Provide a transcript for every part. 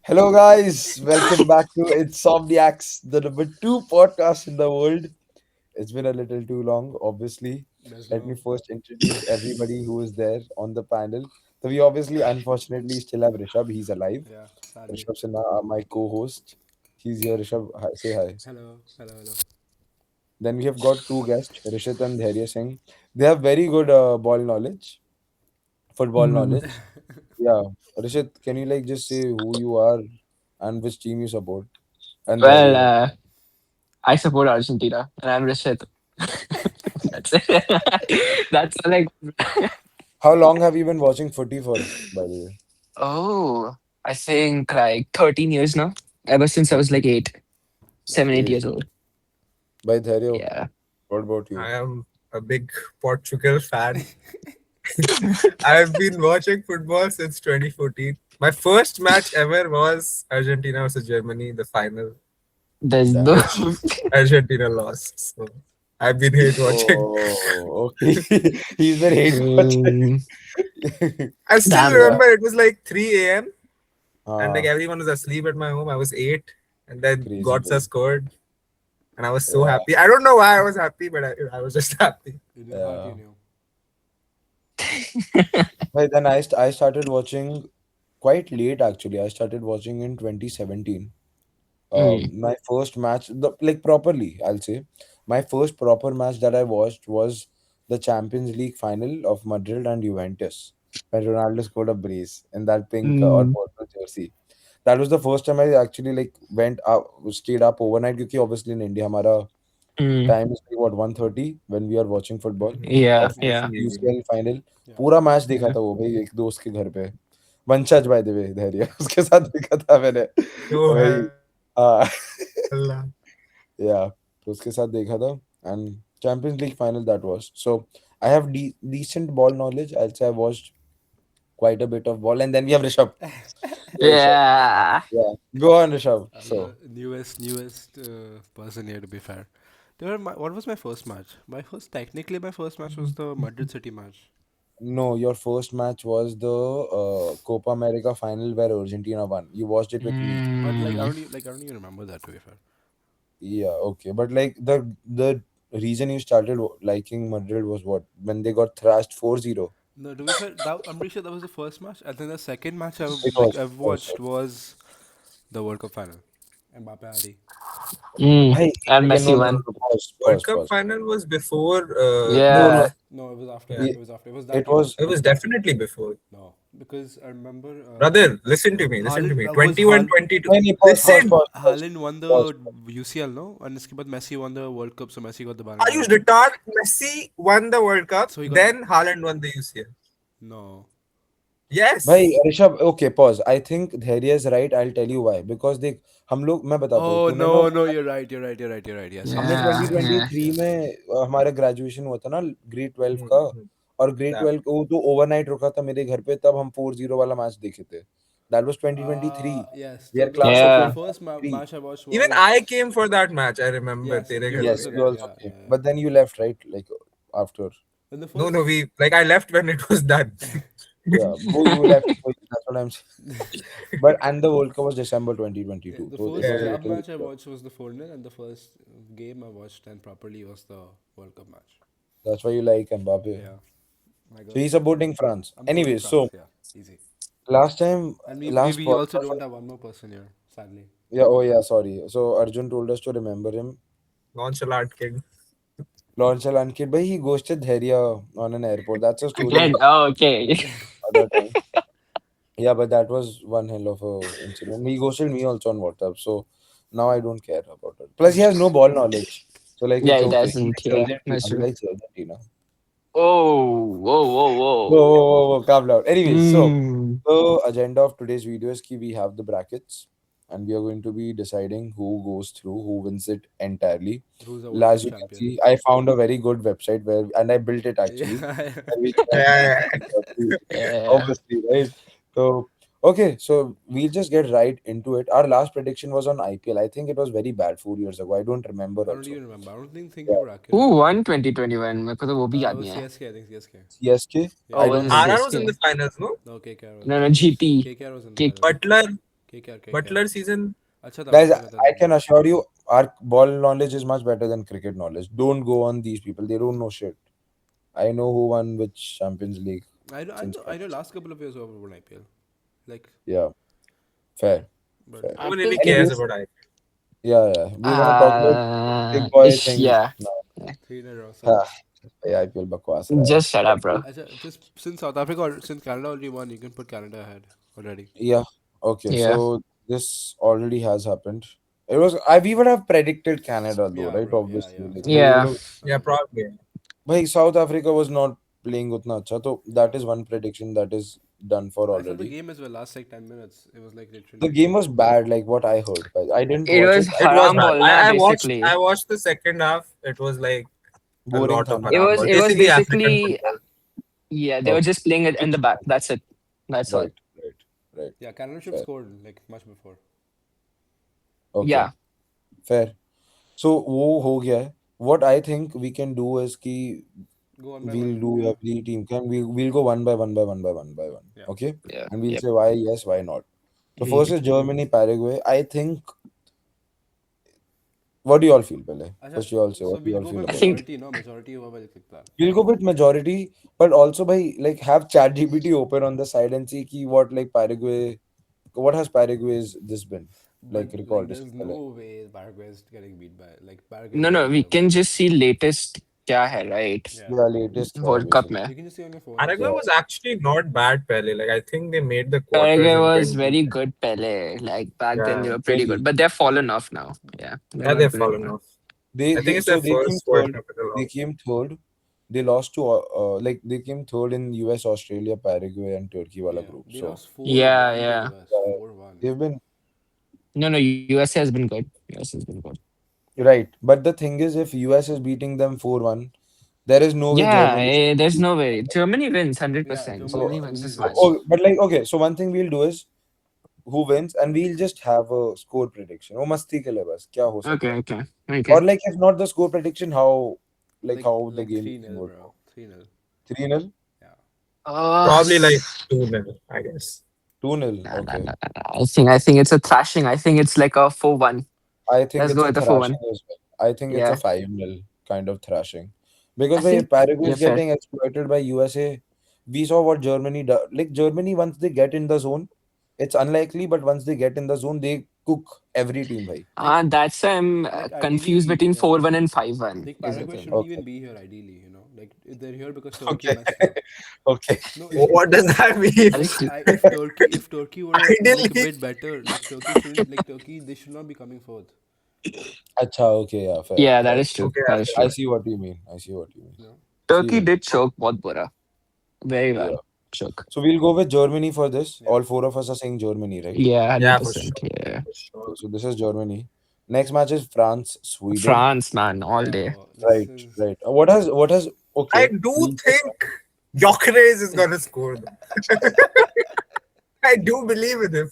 Hello, guys. Welcome back to Insomniacs, the number two podcast in the world. It's been a little too long, obviously. There's Let me no. first introduce everybody who is there on the panel. So, we obviously, unfortunately, still have Rishabh. He's alive. Yeah, sadly. Rishabh Sinha, my co host. He's here. Rishabh, hi, say hi. Hello, hello, hello. Then we have got two guests, Rishit and Dhairya Singh. They have very good ball knowledge, football Mm. knowledge. Yeah. Rishit, can you like just say who you are and which team you support? And Well, Dhairya. I support Argentina, and I'm Rashid. That's it. That's all I. How long have you been watching footy for, by the way? Oh, I think like 13 years now. Ever since I was like seven, Nice. 8 years Okay. old. By Dhairya, Yeah. what about I you? am a big Portugal fan. I've been watching football since 2014. My first match ever was Argentina versus Germany, the final, There's no. Damn. which Argentina lost. So I've been hate watching. Oh, okay. He's been hate watching. Mm, I still damn. Yeah. remember it was like 3 a.m. and like Ah, everyone was asleep at my home. I was 8, and then crazy, Gotza bhai. scored, and I was so Yeah, happy. I don't know why I was happy, but I was just happy. In your heart, you yeah. knew. But then I started watching quite late actually. I started watching in 2017. Mm, My first match, like properly, I'll say, my first proper match that I watched was the Champions League final of Madrid and Juventus when Ronaldo scored a brace in that pink or mm, purple jersey. That was the first time I actually like went up, stayed up overnight. Because obviously in India, हमारा mm. time is like what 1:30 when we are watching football Yeah, of Easy, yeah. easy. UCL final. Yeah. पूरा match देखा Yeah. था वो भाई एक दोस्त के घर पे वंशज बाय द वे धैर्य उसके साथ देखा था मैंने Yo, भाई हाँ hella. या तो उसके साथ देखा था and champions league final that was so I have decent ball knowledge. I'll say I watched quite a bit of ball, and then we have Rishabh. So Rishabh, Yeah. yeah, go on Rishabh. I'm So the newest person here, to be fair. What was my first match? Technically, my first match was the Madrid City match. no, your first match was the Copa America final where Argentina won. You watched it with me. But like, Mm. I don't even remember that, to be fair. Yeah, okay, but like the reason you started liking Madrid was what when they got thrashed 4-0. No, to be fair, I'm pretty sure that was the first match. And then the second match It was, I've oh, watched sorry. was the World Cup final. Mbappe Adi. Mm. Hey, And yeah, no, Messi no, won. no, no, pause, World pause, Cup pause. final was before No, no, Yeah. No, it was after. yeah. it, It was after. It was that it year. was. It was definitely before. No, because I remember Brother, listen to me. Listen to Haaland me. was 21, 22. No, no, pause, pause, Listen. pause, pause, Haaland won pause, the pause. UCL, no, and इसके बाद Messi won the World Cup, so Messi got the Ballon Are d'Or, you I think. retarded? Messi won the World Cup, So he got then Haaland won the UCL. no. भाई Yes. Rishabh okay pause I think Dhairya is right I tell you why because देख हम लोग मैं बताता हूँ Oh तूने ना no, no, you're right. You're right. You're right. You're right. Yes, yes, हमने yes, yes, Yeah. yes. Yeah. 2023 में हमारा ग्रेजुएशन हुआ था ना ग्रेड 12 का Mhm. और ग्रेड Yeah. 12 को वो तो ओवरनाइट रुका था मेरे घर पे तब हम 4-0 वाला मैच देखे थे that was 2023 Yes. We are class of Yeah. 2023 Match I watched Even was I came for that match. I remember. yes, yes. Tere You ghar were pe. yes also you there. also Yeah, came yeah, yeah. but then you left right like after In the No, no, first, we like I left when it was done. yeah वो you left that's what I'm saying but and the World Cup was December yeah, 2022 the so it first was a Yeah. club little match I watched was the 4-0, and the first game I watched and properly was the World Cup match. that's why you like Mbappe. Yeah, my So he's girlfriend. supporting France. I'm supporting Anyways, so France. Yeah, easy. last time, And last we also podcast, don't have one more person here, sadly. yeah, oh yeah, sorry. So Arjun told us to remember him. Nonchalant king. Launchal Ankit, but he ghosted Dhairya on an airport. That's a story Again. Oh, okay. other time. Yeah, but that was one hell of a incident. He ghosted me also on WhatsApp, so now I don't care about it. Plus, he has no ball knowledge, so like Yeah, it's it okay. He doesn't. likes Yeah. Argentina. That's He true. likes Argentina. Oh, whoa, whoa, Whoa, whoa. whoa, whoa, whoa, calm down. Anyways, so Mm. the agenda of today's video is ki we have the brackets and we are going to be deciding who goes through, who wins it entirely. Who's a World As Cup you can champion? see, I found a very good website where, and I built it actually, Yeah. where we Yeah. can Yeah. obviously, right? So, okay, so we'll just get right into it. Our last prediction was on IPL. I think it was very bad 4 years ago. I don't remember I don't also. even remember. I don't think Yeah. we were accurate. Who won 2021? मेरे को तो वो भी It याद was नहीं है. CSK, I think CSK. CSK? Yeah, Oh, I yeah, was don't it know. RR was in the CSK? finals, no? no, KKR was No, there. no, GP. KKR was in the K- finals. Butler. KKR. Butler season. अच्छा था Guys, मुझे पता I था can assure you, our ball knowledge is much better than cricket knowledge. Don't go on these people. They don't know shit. I know who won which Champions League since I know March. last couple of years over won IPL. Like, Yeah, fair, but fair. No one After really cares Anyways, about it. yeah. We're gonna talk about big boy things yeah. now. three in a row. So, हाँ, भाई IPL बकवास रहा है. Just shut up, bro. अच्छा, just since South Africa or since Canada already won, you can put Canada ahead already. Yeah. Okay. Yeah. So this already has happened. It was we would have predicted Canada though, Yeah, right? bro. Yeah, Obviously, yeah. like we would Yeah. have. Yeah, probably. Bhai, South Africa was not playing utna acha, so that is one prediction that is done for I saw the already. game as well. Last like 10 minutes, it was like The literally. game was bad, like what I heard. Guys. I didn't It watch was it. It was haram bad. ball, na, I watched. basically. I watched the second half. It was like a Boring lot tha of na. It haram was ball. it was Basically, African basically football. yeah, they were Okay. just playing it in the back. That's it. That's all. Right, right. Yeah, Canada should have Fair. scored like much before. Okay, Yeah. fair. So वो हो गया है. What I think we can do is कि Go on by we'll one. do Yeah. every team. We'll go one by one by one by one by one. Yeah. Okay, Yeah. and we'll Yep. say why yes, why not. So first is Germany, Paraguay. I think. What do you all feel, Pele? अच्छा, First, you all say so what do you we'll all go feel by I about think it. majority, no? Majority over by like that. We'll go with majority, but also by like have ChatGPT open on the side and see ki what like Paraguay, what has Paraguay's this been like But like, record is there's no way Paraguay is getting beat by like Paraguay is no, beating we them. can just see latest क्या है, right? Yeah, yeah latest World Cup basically. में. you can just see on your phone. Paraguay Yeah. was actually not bad, Pele. Like I think they made the quarters Paraguay in was 20. very good Pele. Like back then they Yeah, were pretty good. Really, But they're fallen off now. Yeah. They're yeah, not they've good fallen anymore. off. I think it's so their they came first World third. Cup in a They long came third. They lost to like they came third in US, Australia, Paraguay, and Turkey wala Yeah, group. they So lost 4-1 Yeah, to yeah. US. uh, 4-1. they've been No, USA has been good. USA has been good. right. But the thing is, if US is beating them 4-1, there is no way Yeah, Germany should there's beat no them. way. Germany wins Yeah, 100%. Germany So, Germany is wins this easy. match. but like okay, so one thing we'll do is who wins, and we'll just have a score prediction. वो मस्ती के लिए बस क्या हो सकता है? Okay. Or like if not the score prediction, how the Like game 3-0, would bro. go. 3-0. 3-0, Yeah. Probably like 2-0, I guess. 2-0. Nah, Okay, I think it's a thrashing. I think it's like a 4-1. I think Let's it's go a with the thrashing 4-1. as well. I think it's a Yeah. 5-0 kind of thrashing because I if think Paraguay yeah, is fair. getting exploited by USA, we saw what Germany does. Like Germany, once they get in the zone, it's unlikely, but once they get in the zone, they cook every team, bhai. That's why I'm Like confused ideally, between 4-1 and 5-1 like is the Paraguay thing. shouldn't Okay, even be here ideally, you know. Like they're here because Turkey okay, messed up. okay. No, What does that mean? That is like true. if Turkey were like a Ideally, bit better, like Turkey shouldn't like Turkey they should not be coming fourth. Acha, okay, yeah, fair, Yeah, that fair. is true. okay, That is I true. see what you mean. I see what you mean. You know. See, Turkey bhai. did choke बहुत बुरा. Very Yeah. well. Choke. So we'll go with Germany for this. Yeah. All four of us are saying Germany, right? Yeah, yeah, for sure. 100%. Yeah. For sure. Okay, so this is Germany. Next match is France, Sweden. France, man, all Yeah, day. bro. This Right, is right. What has I okay. do we'll- think Gyökeres is gonna score. I do believe in him.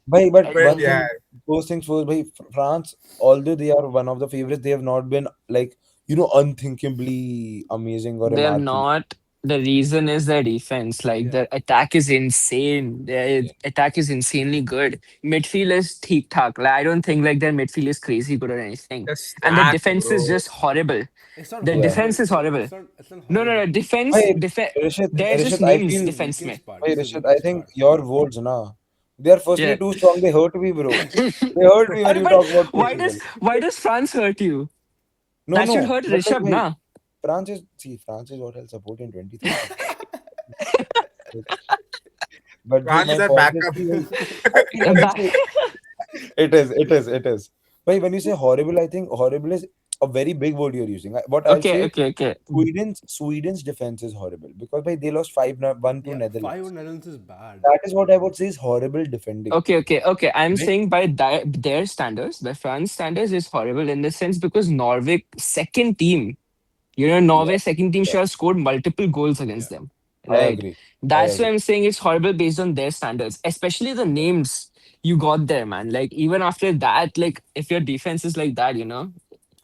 Bhai, but I But one think yeah, thing, those things first, bhai, France, although they are one of the favorites, they have not been like, unthinkably amazing or they're remarkable. not. The reason is their defense. Like yeah. their attack is insane. Their attack is insanely good. Midfield is theek thak. Like, I don't think like their midfield is crazy good or anything. they're And the stacked, defense is bro. just horrible. It's not The Yeah. horrible. defense is horrible. It's not No, horrible. defense. Bhai, Rishit, They're just I names. feel, Defense में. Weakest part. bhai, This is the Rishit, I weakest think part. your words, na, they are firstly Yeah. too strong. They hurt me, bro. They hurt me when you But talk about why Portugal. does France hurt you? No, That should no. hurt But like, Rishabh, bhai, na? France is what I'll support in 2030. But France my is our point backup. is, when you say, it is. But when you say horrible, I think horrible is a very big word you're using. What I'll say, Okay. Sweden defense is horrible because by they lost 5-1 to Yeah, 5 Netherlands. on Netherlands is bad. That is what I would say is horrible defending. Okay. I'm Right? saying by their standards, by France standards, is horrible in the sense because Norway second team, Norway second team yeah. should have scored multiple goals against them, I right? agree. That's why I'm saying it's horrible based on their standards, especially the names you got there, man. Like even after that, like if your defense is like that,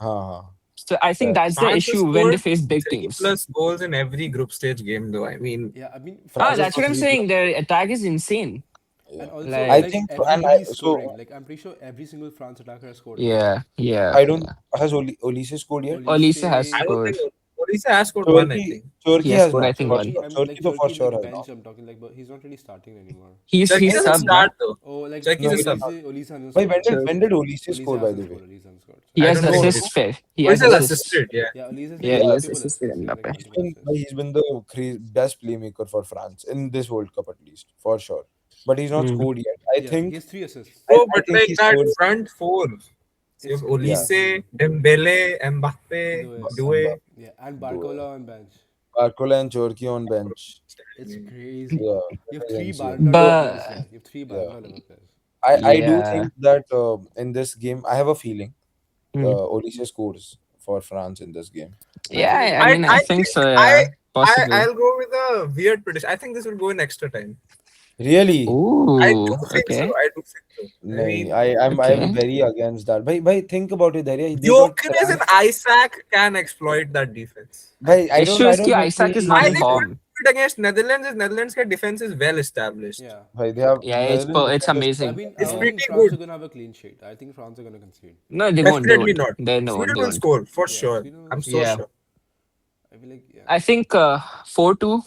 Ha. So I think Fair. that's the France has issue when they scored face big 3 teams. plus goals in every group stage game, though. I mean, Yeah, I mean, France That's what I'm has saying. three Their attack is insane. And Yeah. also, Like, I like think so, and I everybody's so scoring. Like I'm pretty sure every single France attacker has scored a goal. yeah, yeah, I don't yeah. has Olise scored yet? Olise has Olise, I don't think scored. Odisha has scored one. I Turkey think He Turkey has has scored, I not think, for one. Turkey. sure. I mean, like Turkey though for Turkey, sure like has bench. not. I'm talking like, but he's not really starting anymore. He's Turkey doesn't sub now. start though. Oh, like Turkey's No, a he does sub. not. Olise hasn't Wait, scored. So when did Olise Olise score by hasn't the way? scored. Olise hasn't scored. he I has don't know. assists, fair. He has Odisha assists. assisted. Yeah. Yeah, Olise has Yeah, like he Yeah, has multiple assisted assists. He in has like Mbappe. multiple assists. he's been the best playmaker for France in this World Cup at least for sure. But he's not Mm. scored yet. I Yeah, he think has 3 assists. Oh, I but think like he that scores. front four. So you It's have Yeah, Olise, crazy. Dembele, Mbappe, Due. Doué. Yeah, and Due. Barcola on bench. Barcola and Turkey on bench. It's crazy. Yeah, You have that is three insane. Ballon d'Or level So players But there. You have three yeah, Ballon d'Or level players. I do yeah. think that in this game I have a feeling Mm. Olise scores for France in this game. I Yeah, feel like I I mean, I I think think so, yeah. Possible. I'll go with a weird prediction. I think this will go in extra time. Really? I do Ooh, think so. okay. I do think so. I No, mean, I'm Okay. very against that. Bhai, think about it, Darya. They got Gyökeres and cramped. Isaac can exploit that defense. Bhai, Issue I is don't कि think Isaac is he not Why in they needs to. couldn't form. do it against Netherlands is Netherlands' defense is well established. Yeah. Bhai, they have Yeah, Netherlands it's defenders. amazing. It's I Yeah. mean pretty France are good. gonna have a clean sheet. I think France are gonna concede. No, they won't. They Definitely won't. not. They no, Sweden they will won't. score for Yeah, sure. Sweden will I'm so score. Yeah. sure. I feel like yeah. I think 4-2,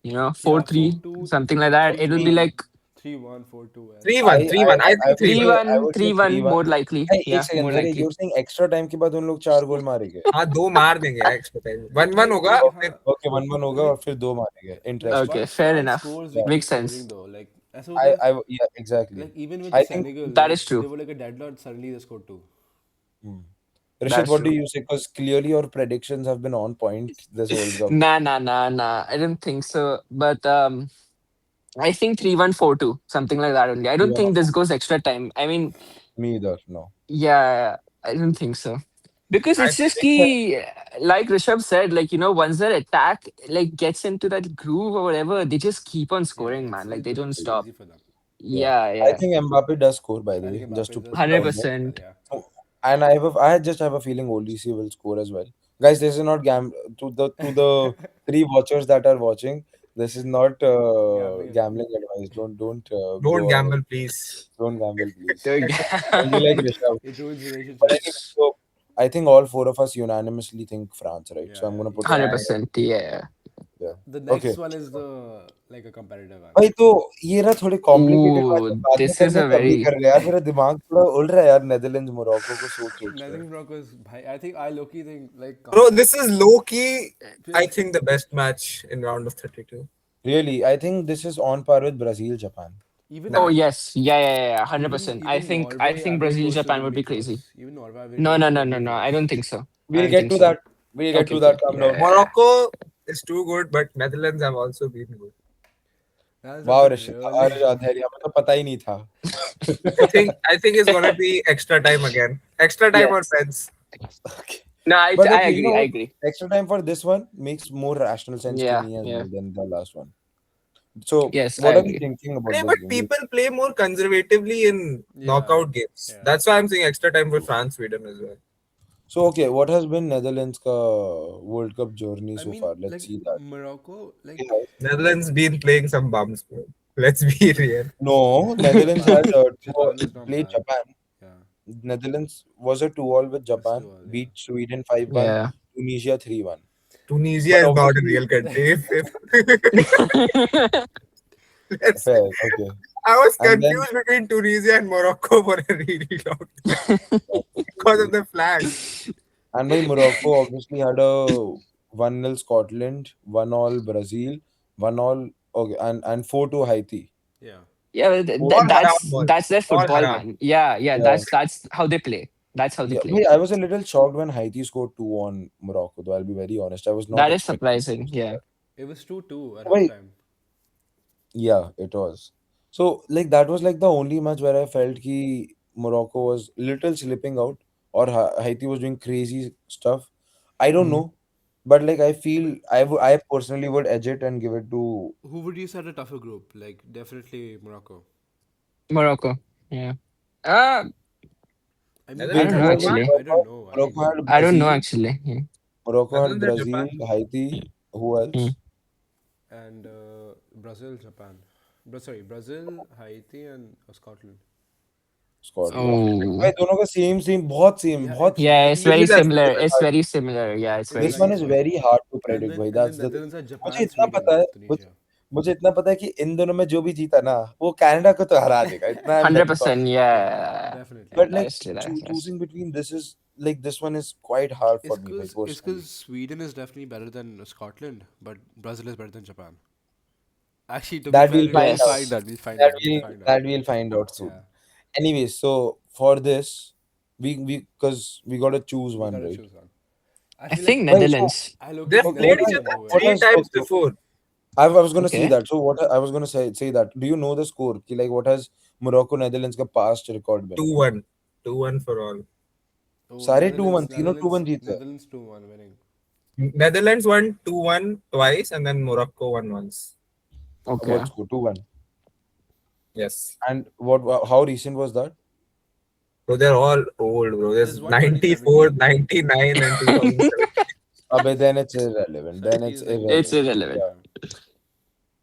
Yeah, 4-3, 4-2, something like that. It'll be 3-1, like 3-1, 4-2, and 3-1, 3-1. I I think would 3-1. say 3-1, 3-1, 3-1. more likely. Hey, एक Yeah, second, more Darya, likely. you're saying extra time के बाद उन लोग 4 गोल मारेंगे. हाँ दो मार देंगे एक्स्ट्रा टाइम 1-1 like होगा और हाँ फिर Okay, 1-1 होगा like और फिर 2 मारेंगे. Okay, Interesting. once fair France enough. scores, we Yeah. keep Makes scoring sense. though. Like so the Yeah, exactly. like even with the I think. Senegal, That like is true. they were like a deadlock. Suddenly they scored two. Hmm. That Rishit, is what do true. you say? Because clearly your predictions have been on point this World Cup. Nah, nah, nah, nah. I don't think so. But I think 3-1, 4-2, something like that only. I don't Even think of this goes extra time. I mean, me either. No. yeah, I don't think so. Because I it's just think key, like Rishabh said, like, once their attack like gets into that groove or whatever, they just keep on Yeah, scoring, man. Like it they don't becomes stop. easy for them. Yeah. Yeah, I yeah. think Mbappe does score, by the I way, think just Mbappe to does put it score out as there. well. 100%. Yeah. So, and I just have a feeling Olise will score as well. Guys, this is not to the three watchers that are watching. This is not Gambling advice. gambling advice. Don't don't go ahead. gamble please. Don't gamble, please. Don't Don't be like Rishabh. It ruins But anyway, relationships. so I think all four of us unanimously think France, right? Yeah, So I'm yeah, gonna put it Yeah, on. 100%. Yeah. Yeah. the Okay. next one is the like a competitive one. भाई तो ये ना थोड़े complicated बातें Ooh, बाद में this is करने a कभी very. कर रहे यार मेरा दिमाग थोड़ा उड़ रहा है यार नेदरलैंड्स मोरक्को को सोच कर. Nothing Morocco's. I think I low-key think like Bro, this is low key. I feels think the best match in round of 32. Really, I think this is on par with Brazil Japan. even Oh Nah. yes, yeah, hundred even percent. I even think I Norway think Ivory Brazil Coast is Japan gonna would be be crazy. close. Even Norway Ivory No, Coast no, is no, gonna no, be no. I close. don't think so. I We'll don't get think to so. that. We'll get Okay, to that. okay, Calm yeah, down. yeah, yeah. Morocco is too good, but Netherlands have also been good. वाह That's a Rishit really अरे धैर्य हमें तो पता ही नहीं था. I think it's gonna be extra time again. Extra time or Yes. pens. Okay. No, But I okay, you know agree. I what? agree. Extra time for this one makes more rational sense to Yeah, me as yeah. well than the last one. So, Yes, I what are we agree. thinking about Hey, this but game? people play more conservatively in yeah knockout games. yeah. That's why I'm saying extra time for France, Sweden as well. So, okay, what has been Netherlands' ka World Cup journey I so mean far? Let's like see that. Morocco like Yeah. Netherlands been playing some bums, bro. Let's be real. No, Netherlands Japan had is Japan is not played bad. Japan. Yeah, Netherlands was a 2-all with it's Japan, 2-2. Yeah. beat Sweden 5-1, Yeah. Tunisia 3-1. Tunisia But is not a obviously, real country. Let's- fair, okay. I was And then, confused between Tunisia and Morocco for a really long time because of the flag. and by Morocco obviously had a 1-0 Scotland, 1-all Brazil, 1-all, okay, and 4-2 Haiti. Yeah. Yeah, but All haram that's balls. their All football, haram. man. Yeah, yeah. Yeah. That's how they play. That's how they Yeah, play. wait, I was a little shocked when Haiti scored 2 on Morocco, though I'll be very honest. I was not That is expecting them surprising. to do Yeah. that. It was 2-2 at Wait, halftime. yeah, it was. So, like, that was like the only match where I felt ki Morocco was little slipping out or Haiti was doing crazy stuff. I don't Mm. know, but like, I feel I personally would edge it and give it to. Who would you say had a tougher group? Like definitely Morocco. Morocco. Yeah. Uh, I mean, I Wait, don't who know was it? actually. I don't know. I don't Morocco know. had I don't know Brazil. actually. Yeah. Morocco had Netherlands and Brazil, Japan. Haiti. Who else? Mm. And Brazil, Japan. Sorry, Brazil, Haiti, and Scotland. Scotland Oh. भाई दोनों का same बहुत same Yeah, बहुत it's Yeah, it's very This very is as similar. simple similar. as It's very similar. Yeah, it's It's very this very one is similar. very similar. hard to And predict then भाई and then that's the thing Netherlands are मुझे Japan, इतना Sweden, पता है Tunisia. मुझे इतना पता है कि इन दोनों में जो भी जीता ना वो कनाडा को तो हरा देगा इतना I am very 100%. Confident Yeah. Definitely. but like That's. choosing between this is like this one is quite hard for me भाई It's personally because Sweden is definitely better than Scotland, but Brazil is better than Japan. Actually, to be that fair, we'll find we'll out find Yes. out. We'll find out. We'll find out. that we'll find out soon Yeah, anyways so for this we because we got to choose we one gotta right choose one. I I feel like think Wait, so Netherlands. I low key they've think what played what each Netherlands is will other go what in. three has times okay before. I was gonna say Okay. that. So what I was gonna say that. Do you know the score? Ki, like what has Morocco Netherlands का past record been? 2-1. 2-1 for all. Oh, सारे 2-1 Netherlands, तीनों 2-1 Netherlands, जीते हैं. Netherlands 2-1 winning. Netherlands won 2-1 twice, and then Morocco won once. Okay. What score? 2-1. Yes. And what? How recent was that? So they're all old, bro. There's There's one 94, 2017. 99, and 2007. Abey, then it's irrelevant. Then 70 it's is like It's irrelevant. more. irrelevant. Yeah.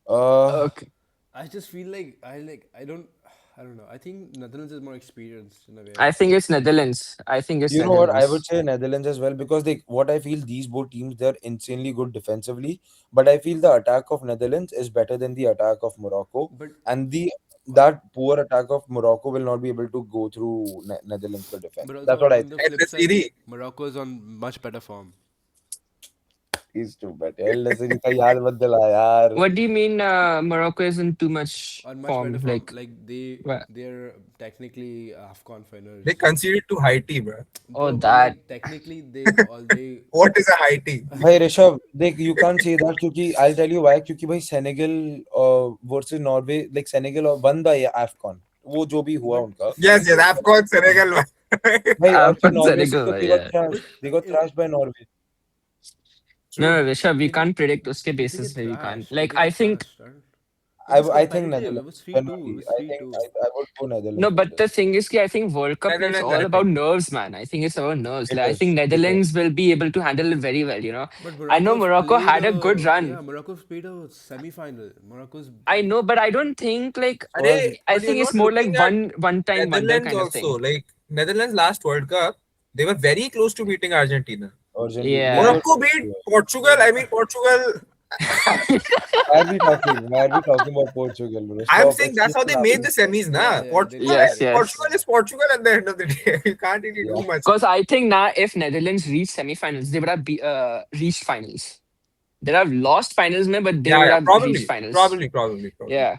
Yeah. Okay. I just feel like I don't know. I think Netherlands is more experienced in a way. I think it's Netherlands. I think it's You know what? I would Netherlands. say Netherlands as well because what I feel these both teams they're insanely good defensively, but I feel the attack of Netherlands is better than the attack of Morocco, But and the on that poor attack of Morocco will not be able to go through Netherlands for defense. but also That's what I on think. the And flip the side, series. Morocco is on much better form. He's too bad. El Nasiri का याद मत दिला यार. What do you mean Morocco is in too much On much better form? form. Like, Like wha- they're technically AFCON They winners. conceded to Haiti, bro. oh, Bro, but that. like technically they What is a Haiti? भाई ऋषभ देख you can't say that क्योंकि I'll tell you why क्योंकि भाई Senegal versus Norway like Senegal won the AFCON वो जो भी हुआ but उनका Yes, yes. Senegal AFCON Senegal won. भाई और फिर From नॉर्वे से Senegal, तो yeah. they got it, thrashed by Norway. No, bro, no, Rishabh, we they didn't can't predict uske they didn't basis get pe we can't. thrashed. They Like, got I think thrashed, right? It was I think competitive. It was Netherlands 3-2. It genuinely was I think 3-2. I would go no, Netherlands for but the this. thing is, ki I think World Cup is Netherlands, all I about think. nerves, man. I think it's about nerves. It Like, I think is Netherlands will be able to handle it very well. You know, But I know Morocco's Morocco played had a good a run. yeah, Morocco's played a semi-final. Morocco's I know, but I don't think like So has I But you're think it's not more like looking at one time wonder Netherlands kind of also. thing. Like Netherlands last World Cup, they were very close to beating Argentina. Argentina they Yeah. were Morocco beat Portugal. I mean, Portugal. why are we talking about Portugal bro I'm stop saying it's that's just how an they made the absolute semis, yeah, na. yeah, they Portugal, did, Yes, they did. Portugal Yeah. yes. is Portugal at the end of the day. You can't really yeah do much. Because I think now if Netherlands reach semifinals, they would have reached finals. They would have lost finals, mein, but they Yeah, would yeah, have reached probably, finals. probably, probably, probably. Yeah.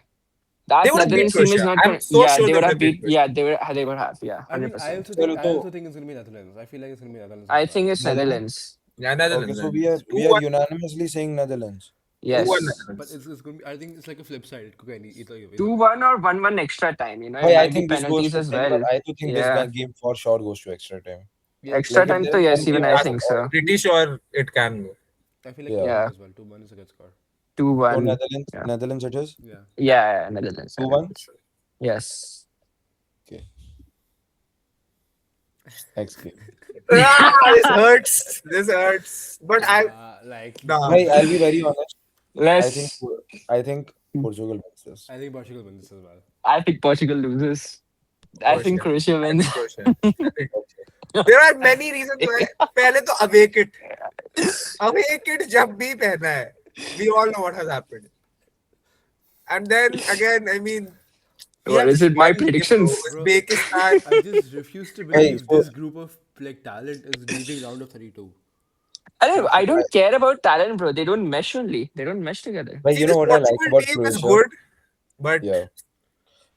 They That would have beat Netherlands team is Croatia. not I'm gonna. so Yeah, sure they they would would have have beat beat. Croatia. Yeah, they would have. Yeah, I mean, 100%. चलो I तो also think it's gonna be Netherlands. I feel like it's gonna be Netherlands as I well. think it's Netherlands Netherlands. Yeah, okay Netherlands. so Netherlands. we are 2-1, unanimously saying Netherlands 2-1 Yes. But Netherlands. it's gonna be. I think it's like a flip side. It could go either way. 2-1 or 1-1 extra time. You know, it Bhai, I might be think this goes penalties to as well. I do think this Yeah. game for sure goes to extra time. Yeah, Extra Like if time, there to is yes, one even game I I I'm would think so. argue, pretty sure it can go. I feel like yeah. 2-1 Yeah. as well. 2-1 is a good score. So 2-1. Netherlands, Yeah. Netherlands it is Yeah. Yeah, Netherlands. Yeah. 2-1. Yes. Okay, next game. This hurts. This hurts. But Like nah. Bhai, I'll be very honest. I think Let's. I think Portugal wins this. I think Portugal wins this as well. I think Portugal loses. I think Croatia. Croatia I wins. think Croatia. I think there are many reasons why. पहले तो away kit. Away kit जब भी पहना है. We all know what has happened. And then again, I mean, we What have is this it? My one game, bro. predictions? Bro, Uzbekistan. I just refuse to Hey, believe so this group of like talent is leaving round of 32. I don't care about talent, bro. They don't mesh only. They don't mesh together. Bhai, See, you know this what I like Portugal about team is Croatia? good, but Yeah.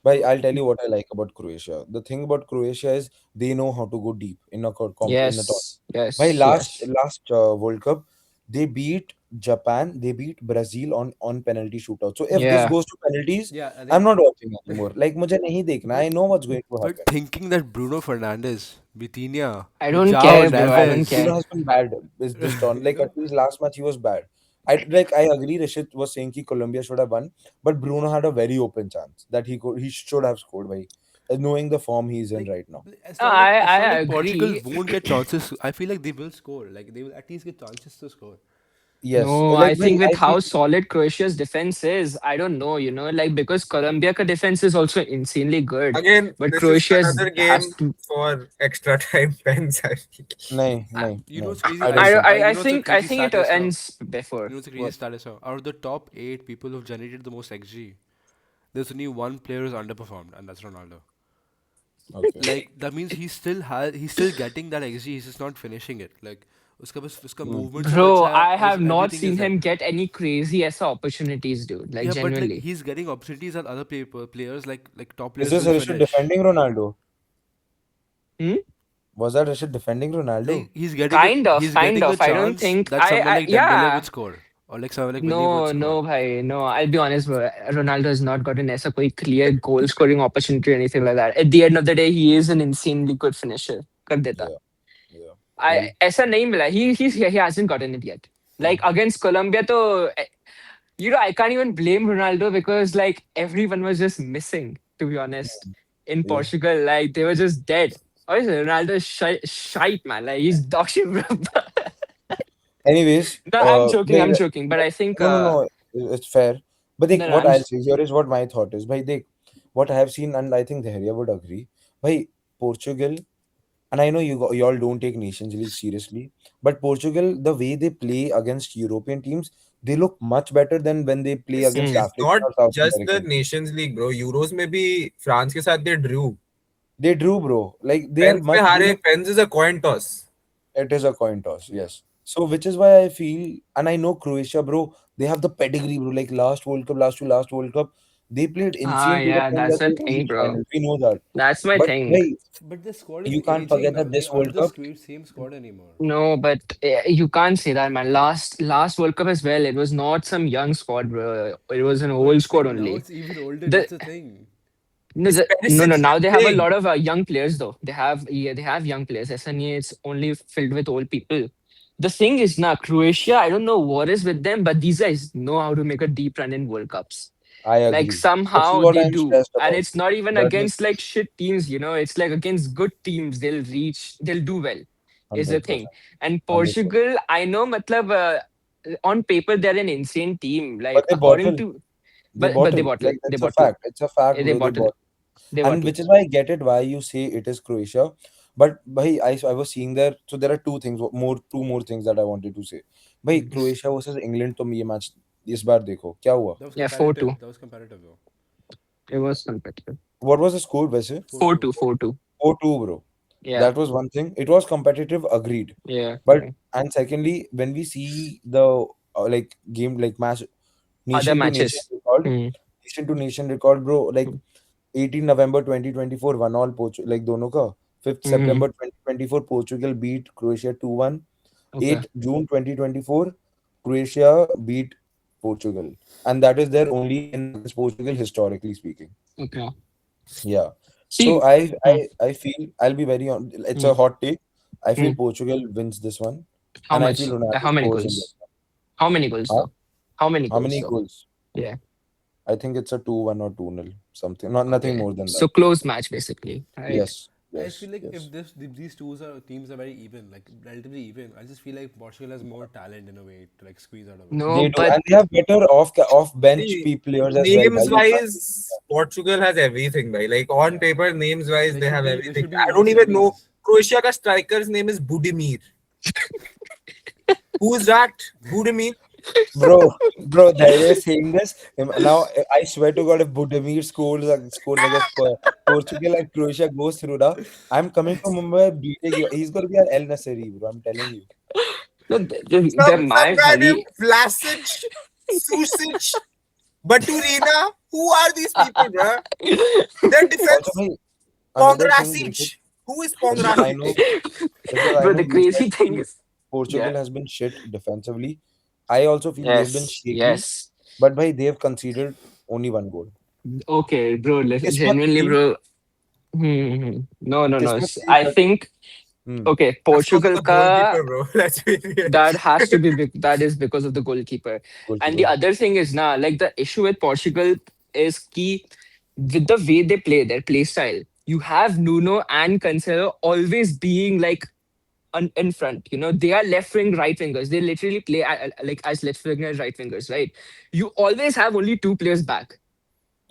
But I'll tell you what I like about Croatia. The thing about Croatia is they know how to go deep in a in a tournament. Yes. By Yes. last Yes. last World Cup, they beat Japan, they beat Brazil on penalty shootout. So if this Yeah. goes to penalties, Yeah, I I'm think. not watching anymore. Like मुझे नहीं देखना. But I know what's going to but happen. thinking that Bruno Fernandes, Vitinha, I don't João care, bro. I don't Neves, Bruno care. has been bad. Is this turn you like know, at least last match he was bad. I agree. Rashid was saying that Colombia should have won, but Bruno had a very open chance that he should have scored. By knowing the form he's in like right now. it's No, not like I Portugal agree. won't get chances. I feel like they will score. Like they will at least get chances to score. Yes, No, like I bhai, think with I feel how solid Croatia's defense is, I don't know, like because Colombia ka defense is also insanely good, Again, but this is Croatia's another has game to. for extra time pens. I think. nahi, Uh, nahi, you know nahi. what's crazy? I don't I think I, so. I You know what's a think I crazy think it stat is now? ends before. You know what's a crazy What? stat is now? Out of the top 8 people who've generated the most XG, there's only one player who's underperformed, and that's Ronaldo. Okay. Like that means he's still getting that XG. He's just not finishing it. Like उसका Hmm. movement so Bro, अच्छा I है, have not everything seen is there. him get any crazy as opportunities, dude. Like Yeah, but like genuinely. he's getting opportunities that other players like top Is players this don't Rashid finish. defending Ronaldo? Hmm? Was that Rashid defending Ronaldo? Like he's getting Kind of, he's kind getting a of. I don't chance think that someone I like Dembele yeah. would score or like someone like Vinny would No, score. no, bhai, no. I'll be honest, bro. Ronaldo has not gotten ऐसा कोई clear goal scoring opportunity or anything like that. At the end of the day, he is an insanely good finisher. कर देता. Yeah, yeah. I Well, ऐसा नहीं मिला. He hasn't gotten it yet. Like against Colombia, तो I can't even blame Ronaldo because like everyone was just missing. To be honest, in yeah. Portugal, like they were just dead. Obviously, Ronaldo is shite, man. Like he's dog shit, bro. Anyways, No, I'm joking. I'm like, joking. But I think, no, no, no, it's fair. But like, no, no, what I'm. I'll say here is what my thought is. Bhai, देख, what I have seen, and I think Dharia would agree. Bhai, Portugal, and I know y'all don't take Nations League seriously, but Portugal, the way they play against European teams, they look much better than when they play against Hmm. It's not African or South just the American teams. Nations League, bro. Euros में भी France के साथ they drew. They drew, bro. Like they are Pens में much. They हारे. look. Pens is a coin toss. It is a coin toss, yes. So which is why I feel, and I know Croatia, bro, they have the pedigree, bro. Like last World Cup, last World Cup, they played Ah, insane to the yeah, point that's that the they thing, reached bro. finals. We know that. That's my But thing. hey, But the squad is you can't aging forget now. that They this aren't World the Cup, same squad anymore. No, but you can't say that, man. Last World Cup as well. It was not some young squad, bro. It was an But old like squad now only. it's even older. The That's the thing. No, no. Especially Now the they have a thing. lot of young players, though. They have young players. SNA it's only filled with old people. The thing is, now Croatia, I don't know what is with them, but these guys know how to make a deep run in World Cups. I Like agree. This is somehow what they I'm do, stressed and about. it's not even That is against like shit teams. It's like against good teams. They'll do well. Is the thing. 100%. And 100%. Portugal, I know, matlab, on paper they're an insane team. But Like they according bottle. to, They but they bottle. bottle, Like they it's a bottle, fact. It's a fact, they bro. They bottle, bottle. they And bottle. which is why I get it why you say it is Croatia. But bhai, I was seeing there. So there are two more things that I wanted to say. Bhai, Mhm. Croatia versus England तो ये match इस बार देखो क्या हुआ. That was Yeah, 4-2. competitive. That was competitive though. It was competitive. What was the score वैसे? 4-2. 4-2, 4-2. 4-2, bro. Yeah, That was one thing. It was competitive, agreed. yeah, But yeah. and secondly, when we see the like game like match Other nation to nation matches. record, Hmm. nation to nation record, bro. Like 18 November 2024, 1-all Portugal. Like दोनों का 5th Hmm. September 2024, Portugal beat Croatia 2-1. Okay. 8th June 2024, Croatia beat Portugal, and that is their only win against Portugal historically speaking. Okay. Yeah. So See, hmm, I feel I'll be very on. It's hmm, a hot take. I hmm. feel Portugal wins this one, How and I feel much? Ronaldo How many scores in goals? this How many goals one. Huh? though? How many How goals many though? goals? Yeah. I think it's a 2-1 or 2-0, something. Not nothing Okay. more than So that. close match basically, right? Yes, I feel yes, like yes. if these teams are very even, like relatively even, I just feel like Portugal has more talent in a way to like squeeze out of it. No, They do, but and they have better off bench See, players as well. Bhai, names you can't. wise, Portugal has everything, bhai. Like on Yeah, paper, names wise, they they should have be they everything. should be in I the don't even know. semis. Croatia ka striker's name is Budimir. Who's that? Budimir? Bro, bro, they are saying this. Now, I swear to God, if Budimir scores against Portugal and Croatia goes through now, I'm coming to Mumbai beating you. He's going to be an El Nasiri, bro. I'm telling you. no, they're Some my guy named bhai. Vlasic, Susic, Baturina. Who are these people, bruh? Their Also, defense, bhai, another thing, Pongrasic. Who is because I Pongrasic? know, because I But know the you said crazy thing is, yeah, Portugal has been shit defensively. I also feel they've been yes, shaky, yes. but bhai, they've conceded only one goal. Okay, bro. Kismat Genuinely, thi, bro. No, no, no. Kismat thi, I but think hmm, okay. That's because of Portugal the ka goalkeeper, bro. Let's be real. that has to be that is because of the goalkeeper. And the goalkeeper. other thing is now, like the issue with Portugal is key with the way they play, their play style. You have Nuno and Cancelo always being like in front. You know, they are left wing, right wingers. They literally play like as left wingers, right wingers, right? You always have only two players back.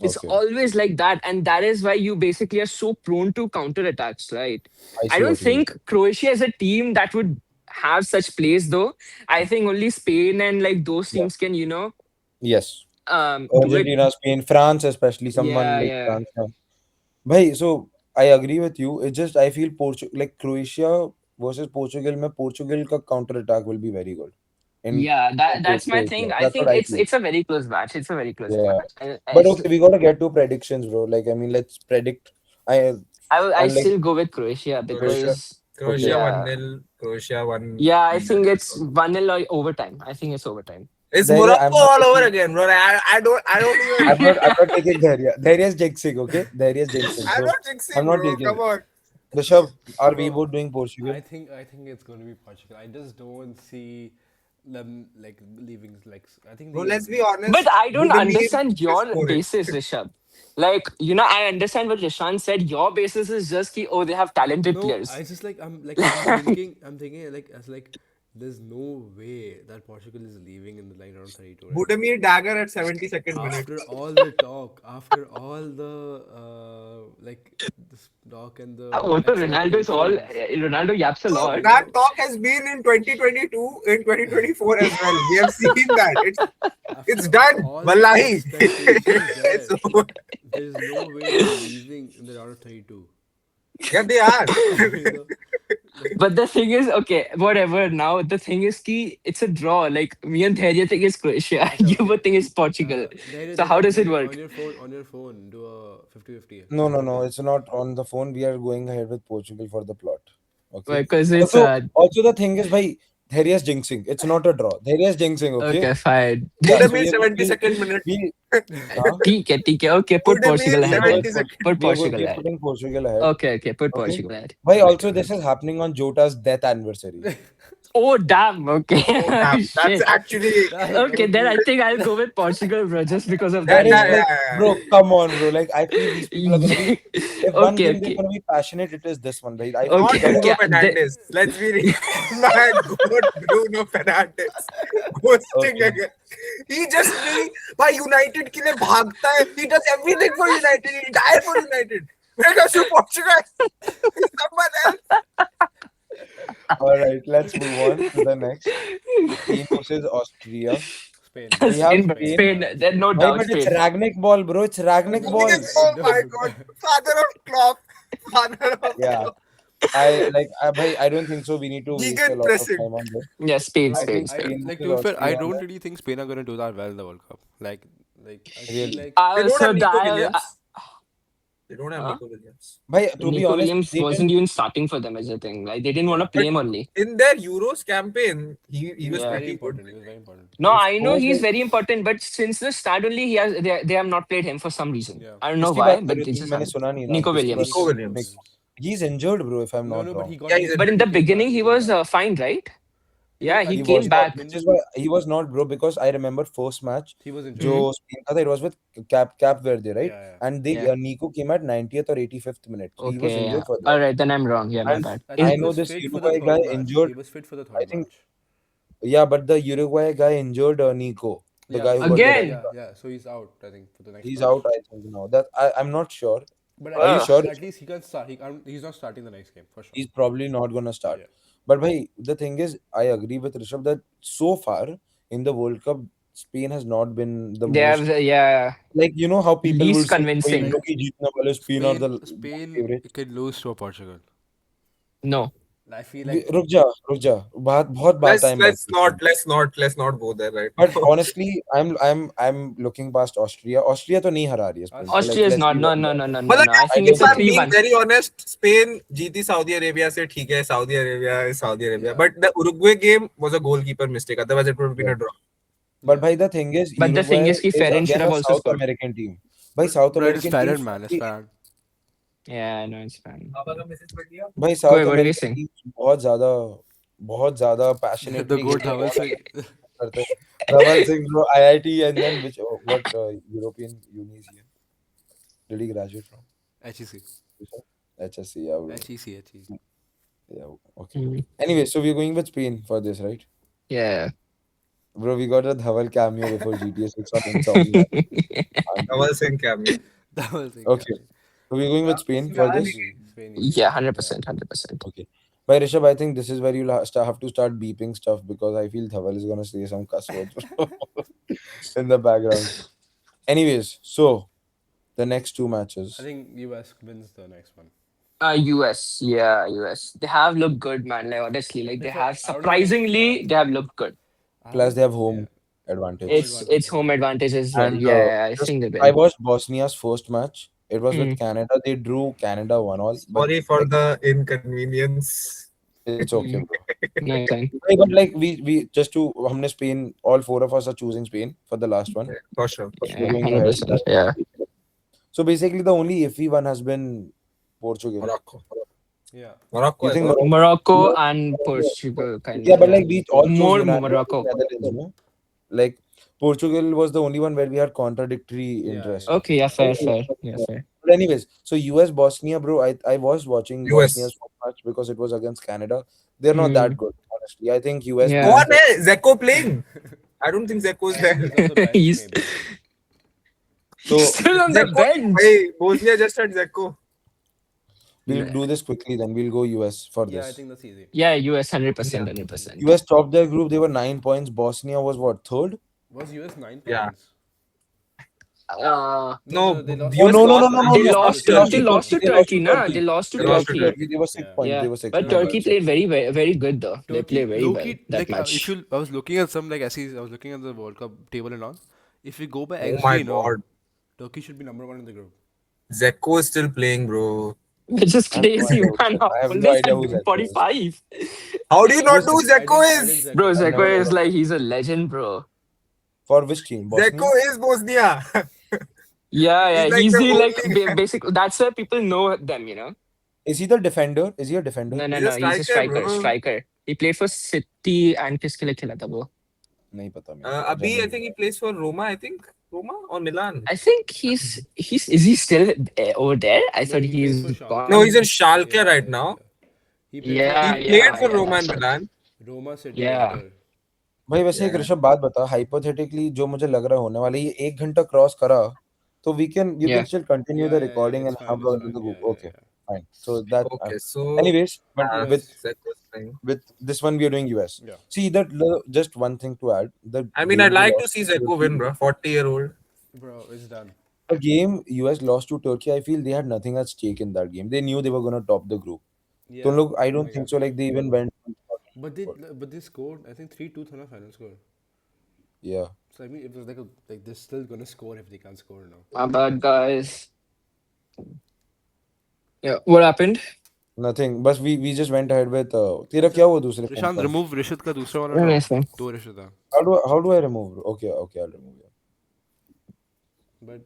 It's Okay, always like that, and that is why you basically are so prone to counter attacks, right? I I see don't what you mean. think Croatia is a team that would have such plays though. I think only Spain and like those Yeah. teams can, Yes. do it. Argentina, Spain, France, especially someone Yeah, like yeah. France. Yeah. Bhai, so I agree with you. It's just I feel like Croatia versus Portugal, mein Portugal ka counter attack will be very good in Yeah, that's my Croatia. thing. I That's what think I it's feel. it's a very close match. It's a very close Yeah. match. But okay, we gotta get to predictions, bro. Like I mean, let's predict. I I and like still go with Croatia Croatia. Croatia, because Okay. Croatia yeah, 1-0. Croatia 1. yeah. I think it's 1-0 or overtime. I think it's overtime. It's There, Morocco I'm not all over taking. again, bro. I don't even. I'm not taking Dhairya. Dhairya's jinxing. Okay, Dhairya's jinxing. I'm So not I'm jinxing, not bro. taking Come it. on. Rishabh, are we Bro, both doing Portugal? I think it's going to be Portugal. I just don't see them like leaving. Like I think Bro, they. let's be But honest. I don't Budimir understand will your score it. basis, Rishabh. Like, I understand what Rishan said. Your basis is just ki, oh, they have talented No, players. I just I'm thinking like as like there's no way that Portugal is leaving in the line around 32, right? Budimir dagger at 72nd minute. After all the like this talk and the Oh, so Ronaldo is all expectations. Ronaldo yaps a So lot. that talk has been in 2022, in 2024 as well. We have seen that. It's After done. all the Wallahi. expectations there, It's over. there's no way they're leaving in the round of 32. Yeah, they are. You know, like But the thing is, okay, whatever. Now the thing is, ki it's a draw. Like me and Dhairya think it's Croatia. Acha, You okay. would think it's Portugal. So how does it work? On your phone, do a 50-50. No, no, no. Okay. It's not on the phone. We are going ahead with Portugal for the plot. Okay. Because it's Also the thing is, bhai, Dhairya's jinxing. It's not a draw. Dhairya's jinxing. Okay. okay, fine. Yeah. So Budimir 72nd minute. huh? ठीक है. Okay, put Budimir Portugal ahead. We're, 72nd. Put Portugal we're ahead. putting Portugal ahead. Okay, put Okay. Portugal ahead. Why also this is happening on Jota's death anniversary. Oh damn. Okay. Oh, damn. That's Shit. actually. Okay, then I think I'll go with Portugal, bro, just because of That that. is Yeah, like, yeah, bro, come on, bro. Like I feel these people are gonna be. If one Okay, game they're okay. gonna be passionate, it is this one, right? I Okay, Not feel that. Bruno okay. Fernandes. Let's be real. My God, Bruno Fernandes. Ghosting Okay. again. He just really, by United के लिए भागता है. He does everything for United. He'll die for United. Where goes to Portugal? Someone else. All right, let's move on to the next. Spain versus Austria. Spain. We have Spain, Spain. Spain, there's no Why, doubt, but it's Spain. Ragnick ball, bro. It's Ragnick ball. Oh my God. Father of Klopp. Father of Yeah. Klopp. I don't think so. We need to waste a Vegan lot of pressing. time on this. Yeah, Spain, I Spain, think Spain. Spain Like versus to be fair, I Austria on don't that. really think Spain are gonna do that well in the World Cup. Like I feel Really. like They don't So have Nico that, Williams. They don't have Huh? Nico Williams. Bhai, to be Nico honest, Williams they wasn't can. even starting for them as a thing. Like they didn't want to But play him only. in their Euros campaign, he was Yeah. very pretty good. important. He was very important. No, Of I know course, he's like, very important, but since the start only, they have not played him for some reason. Yeah. I don't know किसकी why, बात कर but रहे हो they तुम? just मैंने haven't. सुना नहीं नाम. Nico किसकी Williams. Nico बात? Williams. He's injured, bro. If I'm No, not no, but wrong. he got Yeah, he's injured. But in the He came beginning, back, he came was back. fine, right? He Yeah, came back, he He came came was back. not, back. which is why he was not, bro. Because I remember first match, He was injured. जो Mhm. Spain का था, it was with Cap Verde, right? Yeah, yeah. And they Yeah. Nico came at 90th or 85th minute. So he was Okay, yeah. injured for All that. right, then I'm wrong. Yeah, my And bad. I I think he know was this fit for the Uruguay guy third match. injured. He was fit for the I third think, match. yeah, but the Uruguay guy injured Nico, the Yeah, guy who so got the Again? red yeah, card. yeah. So he's out, I think, for the next He's match. out, I think now. That I'm not sure. But Are you sure? at least he can start. He's not starting the next game for sure. He's probably not gonna start. Yeah. But bhai, the thing is, I agree with Rishabh that so far in the World Cup, Spain has not been the They have, most, yeah, like you know how people will least say, "Bhai, convincing. इन लोग की जीतने वाले Spain are the Spain favorite." could lose to Portugal. No. I feel like रुक जा बहुत बात time Let's not go there right But now. honestly, I'm looking past Austria. Austria तो नहीं हरा रही है Spain को. Austria is let's not. be No, very no, honest. no, no, no, मतलब no. I think I it's a don't I'm being 3-1. very honest. Spain जीती Saudi Arabia से ठीक है. Saudi Arabia is Saudi Arabia. But the Uruguay game was a goalkeeper mistake. Otherwise, it would have been a draw. But bhai, the thing is, But the thing Uruguay is, ki is Ferran should again have a also South scored. American team. Bhai, South but it's American Farron, teams, man. It's Farron. Yeah, I know it's fine. bhai, South What are you American saying? teams बहुत ज़्यादा passionately The goat खेलते हैं, Dhaval बहुत Singh. करते हैं. Dhaval Singh, bro, IIT, and then what European unis here? Did he graduate from? HEC. HSC, yeah, bro. HEC. Yeah. Okay. Mm. Anyway, so we're going with Spain for this, right? Yeah. Bro, we got a Dhaval cameo before GTA 6 on Insomnia. And- Dhaval Singh cameo. That was it. Okay. So we're going Yeah, with Spain for yeah, this. Easy. Spain easy. Yeah, hundred Yeah. percent, 100%. Okay. By Rishabh, I think this is where you'll have to start beeping stuff because I feel Dhaval is gonna say some cuss words in the background. Anyways, so the next two matches. I think US wins the next one. US, yeah, US. They have looked good, man. Like honestly, like they If I have don't know. Yeah. surprisingly, they have looked good. I Plus, they have yeah. home Home advantage. It's advantage. home Yeah. advantage as well. And Yeah, I just think they I will. watched Bosnia's first match. It was with Mm, Canada. They drew Canada 1-1, but Sorry for like the inconvenience. it's okay, mm. bro. Nice one. Hey, but like we just to हमने Spain, all four of us are choosing Spain for the last one. For sure. We're Yeah, going hundred ahead with percent. that. Yeah. So basically, the only iffy one has been Portugal. Morocco. Yeah. Morocco, You I think thought. Morocco Morocco? and Portugal, kind Yeah, of. but Yeah, like we all chose more unanimously Morocco. Netherlands, no? Like Portugal was the only one where we had contradictory Yeah. interest. Yeah. Okay, yeah, fair, Yeah. fair. Yeah, fair. But anyways, so US Bosnia, bro, I was watching US. Bosnia's first match because it was against Canada. They're not that Mm, good, honestly. I think US yeah. playing Kaun hai? Zeko playing? I don't think Zeko is I think there. he's on the bench He's maybe. he's so still on the Zeko. bench. Hey, Bosnia just had Zeko. we'll do this quickly, then we'll go US for Yeah, I this. think that's easy. Yeah, US 100%, Yeah. 100%. US topped their group, they were 9 points. Bosnia was what, third? Was US 9 Yeah. points? No, They lost. Oh US no no no lost. no no They no! lost They to lost they to lost Turkey. to They lost Turkey, to nah. Turkey. They lost to They lost to Turkey. Turkey. They were six Yeah. points. Yeah, They were six but points. Turkey played very good though. They Turkey, played very low well key, that like if match. you, I was looking at some like SEs, I was looking at the World Cup table and all. If we go by Oh XG, my no, god. Turkey should be number one in the group. Zeko is still playing, bro. Which is I have no crazy, idea. man. I have no Always idea at who that is. 45. How do you not Who's know who Zeko I didn't is? Bro, Zeko. I've Zeko never is heard of. like he's a legend, bro. For which team? Bosnia? Zeko is Bosnia. Yeah, yeah. He's like He's the the like only. basic. That's where people know them, you know. Is he the defender? Is he a defender? No, no, He's a no. He's a striker, striker. bro. Striker. He played for City and किसके लिए खेला था वो? नहीं पता मेरे को. Abhi, I Genuinely. think he plays for Roma. I think Roma or Milan. I think he's is he still over there? I No, thought he plays he's for gone. Schalke. No, he's in Schalke right now. He played Yeah, He for played for yeah. Roma and That's right. Milan. Roma, City, Yeah. Inter. भाई वैसे एक Yeah. Rishabh बात बता hypothetically जो मुझे लग रहा है होने वाला है, ये 1 घंटा क्रॉस करा तो we can you Yeah. can still continue the recording It's and fine. have It's into fine. the group. Yeah, Okay, fine. So that Okay, so anyways, but with Zeko's playing. this one we are doing US. Yeah. See that just one thing to add. The I mean, game I'd they like lost to see to Zeko Turkey- win, bro. 40-year-old. Bro, it's done. The game US lost to Turkey, I feel they had nothing at stake in that game. They knew they were gonna top the group. Yeah. So look, I don't think so. Like they even went. But they scored. I think 3-2 था ना final score. Yeah. So I mean, it was like they're still gonna score if they can't score now. My bad, guys. Yeah. What happened? Nothing. But we just went ahead with. तेरा क्या हुआ दूसरे phone Rishant, का? remove Rishit का दूसरा वाला Yeah, drop. nice one. दो Rishit था. How do I remove? Okay, I'll remove it. But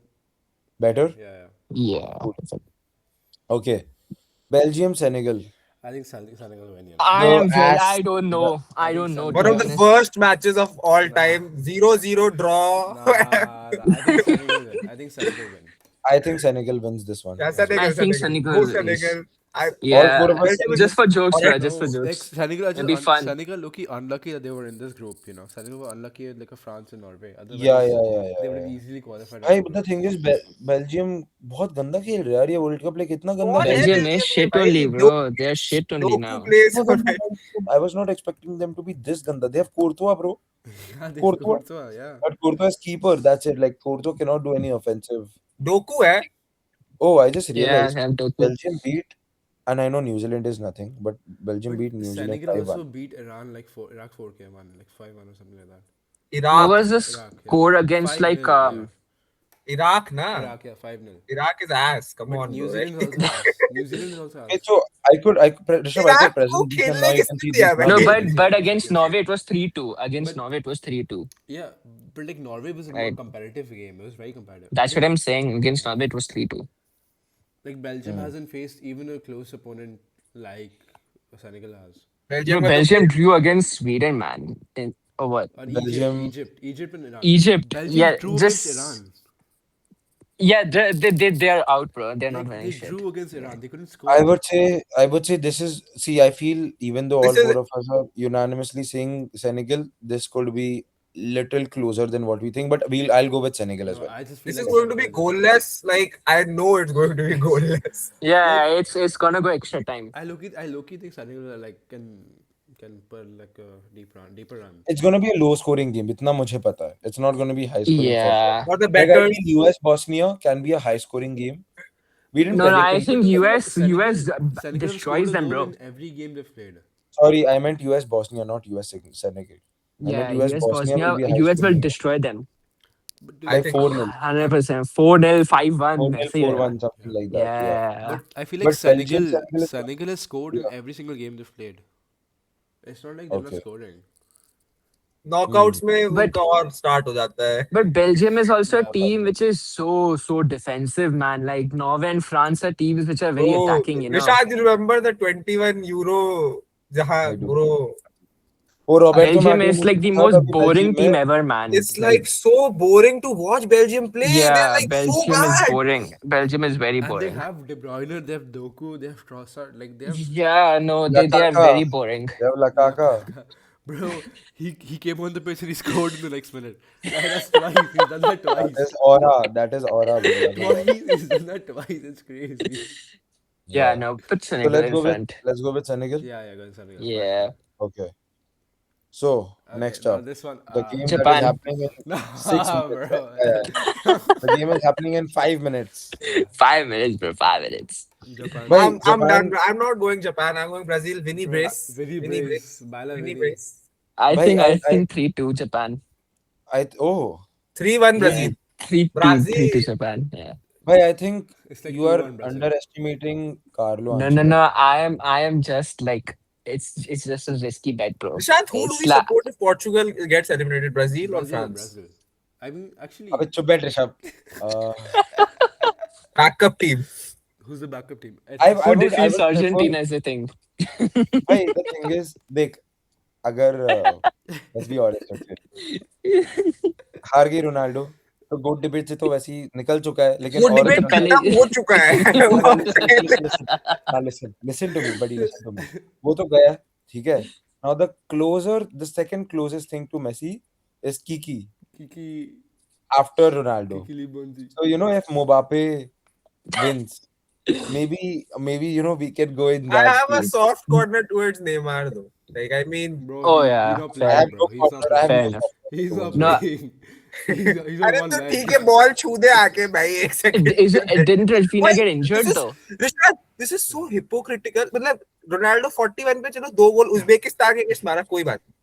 Better. yeah. Yeah. Okay. Belgium, Senegal. I think Senegal will win. I The am very. ass- I don't know. I think don't know. some- to One be of the honest. worst matches of all time. 0-0 draw. Nah, I think Senegal win. I think Senegal win. I think Senegal wins this one. Yeah, Senegal, I think Senegal. Senegal Go is- Senegal. Yeah. four of us- Just for jokes, Alright, yeah. Just for No, like jokes. Senegal, are It'd be just fun. Senegal look unlucky that they were in this group. You know, Senegal were unlucky with like a France and Norway. Otherwise, Yeah. they would have easily qualified. Hey, but the thing is, Belgium बहुत गंदा खेल रहा है यार ये world cup like इतना गंदा कौन है खेल Belgium Belgium is shit भाई? only, bro. They're shit only Doku now. plays रहा for है. I was not expecting them to be this ganda. They have Courtois, bro. Yeah, they Courtois. scored so, yeah. But Courtois is keeper. That's it. Like Courtois cannot do any offensive. Doku hai. Oh, I just Yeah, realized have Doku. Belgium beat, and I know New Zealand is nothing, but Belgium But beat New Zealand Senegal 5-1. also beat Iran like Iraq 4K1, like 5-1 or something like that. What Iraq. was the Iraq, yeah. score against 5-0, like yeah. Iraq, na. Iraq, yeah, 5-0. Iraq is ass. Come But on, New bro. Zealand is also ass. New Zealand is also Okay, ass. so Rishabh, I Iraq could को present this and खेलने now you किसने can see दिया this. भाई? No, now. but against Norway it was 3-2. Against But- Norway it was 3-2. Yeah, but like Norway was a more Right. competitive game. It was very competitive. That's what I'm saying. Against Norway it was 3-2. Like Belgium hasn't faced even a close opponent like Senegal has. Bro, में तो Belgium drew against Sweden, man. Or what? Or Belgium- Egypt and Iran. Egypt, Belgium yeah, drew just- against Iran. Yeah, they're out, bro. They're not Like winning they shit. drew against Iran. They couldn't I score. would say, I would say this is, see, I feel even though all This is four of us are unanimously saying Senegal, this could be little closer than what we think, but I'll go with Senegal as No, well. I just feel this is like going to be Senegal is gonna win. goalless. Like I know it's going to be goalless. Yeah, Like it's gonna go extra time. I low-key think Senegal like can put like a deeper run. It's gonna be a low scoring game. इतना मुझे पता है. It's not gonna be high scoring for sure. Yeah. For the Like I betters, feel US Bosnia can be a high scoring game. We didn't No, predict I it. think But like US Senegal have scored destroys a them, goal bro. in every game they've played. Sorry, I meant US Bosnia, not US Senegal. I meant Yeah, US US Bosnia will Bosnia, be a high US will scoring game destroy them. But I by think 4-0. 100%. 4-0, 5-1, 4-0, ऐसे ही रहेगा. 4-1, something yeah. like that. Yeah. Yeah. But I feel like But Belgium, Senegal Senegal is Senegal has scored in yeah. every single game they've played. It's not like they're not Okay. scoring. knockouts में But उनका और start हो जाता है. but Belgium is also a Yeah, team which is so defensive, man. Like Norway and France are teams which are very Bro, attacking, you know. Rishad, you remember the 21 Euro? I जहाँ do. bro, Oh, Roberto Belgium Martinez is like the था most तभी boring Belgium team में. ever, man. it's like so boring to watch Belgium play. They're Yeah, like so Belgium is bad. boring. Belgium is very and they boring. have De Bruyne, they have Doku, they have Trossard, like they have Yeah, no, they are Lakaka. very boring. They have Lakaka. Lukaku. Bro, he came on the pitch and he scored in the next minute. That's twice. He's done that That twice. is aura. That is aura, bro. That is aura. Twice. He's done that twice. It's crazy. Yeah, Yeah. no, put So Senegal in front. let's go with Senegal. Yeah, going Senegal. Yeah. Okay. So Okay, next now up, this one. the game that is Japan. happening in No, 6 minutes. bro. The game is happening in 5 minutes. 5 minutes, bro. 5 minutes. Japan. Wait, I'm Japan. done. I'm not going Japan. I'm going Brazil. Vinny Brace. Vinny Brace. Bala Vinny Vinny. Brace. I Bhai, think I- I think 3-2 Japan. Oh, 3-1 Yeah. Brazil. 3-2 Brazil. Japan. Yeah. but I think It's like you are 2-1 Brazil. underestimating Carlo No, Ancelotti. I am just like it's just a risky bet, bro. Rishad, who do It's we support if Portugal gets eliminated? Brazil or France? Brazil. I mean, actually, अबे चुप बैठ Rishabh. Backup team. who's the backup team? I Who would defeats prefer. Argentina is the thing. भाई the thing is देख अगर let's be honest, okay, हार गई Ronaldo तो गोट debate से तो वैसे ही निकल चुका है लेकिन वो और डिबेट इतना- खत्म हो चुका है. listen to me buddy, listen to me. वो तो गया, ठीक है. Now the second closest thing to Messi is Kiki Kiki after Ronaldo. Libonzi. So if Mbappe wins, maybe we can go in I that have a space. soft corner towards Neymar though. Like I mean, Bro, Oh, he's yeah, not fair. I have playing, no bro. He's not corner, I have playing. Fair no enough. corner He's not towards No. playing. He's on अरे one तो leg. ठीक है ball छू दे आके भाई एक second. Didn't Rafinha Wait, get injured this is- though? Rishad, this is so hypocritical. मतलब Ronaldo 41 पे चलो 2 गोल उज्बेकिस्तान के अगेंस्ट मारा कोई बात नहीं.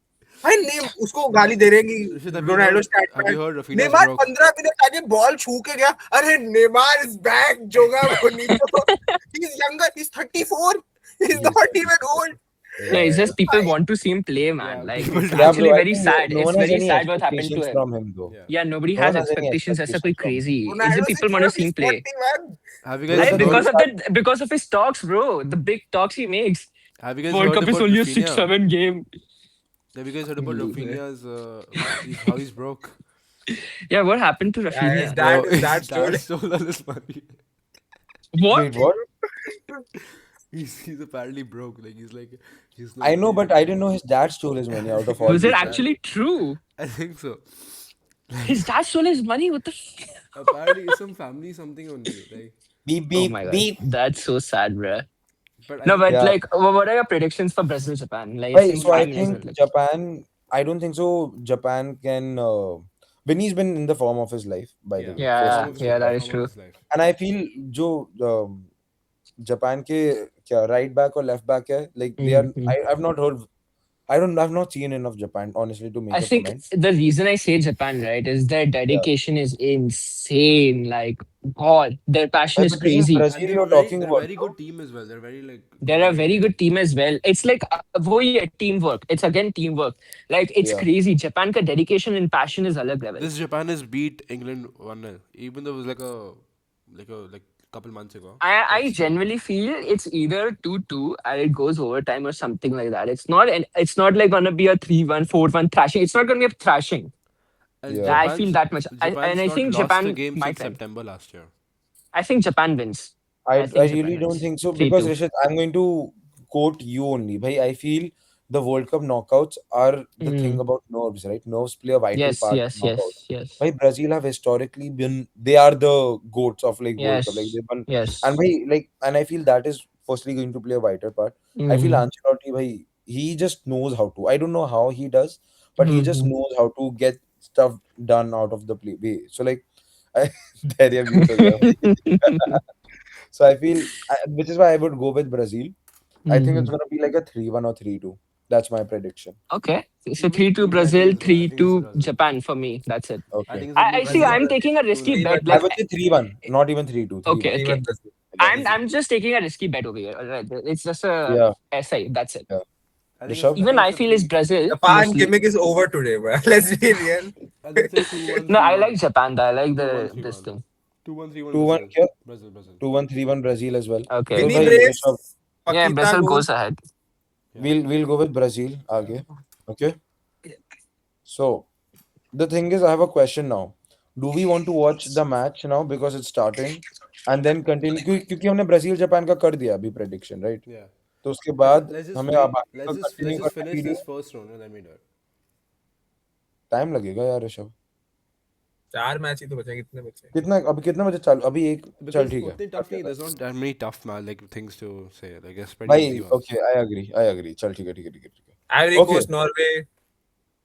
भाई नेम उसको गाली दे रहे हैं Rishad, कि have you Ronaldo heard- start have you heard Rafinha's Neymar broke? 15 minute आगे बॉल छू के गया. अरे नेमार इज बैक जोगा बोनीतो. He is younger, he is 34. He is not even old. No, it's just people want to see him play, man. Yeah, Like people it's do. Yeah, actually bro, I very think sad. no It's one has very any sad what happened to expectations him. from him though. Yeah. Yeah, nobody No has one has any expectations. That's expectations quite crazy. It's Ronaldo the is people want to see him play. 41. Have you Right, guys Right, heard? because of his talks, bro. The big talks he makes. Have you guys World heard Cup is about only a Rafinha? 6-7 game. Have you guys heard about Rafinha's how he's broke? Yeah, what happened to Yeah, Rafinha? his dad, Bro, his dad stole it. stole all his money. What? Wait, what? He's apparently broke. He's I know, but I didn't know his dad stole his money out of all. Was it people. actually true? I think so. His dad stole his money? What the? Apparently, it's some family something only. Like, Beep Oh beep my god, beep. that's so sad, bro. but I No, think- but Yeah. like, what are your predictions for Brazil Japan? Like, Right, it's so I fine as well, think like- Japan. I don't think so. Japan can. Vinny's been in the form of his life, by the way. Yeah, first Form and of his yeah, life, that is form of true. his life. And I feel जो Japan के क्या right back or left back है, like they are. Mhm. I've not heard. I've not seen enough Japan honestly to make I a think comment. the reason I say Japan, right, is their dedication is insane. Like, God, their passion is But this is crazy. Brazil And you're they're talking they're about. very good team as well. They're very like. They're a very good team as well. It's like teamwork. It's again teamwork. Like it's Yeah. crazy. Japan ka dedication and passion is alag level. This Japan has beat England 1-0, even though it was like couple months ago. I genuinely feel it's either 2-2 and it goes overtime or something like that. It's not like gonna be a 3-1, 4-1 thrashing. It's not gonna be a thrashing. And Yeah. I feel that much. And Japan's I not think lost a Japan game might since win. September last year. I think Japan wins. I I I think really Japan don't wins. think so Three because two. Rishit, I'm going to quote you only. Bhai, I feel the World Cup knockouts are the thing Mm. about nerves, right? Nerves play a vital Yes, part in yes, knockout. yes, yes, Bhai, Brazil have historically been they are the goats of like World Cup. Like yes, they won and yes. bhai, like and I feel that is firstly going to play a vital part. I feel Mm. Ancelotti, bhai, he just knows how to. I don't know how he does, but he just Mhm. knows how to get stuff done out of the play way. So like I there you go. So I feel, which is why I would go with Brazil. I think it's Mhm. gonna be like a 3-1 or 3-2. That's my prediction. Okay, so Even 3-2 even I think Brazil, it's I three think it's two Brazil. Japan for me. That's it. I Okay. think it's gonna be I see. Brazil, 2-1. I'm Brazil. taking a risky 2-1. 3-1 bet. I Like, would say 3-1, not even 3-2. okay, 3-1. Three-one okay. Brazil. I'm Yes. Easy. I'm just taking a risky bet over here. Alright, it's just a Yeah. SI. That's it. Yeah. I Rishabh? Even think it's I a feel it's three. Brazil Japan mostly. gimmick is over today, bro. Let's be real. I think it's a 2-1, No, I 3-1. like Japan. I like 2-1, the this 3-1. thing. 2-1, 3-1 2-1 Brazil. here, Brazil. 2-1, 3-1 Brazil as well. Okay, So Mini bhai, okay. Rishabh, brace, Yeah, Pakita Brazil lose. goes ahead. Yeah. we'll go with Brazil. Yeah. Aage. Okay. So the thing is, I have a question now. Do we want to watch the match now because it's starting, and then continue? क्योंकि हमने Brazil Japan का कर दिया अभी prediction, right? Yeah. तो उसके बाद Let's just हमें wait. अब आगे का Let's continue just करना finish video. this first round and then we do it. Time लगेगा यार ऋषभ. 4 मैच ही तो बचे, कितने बचे? कितना अभी कितना बजे चालू अभी एक चल Because ठीक है उतने start tough नहीं, करते हैं. there's not that many tough like things to say. Like it's pretty भाई easy ones. okay I agree चल ठीक है. Ivory Okay, Coast, Norway.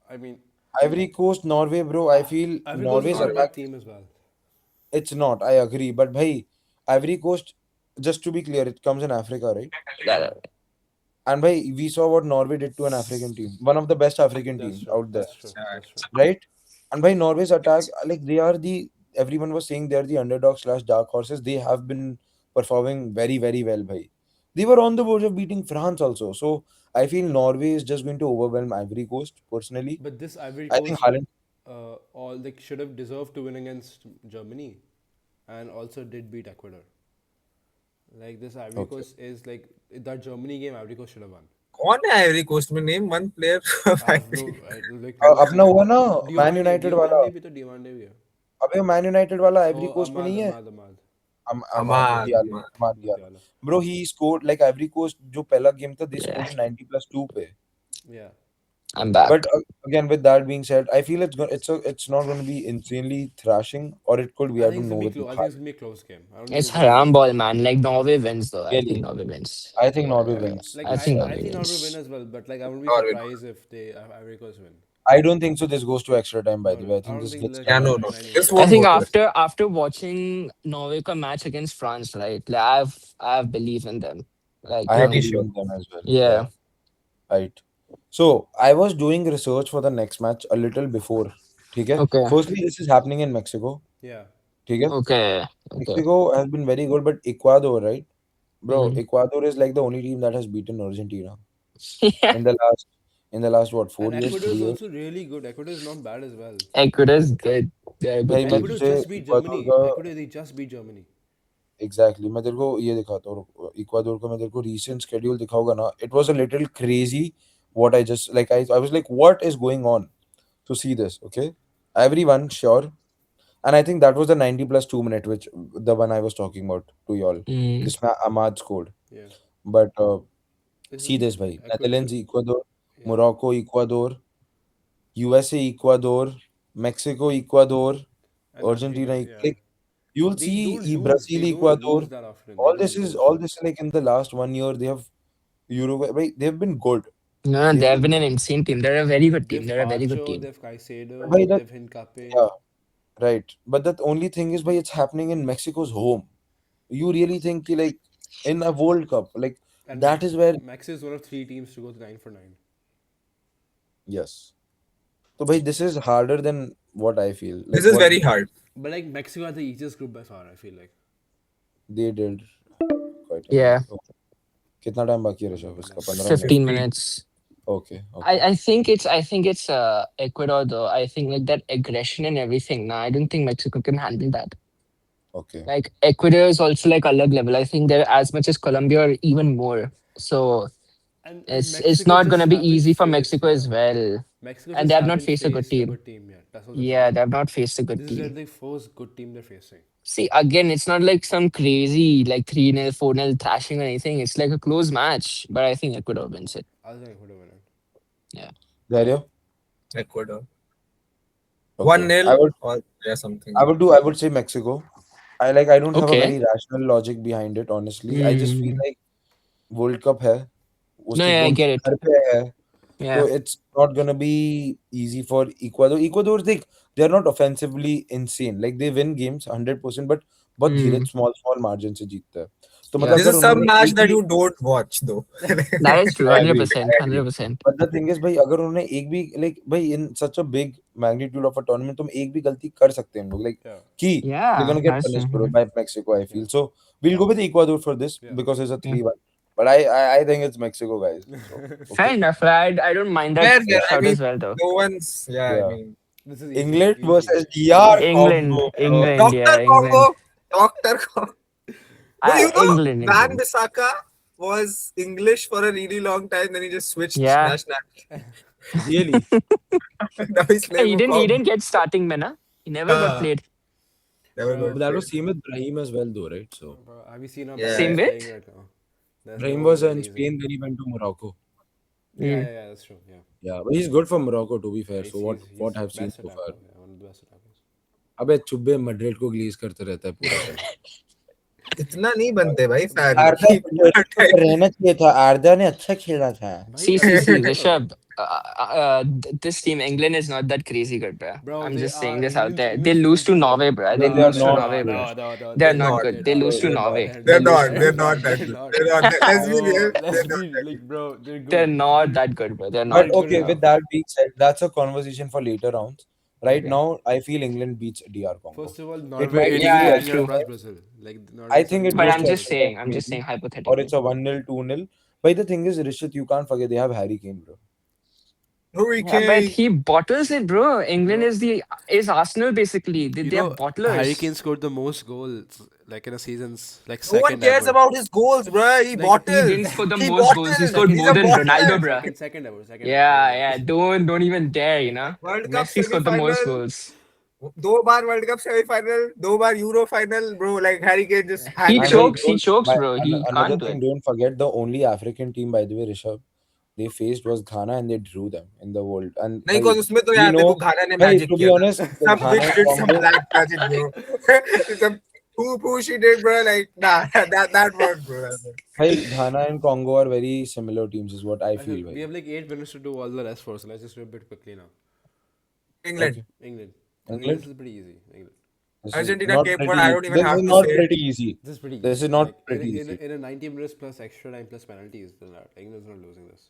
I mean, Ivory Coast Norway bro I feel Ivory Coast is Norway's not a Norway. bad attack team as well. it's not I agree but भाई Ivory Coast just to be clear it comes in Africa right Yeah, Yeah, and भाई we saw what Norway did to an African team one of the best African that's teams true. out there That's true. That's true. Facts. right and by Norway's attack like they are the everyone was saying they are the underdog slash dark horses they have been performing very well bhai they were on the verge of beating France also so I feel Norway is just going to overwhelm Ivory Coast personally But this Ivory I think Coast, Haaland all like should have deserved to win against Germany, and also did beat Ecuador. Like this Ivory okay Coast is like that Germany game. Ivory Coast should have won. कौन है Ivory Coast में? Name one player of I have no, Ivory. I, like no अपना clue. हुआ ना Man Diomande, United वाला Diomande भी तो Diomande भी है. अबे मैन यूनाइटेड वाला आइवरी Oh, कोस्ट में नहीं है Ahmad. अमाद अमान. Diallo Amad Diallo Mutiala. Bro he scored like Ivory Coast जो पहला गेम था दे yeah. स्कोर्ड 90+2 पे Yeah. I'm back. but again with that being said I feel it's not going to be insanely thrashing or it could be I I think it's don't gonna know be with close. I think it's Haaland. gonna be a close game. I don't think It's it's gonna haram be. ball, man. Like Norway wins, though. I think Really Norway wins. I think Norway Yeah, wins Like I this think I time Norway think Norway wins. win as well, but like I wouldn't be Norway. surprised if they Ivory Coast win. I don't think so this goes to extra time by No, the no, way I I think don't this think gets like Yeah, done no, in no. nine This minutes. I won't think go to it. after watching Norway ka match against France, right? Like I have belief in them. Like I you have know, Pretty belief sure. in them as well yeah yeah. right so I was doing research for the next match a little before ठीक है Okay. firstly this is happening in Mexico Yeah. ठीक है Okay. Okay. Mexico has been very good but Ecuador right bro Mhm. Ecuador is like the only team that has beaten Argentina Yeah. in the last what And 4 years Ecuador 3 is years also really good. Ecuador is not bad as well. Ecuador is good. They're a good भाई मैं team. Ecuador तुझे just beat Ecuador Germany. का Ecuador they just beat Germany. Exactly मैं तेरे को ये दिखाता हूँ इक्वाडोर का मैं तेरे को रीसेंट शेड्यूल दिखाऊंगा ना it was a little crazy what I just like I was like what is going on to see this okay everyone sure and I think that was the 90+2 minute which the one I was talking about to y'all Mm. जिसमें Ahmad scored Yeah. but This see is this भाई Ecuador. Netherlands Ecuador Yeah. Morocco Ecuador USA Ecuador Mexico Ecuador And Argentina Africa. Yeah. like you'll They see don't lose. Brazil They don't Ecuador lose that often. They don't lose. all this like in the last 1 year they have Uruguay right they've been good No, they've they've been been an insane team. They're a very good team. They've They're a very good Pacho, team. they've by Caicedo, that they've Hincapié. yeah right but the only thing is by it's happening in Mexico's home you really think कि, like in a World Cup like And that is where Max is one of three teams to go to 9 for 9. yes so by this is harder than what I feel This like is what very hard. But like Mexico had the easiest group by far, I feel like. they did quite a bit Yeah. okay कितना time बाकी है ऋषभ इसका 15 minute 15 15. minutes. okay okay I think it's Ecuador though. I think like that aggression and everything. Nah, I don't think Mexico can handle that. okay Like Ecuador is also like alag level. I think they're as much as Colombia or even more. So And It's Mexico not just gonna be haven't easy for faced, Mexico as yeah. well, Mexico and they just have not haven't faced a good faced a team. good team yet. That's what the thing Yeah, is. they have not faced a good This is team. their like first good team they're facing. See, again, it's not like some crazy like 3-0, 4-0 thrashing or anything. It's like a close match, but I think Ecuador wins it. I think I could have won it. Yeah. Dario? Ecuador. Okay. 1-0 or yeah, something. I would say Mexico. I don't have a Okay. very rational logic behind it, honestly. I just feel Mm. like World Cup है, No, उसके yeah, I goal get it. घर पे है. So Yeah. it's not gonna be easy for Ecuador. Ecuador, they're not offensively insane. Like they win games 100%, but बहुत धीरे Mm. small margin से जीतते हैं. तो Yeah. मतलब This अगर is some उन्होंने match एक that भी you don't watch though. That is true. I Hundred agree, percent. I agree. 100%. But the thing is भाई अगर उन्होंने एक भी like भाई in such a big magnitude of a tournament तुम एक भी गलती कर सकते हैं हम लोग like Yeah. कि they're Yeah, gonna get that's punished true. bro by Mexico I feel. Yeah. So we'll go with Ecuador for this Yeah. because it's a Yeah. 3-1. But I think it's Mexico guys. So Fair okay. enough. I don't mind that Fair, fair. I shout mean, as well, though. no one's. Yeah, I Yeah. mean, This is easy. England Easy. versus DR England, Congo. England, yeah, Doctor Congo, England. Doctor Congo. Bro, you know, England, Van England. Bissaka was English for a really long time, then he just switched Yeah. nationality. Really? Now he's playing He for didn't. He Congo. didn't get starting, man. He never got played. Never Bro, got That was played. same with Brahim as well though, right? So Bro, have you seen how Yeah. bad Same he's with? playing right now? There's Brahim no was in releasing. Spain, then he went to Morocco. Yeah, that's true. Yeah. Yeah, but he's good for Morocco to be fair. He's- So he's- what he's I've seen best so attacker, far. yeah, one of the best attackers. अबे चुब्बे Madrid को ग्लीज करते रहता है पूरा time. इतना नहीं बनते भाई फैन आर्दा रहना चाहिए था. आर्दा ने अच्छा खेला था. See, Rishabh. This team, England, is not that crazy good, bro. Bro, I'm they just saying are this out England's- there. They England's lose to team is Norway, good. bro. No, They they are lose to not Norway, good. bro. No, They're not good. They lose to They're Norway. They're not. not. They're not that They're good. not. They're not. Let's be Bro, real. let's They're not be that like, good. bro, they're good. They're not that good, bro. They're not But good okay, enough. with that being said, that's a conversation for later rounds. Right Okay. now, I feel England beats DR Congo. First of all, It Norway might 80 be Yeah, England true. plus Brazil. Like I think it But goes I'm to just extra saying. time I'm just maybe, saying or hypothetically. it's a 1-0, 2-0. But the thing is, Rishit, you can't forget they have Harry Kane, bro. Hurry Yeah, but Kane. he bottles it, bro. England is Arsenal basically. They are bottlers. Harry Kane scored the most goals like in a season's like No one second cares ever. about his goals, bro. He Like, bottles. He didn't score the He most goals. He bottles. scored He's more a than bottler. Ronaldo, bro. Second ever. Second Yeah, ever. yeah. Don't even dare, you know. World Cup Messi scored the most semi-final. goals. 2 bar World Cup semi-final, 2 bar Euro final, bro. Like Harry Kane just He had And chokes. don't- He chokes, my- bro. He another can't do thing, it. don't forget the only African team, by the way, Rishabh, they faced was Ghana and they drew them in the world. And नहीं भाई, cause उसमें तो we यार देखो know- घाना ने भाई, magic to be किया था. honest, the Some Ghana bitch and did some Congo- black magic, bro. Some poo she did, bro. Like nah, that worked, bro. भाई, Ghana and Congo are very similar teams, is what I feel. We भाई. have like 8 minutes to do all the rest for, so let's just do a bit quickly now. England. Okay. England. England? This is pretty easy. England. This is Argentina, not Cape pretty Verde, I don't easy. even This have is to not say it. pretty easy. This is pretty. This easy. is not Like, pretty in, easy. in a 90 minutes plus extra time plus penalties, then England's not losing this.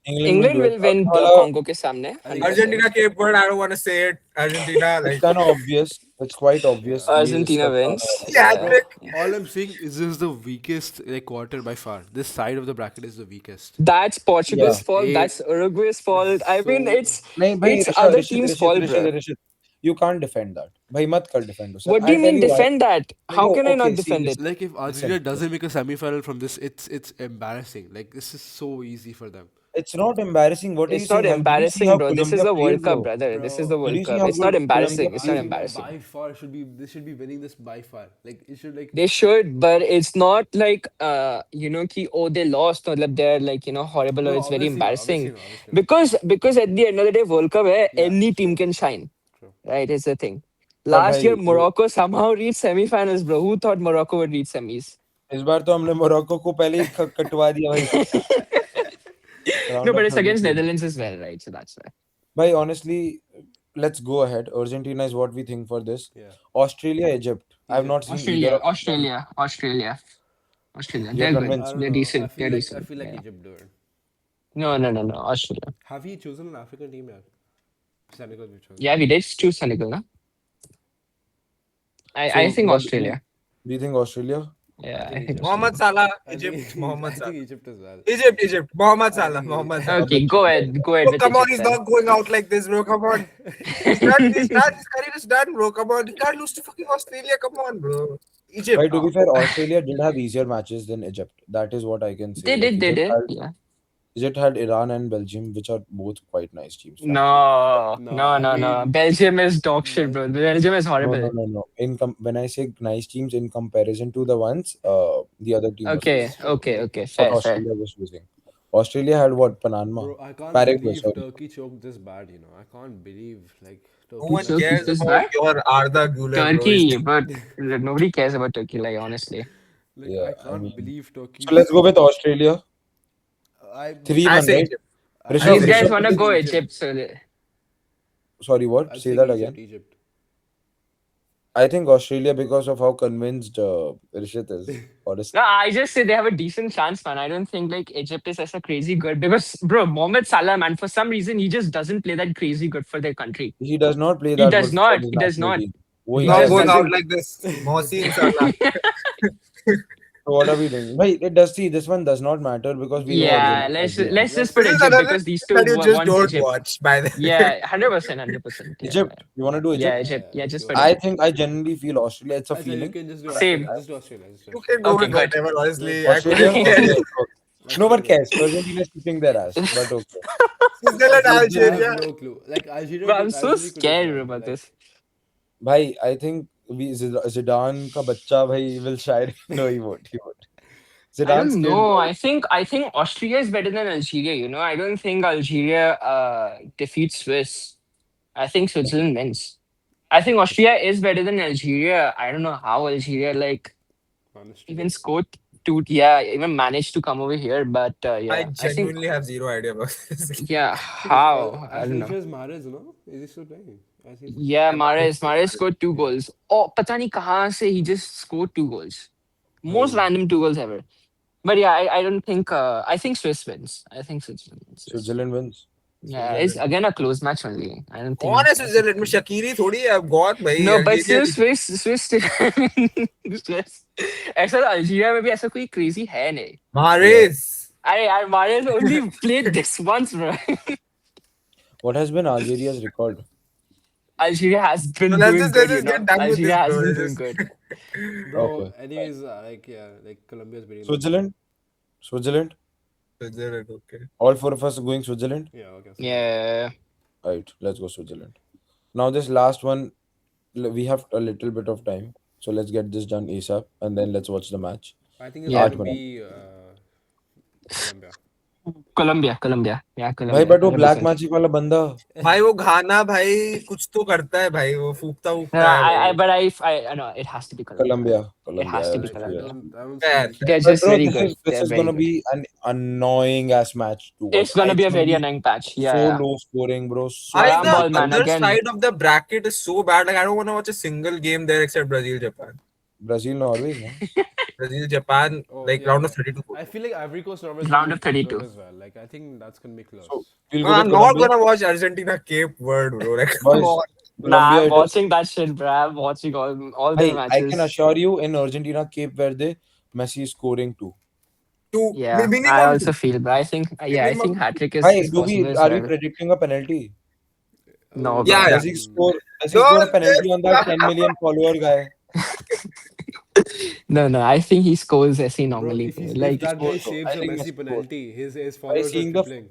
England do will it. win Wala- Congo ke samne. I think 100%. Argentina, Cape Verde. I don't want to say it. Argentina, like It's kind of obvious. It's quite obvious. We Argentina just wins. stepped on yeah, it. trick. All I'm saying is this is the weakest quarter by far. This side of the bracket is the weakest. That's Portugal's Yeah. fault. It- That's Uruguay's fault. I mean, So- it's नहीं भाई, it's Rishad, other Rishad, teams' Rishad, fault, Rishad, bro. Rishad. You can't defend that. भाई मत कर defend उसे. What do you I'll mean tell why. defend that? How No, can I not okay, see, defend it? listen. Like if Argentina Listen. doesn't make a semi-final from this, it's embarrassing. Like this is so easy for them. It's not embarrassing. What are you It's not saying? Did you see embarrassing, how bro. This is Colombia the World played, Cup, bro? brother. This is Bro, the Did World you see Cup. how It's not good embarrassing. Colombia It's not played? embarrassing. By far should be they should be winning this by far. Like it should like They should, but it's not like ki oh they lost or like they're like horrible or No, it's very obviously not, embarrassing. obviously not. Because at the end of the day, World Cup Yeah. any team can shine. True. Right, is the thing. But Last year भाई, Morocco somehow reached semi-finals, bro. Who thought Morocco would reach semis? इस बार तो हमने Morocco को पहले ही कटवा दिया भाई. No, but it's against 32. Netherlands as well, right? So that's why. Bhai, honestly, let's go ahead. Argentina is what we think for this. Yeah. Australia, Egypt. I've not seen either Australia, of them. Australia. You're They're good. convinced? I don't They're know. decent. They're I decent. feel like Yeah. Egypt do it. No. Australia. Have we chosen an African team yet? Senegal we chosen. Yeah, we did choose Senegal, no? I So, think what- Australia. Do you think Australia? Yeah, I think think Egypt. Mohamed Salah, I Egypt, think, Mohamed I Salah. think Egypt as well. Egypt, Mohamed I Salah, think Mohamed Egypt. Salah. Okay, go ahead. Go ahead. Bro, with come on, Egypt he's then. not going out like this, bro. Come on. He's done. His career is done, bro. Come on. He can't lose to fucking Australia. Come on, bro. Egypt. Right, to be fair, Australia did have easier matches than Egypt. That is what I can say. They Like, did. Egypt had- Yeah. Egypt had Iran and Belgium, which are both quite nice teams, frankly. No, No, no, I no, no. mean, Belgium is dog shit, bro. Belgium is No, horrible. no, no, no. When I say nice teams in comparison to the ones, the other team was Okay, losing. okay, okay. What Fair, fair. Australia was losing. Australia had what? Panama, bro, I can't Paraguay. believe Sorry. Turkey choked this bad. I can't believe like No Turkey one that Turkey bad. cares is about bad. your Arda Güler, bro. Turkey, but nobody cares about Turkey, like honestly. Like Yeah, I I can't mean. believe Turkey So let's go with scored. Australia. I 'T- I 3-1, say right? Egypt. I Rishabh, These say guys Egypt. Rishabh, wanna is it? go Egypt. Egypt, so Sorry, what? I'm Say saying that Egypt, again. Egypt. I think Australia because of how convinced Rishit is, no, honestly. I just say they have a decent chance, man. I don't think like Egypt is as a crazy good because, bro, Mohamed Salah, man, for some reason he just doesn't play that crazy good for their country. He does not play He that does good for not. his He does national not. team. वो He Now just going exactly. out doesn't. like this. Mohsin Salah. So what are we doing? Wait, it does see this one does not matter because we know Yeah, Argentina is let's behind. just Let's put This is Egypt let's another because these team two that you just want don't Egypt. watch, by the way. Yeah, 100%, 100%. Yeah, Egypt. You want to do yeah, Egypt? Egypt. yeah, Yeah, let's just go. put I Egypt. think I genuinely feel Australia. It's a I said you feeling. can just do Same. Australia. Just do Australia. Just do You can Australia. go Okay, with good. whatever, honestly. I Australia? couldn't care. Okay. Okay. Let's No go one then. cares. Argentina is kicking their ass, but okay. Switzerland, I have Algeria. no clue. Like But Algeria I'm could so Algeria could do scared fine. about Like this. Bhai, I think Zidane का बच्चा भाई will shine. No, he won't. He won't. I Zidane's don't kid, know. bro. I think Austria is better than Algeria. I don't think Algeria defeats Swiss. I think Switzerland wins. I think Austria is better than Algeria. I don't know how Algeria like managed to even win. scored two. Yeah, even managed to come over here. But I yeah, I think genuinely have zero idea about this. yeah. Because How I don't know. Algeria's Mahrez, Is he still playing? I see. Yeah, Yeah, Mahrez Mahrez. is Mahrez Mahrez. scored two Yeah. goals. Oh, पता नहीं कहाँ से he just scored two goals. Most Bhai. random two goals ever. But yeah, I don't think. I think Swiss wins. I think Switzerland wins this. Switzerland wins. Yeah, it's Switzerland. again a close match only. I don't कौन think. है Switzerland में शकीरी थोड़ी है अब गौत भाई No, but Algeria still की Swiss still. Swiss. ऐसा Algeria में भी ऐसा कोई crazy है नहीं. Yeah. मारेस I Mahrez only played this once, bro. What has been Algeria's record? Algeria has so been let's doing just good, get done with Algeria this has bro been let's doing just good. Bro, Okay. anyways, like yeah, like Colombia's beating them. Switzerland? Switzerland? Switzerland, okay. All four of us are going Switzerland? Yeah, okay. So Yeah. Right, let's go Switzerland. Now, this last one, we have a little bit of time. So let's get this done ASAP and then let's watch the match. I think it's Yeah. going to be Colombia. Colombia. Yeah, भाई Colombia. But वो black 100%. Magic वाला बंदा भाई वो घाना भाई कुछ तो करता है भाई वो फूकता No, फूकता है भाई but I know it has to be Colombia. Colombia It has I to have be this Like fear. I don't fair, see. fair. They're But just bro, very this good. is this They're is very gonna good. be an annoying ass match to watch. It's gonna be It's a gonna very be annoying patch. so Yeah. low scoring, bro. So I Caram the ball, man. other Again, side of the bracket is so bad like I don't want to watch a single game there except Brazil Japan. Brazil, Norway, no? Brazil Japan Oh like yeah, round of yeah. 32. I feel like Ivory Coast Norway is going round to of be good 32. as well. Like I think that's going to be close. So we'll No, go I'm with not Colombia. gonna watch Argentina Cape Verde, bro. Like, come Boys, on. Nah, Colombia I'm it is. watching that shit, bro. I'm watching all their Hey, I can matches. assure you in Argentina, Cape Verde, Messi is scoring too. Two Yeah, I minimum also two. feel, but I think I Minimum think two. hat trick Hi, is possible as are we well. predicting a penalty? No, Oh, bro. Yeah, yeah. Does he score? Does he score a Don't penalty on that just 10 million follower guy? No. I think he scores as he bro, normally if plays. he's if Like, He that guy scores though. shaves I a think Messi Messi scores. penalty, his By followers are seeing the tripling.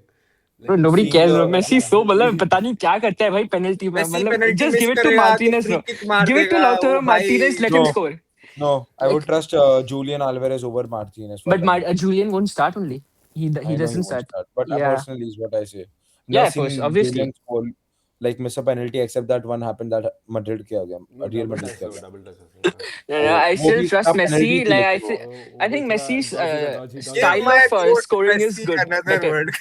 bro, Like it's nobody seeing cares, bro. the Messi so मतलब पता नहीं क्या करता है भाई penalty में. Messi मतलब penalty just miss give it to करेगा तो Martinez, free bro. kick मार Give it to देगा वो Lautaro Martinez. भाई. Let him no, score. no. I would Like, trust Julian Alvarez over Martinez for but penalty. Julian won't start only. He I know he doesn't won't start. start, but Yeah, personally is what I say. Never yeah, of course, seen obviously. Julian score like miss a penalty except that one happened that Madrid के गया, no Real double Madrid touch के though, गया. double touch. No, वो I वो still भी trust इसका penalty Messi. थी Like लेकिन वो I think Messi's dodgy. Give style my of goat scoring is Messi good, another better. word.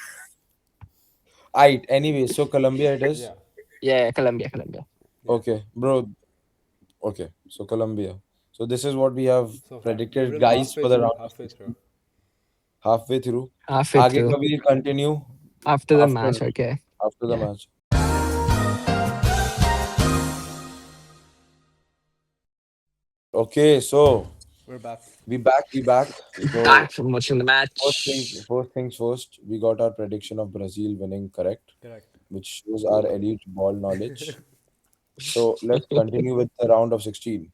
Aight, anyway, so Colombia it is. Yeah. Yeah, Colombia. Okay, bro. Okay, so Colombia. So this is what we have So far, predicted, we're guys, halfway for the through. round of Halfway through. 16. Halfway through. Halfway आगे through का we'll continue after the after match. Okay. after the Yeah. match. Okay, so We're back. we back. So Back from watching the first things first, we got our prediction of Brazil winning correct, Correct. which shows our elite ball knowledge. So let's continue with the round of 16.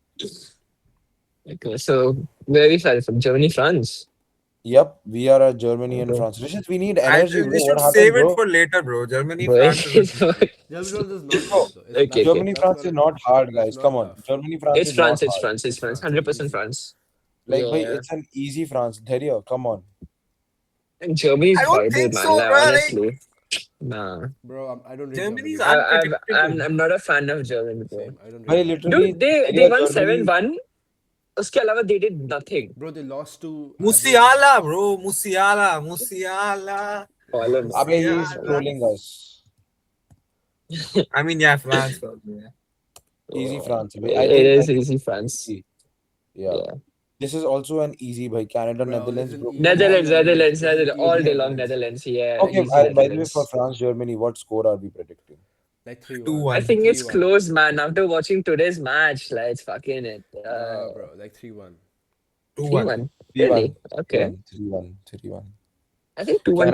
Okay, so where are we started from? Germany, France. Yep, we are at Germany and Okay. France. Rishit, we need energy, bro. We What should happened, save it bro? for later, bro. Germany, Bro, France is a different. Germany France is not Bro, tough though. okay, okay. Germany, That's France not is a, not hard, it's guys. not Come on. tough. Germany, France It's is not France, it's hard. France, it's It's France. France. It's 100% easy. France. Like, bhai, Yeah. it's an easy France. Dharya, come on. And Germany's I don't horrible, think man. so, Like, bro. Like honestly. Nah. Bro, I don't rate Germany, Germany's bro. unpredictable. I'm not a fan of Germany, bro. Same. I don't rate Bhai, Germany. literally, Dude, they Dharya, won Germany. 7-1. उसके अलावा they did nothing. Bro, they lost to Ivory Coast. Musiala, bro. Musiala. Holland, man. Abe, he's Musiala. trolling us. I mean, yeah, France. Probably, yeah. Easy France. Bhai. It I is think easy, France. easy. Yeah. Yeah. This is also an easy, bhai. Canada, Bro, Netherlands, listen, bro. easy Come on. Netherlands, Listen, all easy day long Netherlands. Netherlands. Yeah, Okay, easy by the way, for Netherlands. France, Germany, what score are we predicting? Like 3-1. 2-1. I think it's 3-1. close, man. After watching today's match, like it's fucking it. Nah, bro, like 3-1. 2-1. 3-1. 3-1. Really? Okay. 3-1. 3-1. I think 2-1,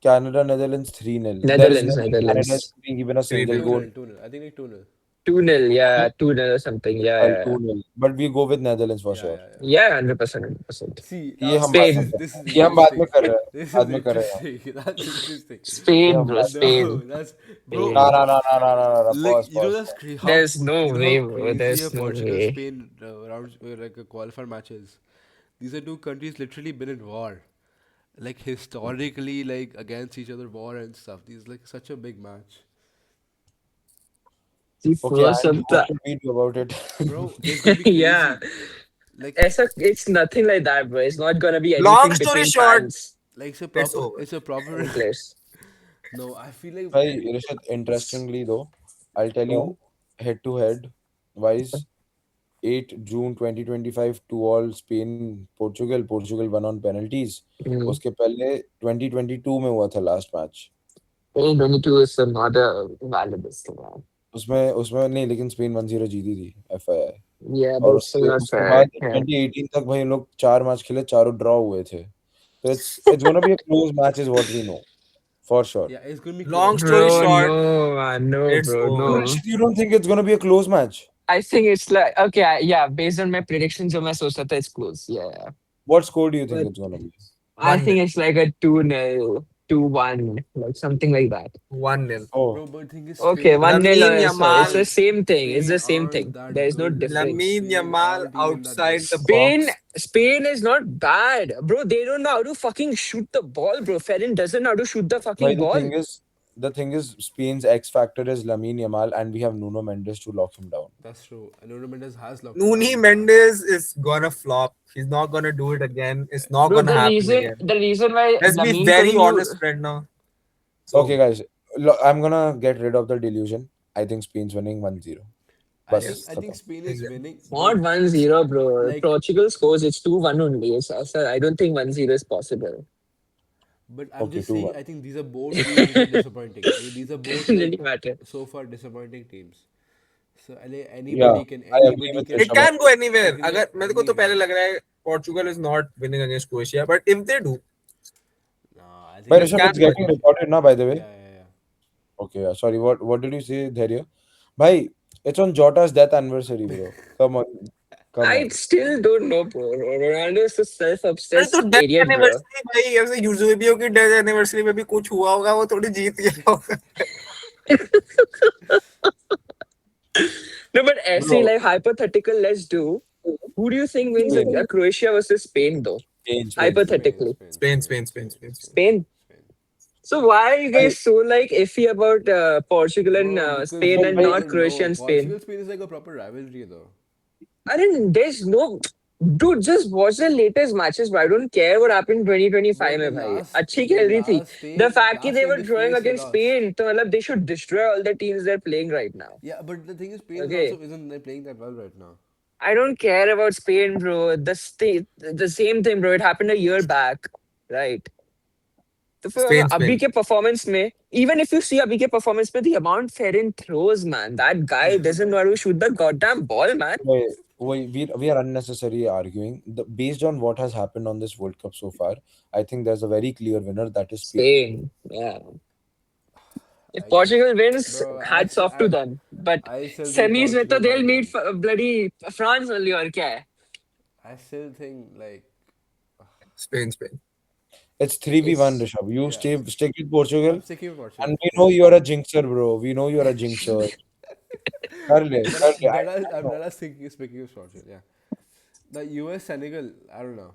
Canada, 3-1. Netherlands 3-0. There is Netherlands, no way Canada is Netherlands. scoring even a single 3-0. goal. 2-0, 2-0. I think like 2-0. 2-0, yeah, 2-0 or something. Yeah, Well, yeah, 2-0. But we go with Netherlands for Yeah, sure. yeah, yeah. yeah. Yeah, 100%, 100%. See, ये now हम बाद में Spain. this is ये हम बाद में interesting. कर रहे हैं This बाद is में कर रहे हैं interesting. That's interesting. ये Spain, हम bro, बाद No, Spain. that's bro. ना Spain. ना ना ना ना ना ना Like pause you know pause that's pause. crazy. There's no You know way, how bro. crazy There's are no Portugal, way. Spain rounds like qualifier matches. These are two countries literally been in war, like historically, like against each other, war and stuff. These is like such a big match, The Okay, first Andy, of what the should we do about it? bro. It's gonna be crazy. yeah. Like It's nothing like that, bro. It's not gonna be Long anything story between short, fans like it's over. it's a proper. and players. No, I feel like Bhai, Rishit, interestingly though, I'll tell Yeah. you head to head wise 8 June 2025 to all Spain Portugal won on penalties. Mm. उसके पहले 2022 में हुआ था last match 2022 is another valuable thing, man. उसमें उसमें नहीं लेकिन Spain 1-0 जीती थी FII Yeah, और but still उसके not उसके fair. बाद Yeah. 2018 तक भाई इन लोग 4 मैच खेले चारों ड्रॉ हुए थे तो it's gonna be a close match is what we know for sure. yeah, it's gonna be Long close. story Bro, short, no, man, no, it's bro, over. no. Rishit, you don't think it's gonna be a close match? I think it's like okay, yeah. Based on my predictions, जो मैं सोचा था, it's close. Yeah, What score do you think but it's gonna be? I 1-0. think it's like a 2-0, 2-1, like something like that. 1-0. Oh, Bro, but the thing is, Okay, Spain, 1-0 Lamine also. It's the Yamal. same thing. It's the Spain same aren't thing. that There is no good. difference. Lamine Spain Yamal aren't even that outside good. the Spain, box. Spain is not bad, bro. They don't know how to fucking shoot the ball, bro. Ferrin doesn't know how to shoot the why fucking ball. the thing is Spain's X factor is Lamine Yamal and we have Nuno Mendes to lock him down. That's true. And Nuno Mendes has locked Nuni him down. Mendes is gonna flop. He's not gonna do it again. It's not Bro, gonna happen again. the reason why Let's be Lamine very couldn't honest right now. So, Okay, guys, I'm gonna get rid of the delusion. I think Spain's winning 1-0. I Bas, think khatam. Spain is Exactly. winning. not 1-0, bro. Like- Portugal scores, it's 2-1 only. It's also, I don't think 1-0 is possible. But I'm Okay, just saying, 2-1. I think these are both teams which are disappointing. These are both Doesn't really like, matter. so far disappointing teams. So Yeah, anybody can I agree anybody with can. it can go anywhere. It can go अगर मेरे को तो anywhere. पहले लग रहा है Portugal is not winning against Croatia, but if they do, Nah, I think. But It Rishabh, can it's go getting anywhere. recorded now, by the way. Yeah. Okay, yeah, sorry. What did you say, Dharya? Bhai, it's on Jota's death anniversary, bro. Come on. Come I on. still don't know, bro. Ronaldo is a अरे self-obsessed तो death idiot, bro. Anniversary भाई ऐसे यूजुबियो की death anniversary में भी कुछ हुआ होगा वो थोड़ी जीत गया होगा No, but ऐसे Bro. like hypothetical, let's do. Who do you think wins Croatia versus Spain, though? Spain. Hypothetically. Spain. Spain. So why are you guys so like iffy about Portugal and Bro, because Spain and no, not Croatia and Spain? Portugal Spain is like a proper rivalry though. I mean, there's no. Dude, just watch the latest matches, bro. I don't care what happened in 2025 Bro, में the भाई. last- अच्छी the खेल रही थी. last day- The fact that last they day were they drawing faced, they against lost. Spain, तो मतलब they should destroy all the teams they're playing right now. Yeah, but the thing is, Spain Okay. also isn't they playing that well right now. I don't care about Spain, bro. The same thing, bro. It happened a year back, right? तो फिर Spain. अभी के performance में, even if you see अभी के performance में, the amount Ferrin throws, man, that guy doesn't know how to shoot the goddamn ball, man. We are unnecessarily arguing. Based on what has happened on this World Cup so far, I think there's a very clear winner that is Spain. Spain, yeah. If Portugal wins, Bro, hats off to them. But I still think semis में तो Portugal they'll might meet bloody France only और क्या है? I still think like Spain, Spain. It's 3v1, It's Rishabh. You Yeah, stick with I'm Portugal, sticking with Portugal. and we know you're a jinxer, bro. We know you're a jinxer. कर ले. I That know. I thinking speaking of Portugal. Yeah, the US Senegal. I don't know.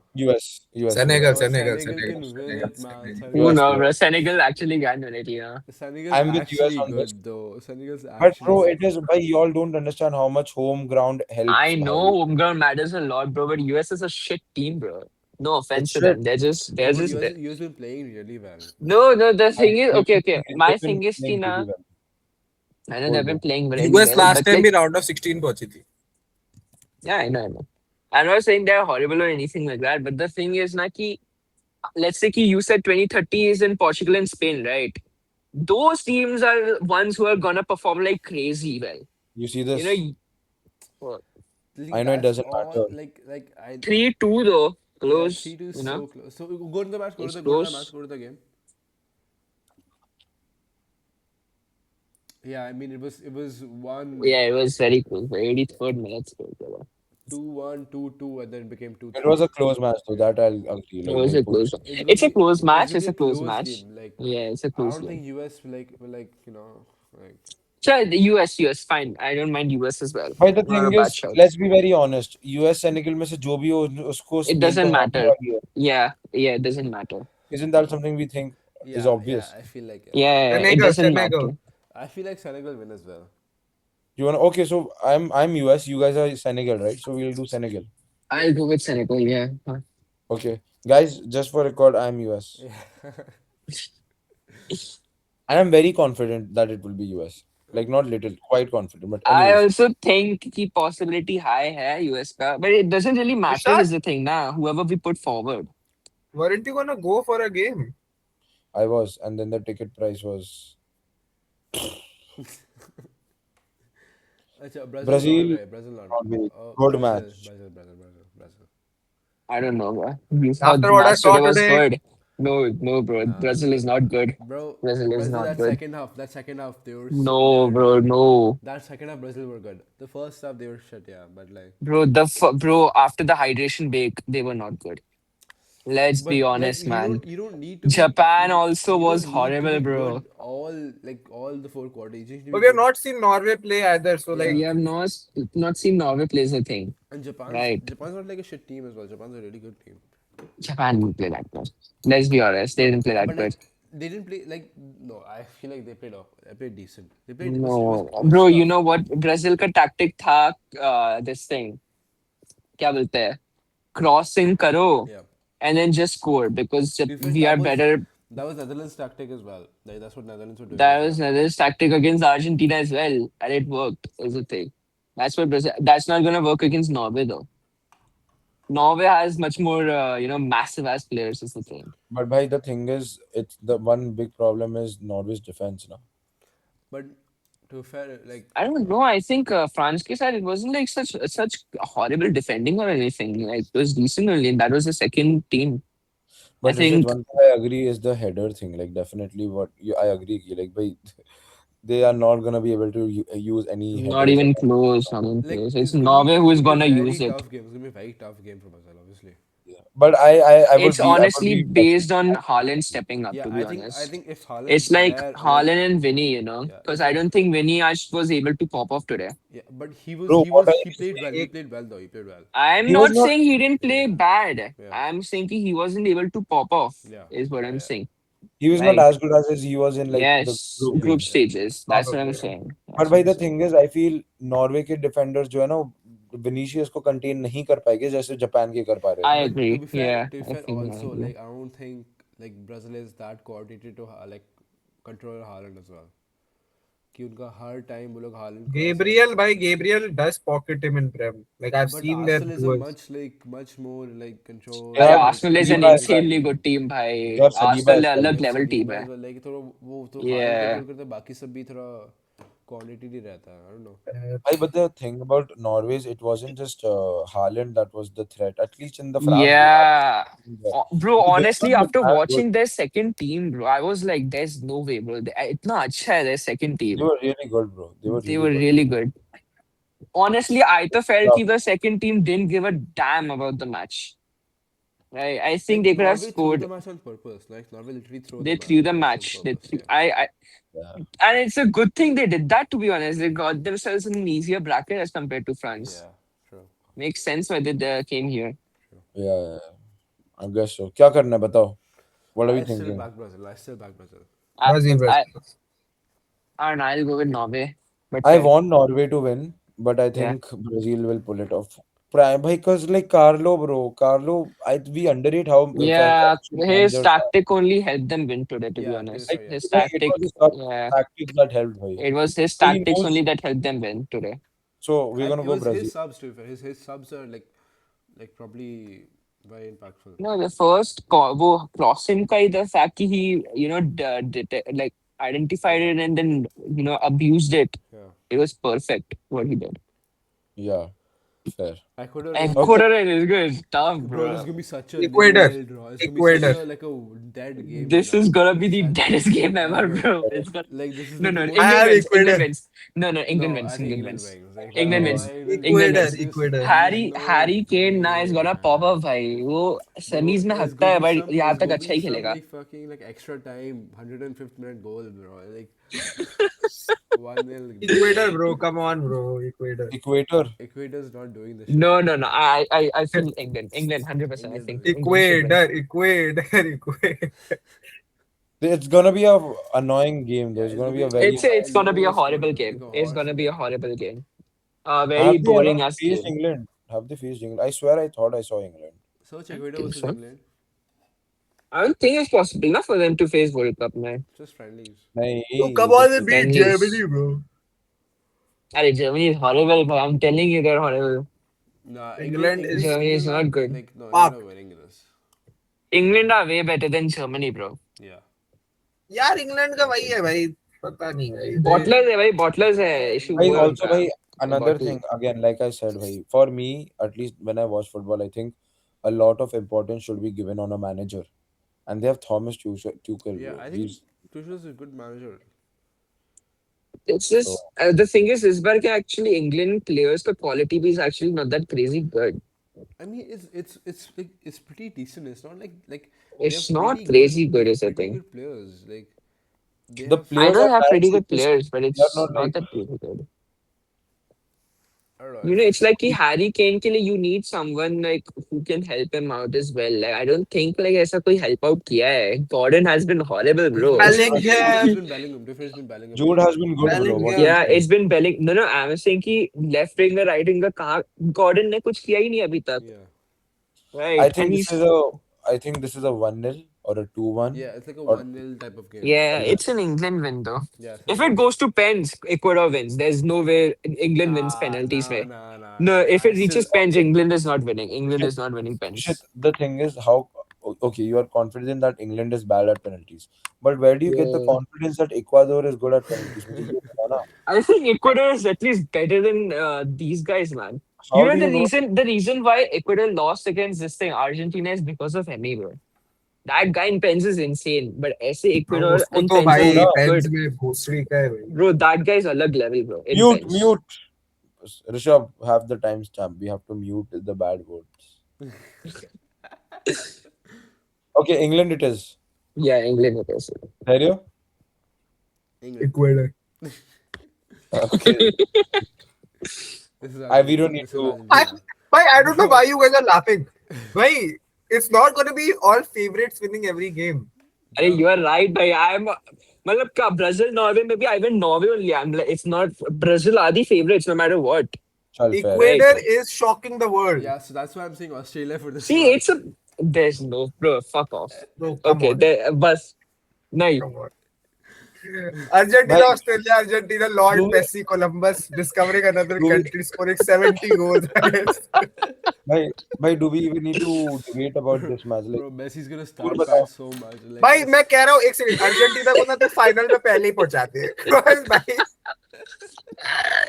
Senegal, Bro, Senegal, Senegal Senegal, can win Senegal, it, man. Senegal. who Senegal. know, Bro. bro. Senegal actually can win it, yeah. Senegal's I'm with US actually on this. good though. Senegal's But actually bro, good. it is why y'all don't understand how much home ground I helps, know bhai. homegrown matters a lot, bro, but US is a shit team, bro. No It's offense to shit. them. They're No, but just US been playing really well. no, no. The And thing is, they've okay, been, okay. My they've been thing is, playing really Tina, well. I know Bol they've been bol. playing really US well, last but time like, भी round of 16 पहुंची थी. yeah, I know. I'm not saying they're horrible or anything like that, but the thing is, na, ki, let's say ki you said 2030 is in Portugal and Spain, right? Those teams are ones who are gonna perform like crazy well. You see You know, this? what, I Like know it that's doesn't all. matter. Like I. 3-2 though, Yeah, close. 3-2 is You know, so close. So go to the match. it's Go to the match. close. Go to the game. Yeah, I mean it was one Yeah, it was very close. 83rd minutes. 2-1, 2-2, and then it became two It was three. a close match though. Yeah. That I'll agree. It Like was by a close Portugal. one. It's gonna It's a be close it's match. gonna be It's a a close close match. game. Like Yeah, it's a I close don't game. think US will like So the US, fine. I don't mind US as well. But the Not a thing bad is, shout. let's be very honest. US Senegal में से जो भी हो उसको It Spain को doesn't हराने matter. वाली है. Yeah, yeah, it doesn't matter. Isn't that something we think is yeah, obvious? I feel like yeah. Yeah, it Senegal, doesn't Senegal. matter. I feel like Senegal win as well. You wanna? Okay, so I'm US. You guys are Senegal, right? So we'll do Senegal. I'll go with Senegal. Yeah. Okay, guys. Just for record, I'm US, Yeah. and I'm very confident that it will be US. Like not little, quite confident. But I anyways, also think the possibility high hai US ka, but it doesn't really matter Vishal, is the thing now. Whoever we put forward. weren't you gonna go for a game? I was, and then the ticket price was Achha, Brazil not Brazil. right. Brazil not. Not very good Brazil, match. Brazil. I don't know, bro. You thought the After what I match saw today was today, good. No, no, bro. Brazil is not good. Bro, Brazil is Brazil not good. that second half they No, were bro, good. no. That second half Brazil were good. The first half they were shit, yeah, but like Bro, after the hydration break, they were not good. Let's but be like honest, man. you don't need to be Japan also you was don't need to horrible, be bro. good all the four quarters. You just need to but be we have good. not seen Norway play either. So Yeah. We like, have not seen Norway plays a thing, And right? Japan's not like a shit team as well. Japan's a really good team. Japan didn't play that much. Let's be honest, they No, didn't play that but good. like they didn't play like no. I feel like they played decent. They played No, it was bro, you tough. know what? Brazil का tactic था this thing. क्या बोलते हैं? Crossing करो Yeah. and then just score because To be fair, we are better. that was Netherlands tactic as well. Like, that's what Netherlands were doing That as was well. another tactic against Argentina as well, and it worked. Is the thing. That's what Brazil. That's not gonna work against Norway though. Norway has much more, massive ass players. Is the thing. But bhai, the thing is, it's the one big problem is Norway's defense now. But to be fair, like I don't know. I think France case side it wasn't like such horrible defending or anything. Like it was decent only, and that was the second team. I But Rishit, think one thing I agree is the header thing. Like definitely, I agree. Ki, like, bhai, they are not gonna be able to use any not headers. even close. Not even like close. It's Norway who is it's gonna gonna be very use it. tough game. It's gonna be a very tough game for Brazil, obviously. But It's I would honestly be interested. based on Haaland stepping up. Yeah, To be I honest, think if it's Haaland's like there, like Haaland and Vinny. yeah, Because I don't think Vinny was able to pop off today. yeah, but Bro, what are he you played well. He saying? played well though. He played well. I'm He was not not. saying he didn't play Yeah, bad. yeah, I'm saying he wasn't able to pop off. yeah, Is what I'm yeah, saying. He was not Right? as good as he was in like the Yes, group group games. yeah. stages. That's what I'm probably. saying. But That's what भाई I'm the saying. thing is, I feel Norway के defenders जो है ना Vinicius को contain नहीं कर पाएंगे जैसे जापान के कर पा रहे I थे. But agree. Yeah, to be I fair, think I also agree. like I don't think like Brazil is that coordinated to like control Haaland as well. कि उनका हर टाइम वो लोग हालैंड को ऐसा Gabriel by Gabriel does pocket him in Prem. Like I've but seen their Arsenal is a duels. much more like control अरे यार like Arsenal is an Saliba ऐसा insanely है good team, भाई. यार सलीबा Arsenal ऐसा है. अलग yeah level team Saliba है. as well like थोड़ा वो तो हालैंड Yeah. कंट्रोल करते हैं बाकी सब भी थोड़ा coordinated ही रहता है I don't know भाई but the thing about Norway's it wasn't just Haaland that was the threat. At least in the France they had Yeah. there. Bro, So they honestly, were not after that good. watching their second team, bro, I was like, there's no way, bro. इतना अच्छा है their second They team. were really good, bro. They were They really were good. really good. Honestly, I felt Tough. the second team didn't give a damn about the match. I think Like they could have Norway threw the scored. match on purpose. Like Norway literally threw the They threw match the like on match. They purpose. threw, Yeah. I, Yeah. and it's a good thing they did that. To be honest, they got themselves in an easier bracket as compared to France. Yeah. True. Makes sense why they came here. True. Yeah, I guess so. क्या करना है बताओ? What are we I still thinking? back Brazil. I still back Brazil. I, Brazil, I, Brazil. and I'll go with Norway. But I fair. want Norway to win, but I Yeah. think Brazil will pull it off. Prime, because like Carlo, bro, Carlo, we underrate how Yeah, efficient his managers are. tactic only helped them win today, to be Yeah. To be honest. Like, fair, yeah. His today it tactic, was his yeah, tactics that helped, bhai. it was his So he tactics knows. only that helped them win today. So we're And gonna it go was Brazil. his subs to be fair. His subs are like probably very impactful. No, the first वो Clausen का the fact कि he like identified Yeah. it and then abused it. Yeah. It was perfect what he did. Yeah, fair. Ecuador is Okay. Ecuador is good, tough, bro. This is bro. gonna be such a Equator. nil-nil draw. It's gonna be such Equator. a like a dead game, you This know. is gonna be the Such deadest game ever, ever. bro. It's got Like this is no, like the no. most. I England have wins. England Equator. wins. No, England No, wins. I think England England wins. wins. Like England no, wins. No, England England wins. Equator, wins. Like Equator. there's Harry no Kane ना is way, gonna pop man. up भाई. वो Bro, semis में it's हकता gonna है be but some. यहाँ It's तक gonna अच्छा be he some खेलेगा. like fucking like extra time, 105th minute goal, bro. Like 1-0 Equator, defeat. bro. Come on, bro. Equator. Equator. Ecuador's not doing this shit, No, man. no, no. I feel England. England, 100%. I England think will win. England should win. Equator, Equator, Equator. It's gonna be a annoying game though. Yeah, It's it's gonna gonna be be a like very It's a it's gonna be a low horrible scoring, like game. a It's horse gonna be a game. horrible game. Very Have they ever boring ass faced game. England? Have they faced England? I swear I thought I saw England. Search I don't Ecuador think versus so. England. I don't think it's possible enough for them to face World Cup, man. Just friendlies. Oh, नहीं, come they on, they could. beat Friendlies. Germany, bro. Germany is horrible, but I'm telling you, they're horrible. Nah, England, England England, is Germany is England are not good. like no, England are fucked. winning this. England are way better than Germany, bro. Yeah. यार England का वही है भाई पता नहीं भाई Bottlers है भाई, bottlers है. Issue Bhai, वो है also, उनका. bhai, another Bottle. thing again, like I said, bhai, for me, at least when I watch football, I think a lot of importance should be given on a manager, and they have Thomas Tuchel, Yeah, bro. I think He's Tuchel is a good manager. It's so just the thing is, this बार क्या actually England players का quality भी is actually not that crazy good. I mean, it's like it's pretty decent. It's not like they It's have not pretty good crazy good, like is the pretty thing. good players. Like they the have I players know are they have pretty nice. good It's just players, but they're it's not not like that really good. I don't know. You know, it's like कि he- Harry Kane के लिए you need someone like who can help him out as well. Like I don't think like ऐसा कोई help out किया है. Gordon has been horrible, It's bro. been Bellingham difference been Bellingham. Difference been Bellingham. Jude has been good, bro. What are you Bellingham Yeah, saying? it's been Belling. No, I was saying कि left winger, right winger कहाँ Gordon ने कुछ किया ही नहीं अभी तक, Yeah. I right? think And this he's is a, I think this is a 1-0 or a 2-1 Yeah, it's like a or 1-0 type of game. yeah, yeah. it's an England win though. Yeah, it's If like it goes to pens, Ecuador wins. There's no way England wins nah, penalties, nah, right? nah, nah, No, nah. if I it still reaches pens, Okay, England is not winning. England shit, is not winning shit. pens. The thing is, how okay, you are confident that England is bad at penalties, but where do you get the Yeah. confidence that Ecuador is good at penalties? मुझे ये बताना. I think Ecuador is at least better than these guys, man. You How know do you know? the reason why Ecuador lost against this thing Argentina is because of Hemi, bro. That guy in pens is insane, but ऐसे bro Ecuador उसको in तो pens are True, भाई na? not pens good, में भोसड़ी का है भाई bro. That guy is अलग level, bro. In Mute, pens. mute. Rishabh, have the timestamp. We have to mute the bad words. Okay, England it is. Yeah, England it is. Serio? England. Ecuador Okay. This is We don't Argentina. need This is to. Argentina. I don't know why you guys are laughing भाई it's not gonna be all favorites winning every game अरे Bro, you are right, भाई. I'm मतलब का Brazil Norway maybe I went Norway only. I'm like it's not Brazil are the favorites no matter what. Chal, fair. Right. Ecuador is shocking the world yeah, so that's why I'm saying Australia for this See, match. it's a there's no bro. Fuck off. bro come Okay, on there, bus. No, come on Argentina, Bhai, Australia, Argentina, Lord do we, Messi, Columbus, discovering another do we, country, scoring 70 goals against. do we even need to debate about this match? Like, Bro, Messi's gonna cool start बताओ. back so much. Like, भाई मैं कह रहा हूँ एक second Argentina को ना तो फाइनल में पहले ही पहुंचाते हैं Because भाई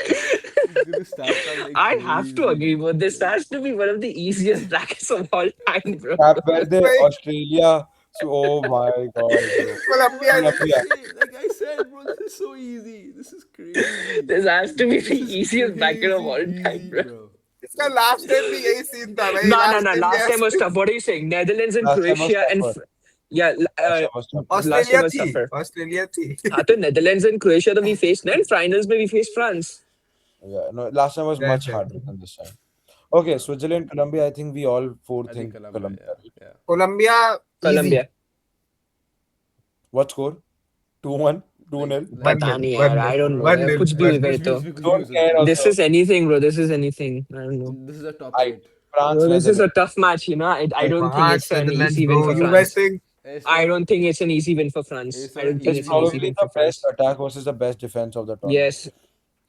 he's gonna start back like I have to crazy. agree with this. Has to be one of the easiest brackets of all time, bro. Cap Verde, भाई Australia. So, oh my god, bro. Colombia Colombia. Like I said, bro, this is so easy. This is crazy. This has to be the This is easiest bracket of crazy all time, easy, bro. bro. इसका last time भी यही scene था भाई, No, no, last no. Time भी Last time was ऐसे tough. What are you saying? Netherlands and Last time was Croatia and tougher. yeah, Last time was tougher. last time Australia was थी, tougher. Australia थी। हाँ तो Netherlands and Croatia तो we faced ना finals में we faced France. Yeah, no, last time was much That's harder it. than this time. Okay, Switzerland, Colombia. I think we all four I think think Colombia. Colombia. Yeah, yeah. Colombia easy, Colombia. What score? 2-1, 2-0. Like पता नहीं यार. I don't know. 1-0, कुछ भी हो 1-0। गए तो. कुछ भी Don't हो care सकता है. This also. is anything, bro. This is anything. I don't know. This is a top I 8. France, Bro, this is a Netherlands. tough match, you know. I don't think France, it's an Netherlands, easy bro, win for you France. guys think? ऐसा I don't think it's an easy win for France. ऐसा I don't think It's it's an easy easy probably win the for France. best attack versus the best defense of the tournament. Yes.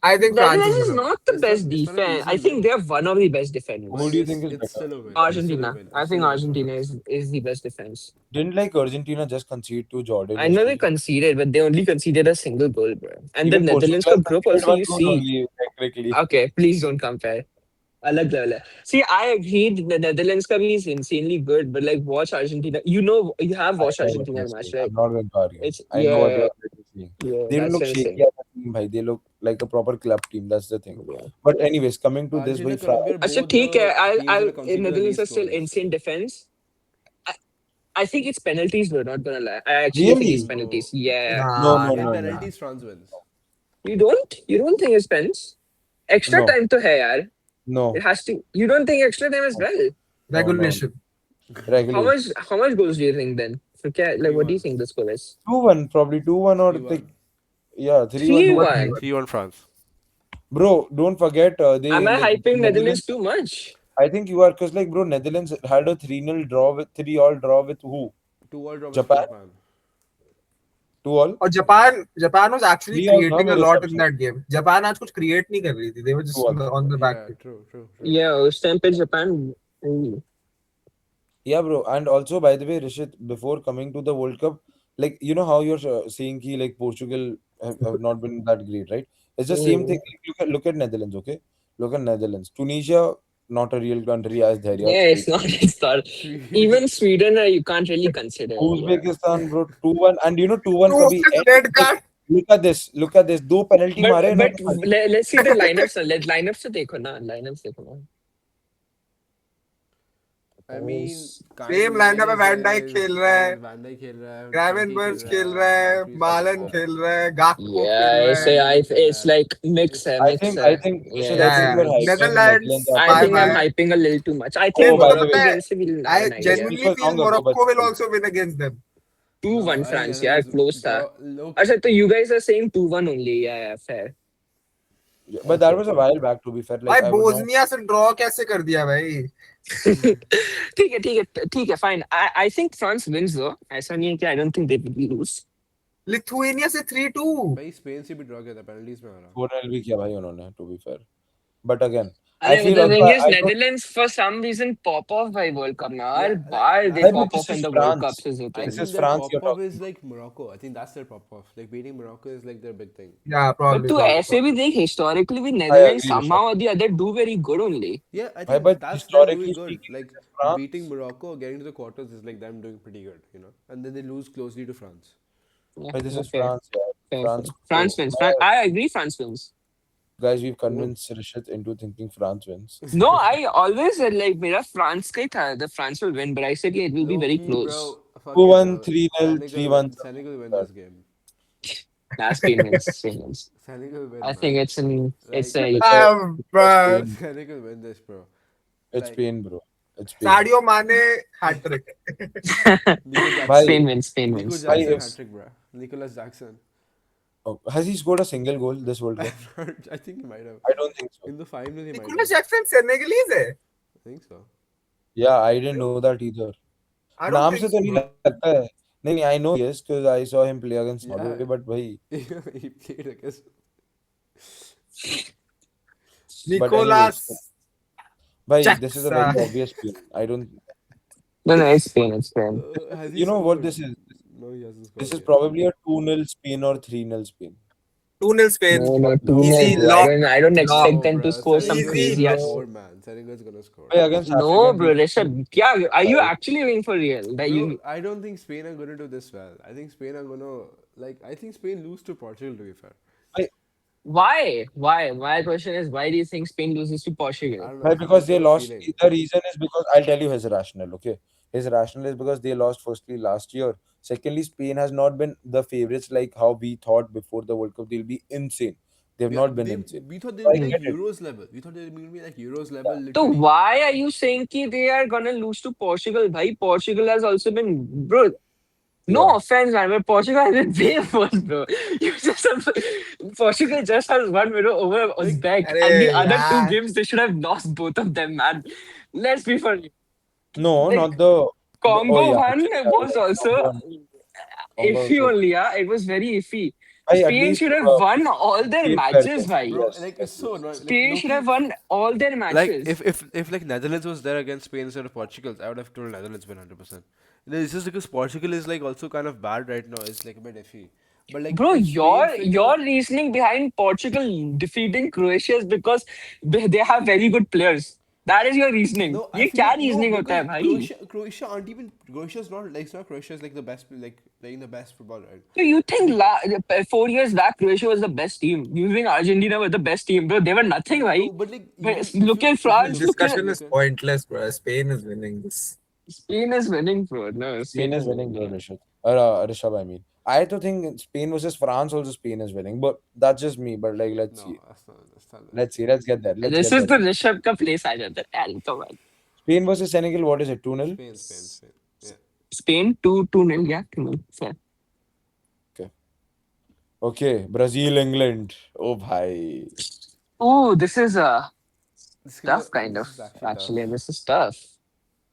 I think France Netherlands is is gonna win. not the It's not- best it's not an defense. easy I think win. they're one of the best Who defenders. do you think is It's better? still a win. It's still a Argentina. win. I It's think still a win for Argentina France. is the best defense. Didn't like Argentina just concede to Jordan I know they yesterday? conceded, but they only conceded a single goal, bro. And the Even Netherlands Portugal ka group conceded also, one you goal see. only technically. Okay, please don't compare. Alag level hai. See, I agreed the Netherlands ka bhi is insanely good, but like watch Argentina. You know, you have I watched know what you're Argentina match, saying. right? I'm not going to argue. It's I know what yeah, you're saying. yeah. They don't That's look what I'm shaky saying. as a team, bhai. They look like a proper club team. That's the thing. Yeah. But anyways, coming to this, Argentina, bhai, Colombia are Achha, both theek hai. the teams that I'll. have conceded the Netherlands are least still goals. insane defense. I, I think it's penalties, bro. Not gonna lie. I actually think it's really? penalties. No. Yeah. No, Nah, no, In no, nah, no. nah. penalties, France wins. You don't? You don't think it's pens? Extra No, time to hai, yaar. no, It has to. You don't think extra time as well? no, no. Regulation. Regulation. How much goals do you think then? So, like, what do you 3-1. think the score is? 2-1, probably 2-1 or like, 3-1. yeah, 3-1, 2-1. 3-1. 3-1 France. Bro, don't forget, Am they I like hyping Netherlands Netherlands. too much? I think you are, because like, bro, Netherlands had a 3-0 draw with 3-all draw with who? 2-all draw with Japan? Japan. 2-all? और Japan was actually 3-all ना creating a मेरे lot हिसाब in से. that game. Japan आज कुछ create नहीं कर रही थी. They were just 2-all. on the back Yeah, foot. true. Yeah, उस time पे Japan. ooh. Yeah, bro. And also, by the way, Rishit, before coming to the World Cup, like, you know how you're saying ki, like, Portugal have not been that great, right? It's the same thing. Mm. Like, look at Netherlands, okay? Look at Netherlands. Tunisia, not a real country, as Dhairya Yeah, it's speaks. not. It's not. Even Sweden, you can't really consider. Yeah. Uzbekistan, bro, 2-1. And you know, 2-1 Two kabhi. red card. Look at this. Look at this. दो penalty मारे But इन्होंने. let's see the lineups. Let lineups to देखो ना. Lineups देखो ना. I mean, Same lineup में Van Dijk खेल रहा है, Van Dijk खेल रहा है, Gravenberch Frenkie खेल रहा है, Dumfries Malen खेल रहा है. खेल रहा है, Gakpo Yeah, खेल it's रहा है. it's like mix hai, I mix think, hai. Rishit, Yeah, I think Yeah, you're hyping Netherlands. Netherlands up. I think I'm Bye-bye. hyping a little too much. I Oh, think by the Morocco way, against will have I an idea. genuinely was feel long ago, Morocco but will still. also win against them. 2-1 I France, think yeah, it's close tha. low. Achha, so you guys are saying 2-1 only. Yeah, fair. Yeah, but that was a while back, to be fair. भाई Like, I would not. Bosnia से draw कैसे कर दिया भाई? ठीक है, fine. I think France wins though. ऐसा नहीं है कि I don't think they will lose. Lithuania से 3-2. भाई स्पेन से भी ड्रॉ किया था पेनल्टीज में हारा. 4-0 भी किया भाई उन्होंने, to be fair. But again, I अरे, but feel the also, thing is, I don't. Netherlands for some reason pop off by World Cup now. Yeah, her like, bar they Bhai, but pop this off when is the World France. Cups is I hoते This think is their France pop you're off talking is like Morocco. I think that's their pop off. Like beating Morocco is like their big thing. Yeah, But probably. तू probably, ऐसे भी probably. देख historically with I Netherlands agree, somehow Rishabh. or the other do very good only. Yeah, I Bhai, think but that's them doing historically good. speaking, Like this is France. beating Morocco, getting to the quarters is like them doing pretty good, you know. And then they lose closely to France. Yeah, But this is fair, France, yeah. fair. France. France So, wins. I agree France wins. guys, we've convinced Rishit into thinking France wins. No, I always said like मेरा France का ही था. The France will win, but I said yeah, it will be very Low-key, close. bro. Fuck 2-1, it, bro. 3-0, 3-1. Senegal will win Like this game. Nah, Spain wins. Spain wins. Senegal will win, I man. think it's a But Senegal will win this, bro. It's Like, Spain, bro. It's Spain. Sadio Mane hat trick. Nico Jackson. Bhai, Spain wins. Spain Nico wins. Bhai, Jackson if- hat trick, bro. Nicolas Jackson. oh, has he scored a single goal this World Cup? I think he might have. I don't think so. In the final, he might Nicolas have. Jackson Senegalese है. I think so. Yeah, I didn't know that either. I don't नाम think से तो so, नहीं bro. लगता है. नहीं, I know yes because I saw him play against Yeah. Norway, but भाई. He played against. Nicolas. Bhai, this is a very Jackson. obvious Spain. I don't. No, it's Spain. It's Spain. Has he You know what scored? this is? No, he hasn't scored. This is yet. probably a 2-0 Spain or 3-0 Spain. 2-0 Spain. No, Easy 2-0. lock. I don't expect No, them to bro. score some Senegal's crazy gonna ass. score, man. Senegal's gonna score. Bhai, against No, African bro, teams, Rishabh. Yeah, are you actually going for real? That Bro, you I don't think Spain are gonna do this well. I think Spain are gonna I think Spain lose to Portugal to be fair. Why? Why? My question is, why do you think Spain loses to Portugal? I don't know. Why? It's Because just they a lost. feeling. The reason is because I'll tell you his rationale. Okay, his rationale is because they lost firstly last year. Secondly, Spain has not been the favorites like how we thought before the World Cup. They'll be insane. They've Yeah, not been they insane. we thought they So would I be like get it. Euros level. We thought they would be like Euros Yeah. level, So literally. why are you saying that they are gonna lose to Portugal? Bhai, Portugal has also been, bro. No Yeah. offense, man, but Portugal has been way worse, bro. You just have, Portugal just has one winner over Like, Uzbek, and the अरे other two यार games they should have lost both of them, man. Let's be funny. No, Like not the. Oh Congo yeah, one actually, yeah, was right. also Congo and Congo iffy also. only, yeah. It was very iffy. At Spain least should have won all their Spain were matches, there. bhai. bro, Yes, like it's yes, so yes. annoying. Like Spain should Loki, have won all their like matches. if like Netherlands was there against Spain instead of Portugal, I would have told Netherlands win 100%. It's just because Portugal is like also kind of bad right now. It's like a bit iffy. But like Bro, if Spain your freaking reasoning behind Portugal defeating Croatia is because they have very good players. That is your reasoning. no, I ये feel क्या like no reasoning होता because है भाई? Croatia aren't even Croatia's not like it's not Croatia's like the best like playing the best football right. So you think The 4 years back Croatia was the best team? You think Argentina was the best team, bro? They were nothing, no, भाई. but like But even look at if you France. this look Look at if you discussion look is at pointless, bro. Spain is winning this. Spain is winning, bro. No, Spain Spain is is winning, winning. bro, Yeah. Rishabh. Rishabh, I mean. I to think Spain versus France also Spain is winning, but that's just me. But like, let's no, see. that's not it. Let's see. Let's get there. Let's This get is there. the Rishabh का place आ जाता है. यार, come on. Spain versus Senegal, what is it? 2-0? Spain. Yeah. Spain 2-2-0. Yeah, 2-0. Fair. Okay. Okay. Brazil, England. Oh, bhai. Oh, this is tough, kind This of. is actually tough. Actually, this is tough.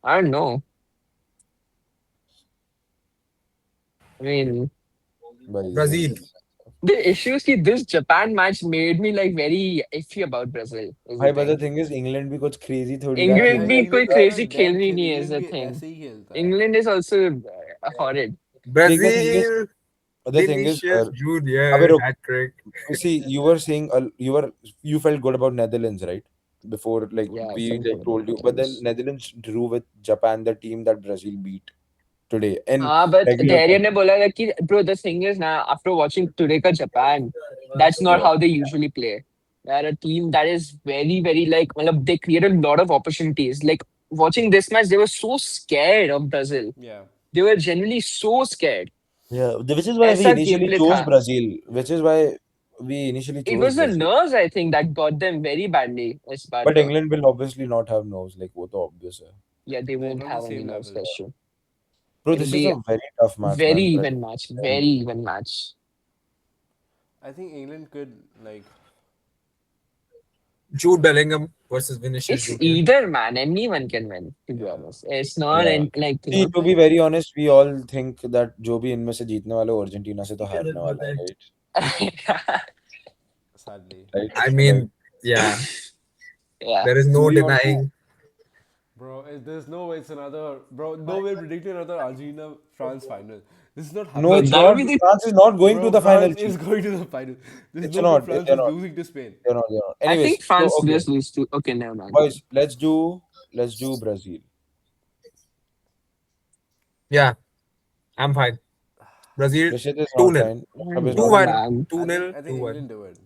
I don't know. I mean, Bhai, Brazil. the issue is that this Japan match made me like very iffy about Brazil. Is the bhai, but the thing. thing is, England भी कुछ crazy थोड़ी ना England खेल भी रहा कोई England भी crazy इतना खेल damn रही खेल नहीं है is England the भी thing. ऐसे ही खेलता है. England is also horrid. Like Brazil. the thing is, Vinicius अबे Junior रुक. hat trick. See, you were saying you felt good about Netherlands, right? Before like Yeah, we some like good told you, but then Netherlands. Netherlands drew with Japan, the team that Brazil beat today in हाँ, but regular Dhairya time. ने बोला था कि bro, the thing is now after watching today का Japan, that's not Yeah. how they usually play. They're a team that is very like मतलब they create a lot of opportunities. Like watching this match, they were so scared of Brazil. Yeah. They were genuinely so scared. Yeah, which is why we ऐसा initially gameplay chose था. Brazil. Which is why we initially It chose was the Brazil. nerves, I think, that got them very badly. As But Sparta. England will obviously not have nerves, like वो तो obvious है. Yeah, they They're won't not the have any same nerves, level. that's true. Bro, It'll this is be a very tough match, very man. even match. Very even match. I think England could like Jude Bellingham versus Vinicius It's Junior. either man, anyone can win, to be Yeah. honest. It's not Yeah. like, See, to be very honest, we all think that जो भी इनमें से जीतने वाला है Argentina से तो हारने वाला है, right? sadly. Right? I Like, mean, yeah, yeah. there is no we want to- denying. Bro, there's no way it's another bro, no way predicting another Argentina France final. This is not no, happening. it's That would not. be the France is not going Bro, to the France final. is going to the final. There's It's no not. way France They're is not. losing to Spain. They're not. They're not. I Anyways, think France so, okay. just lose to okay, never mind. Boys, let's do Brazil. Yeah, I'm fine. Brazil Rishit is 2-0. not fine. Rishabh is not 2-1. fine. 2-0. I think 2-1. England do it.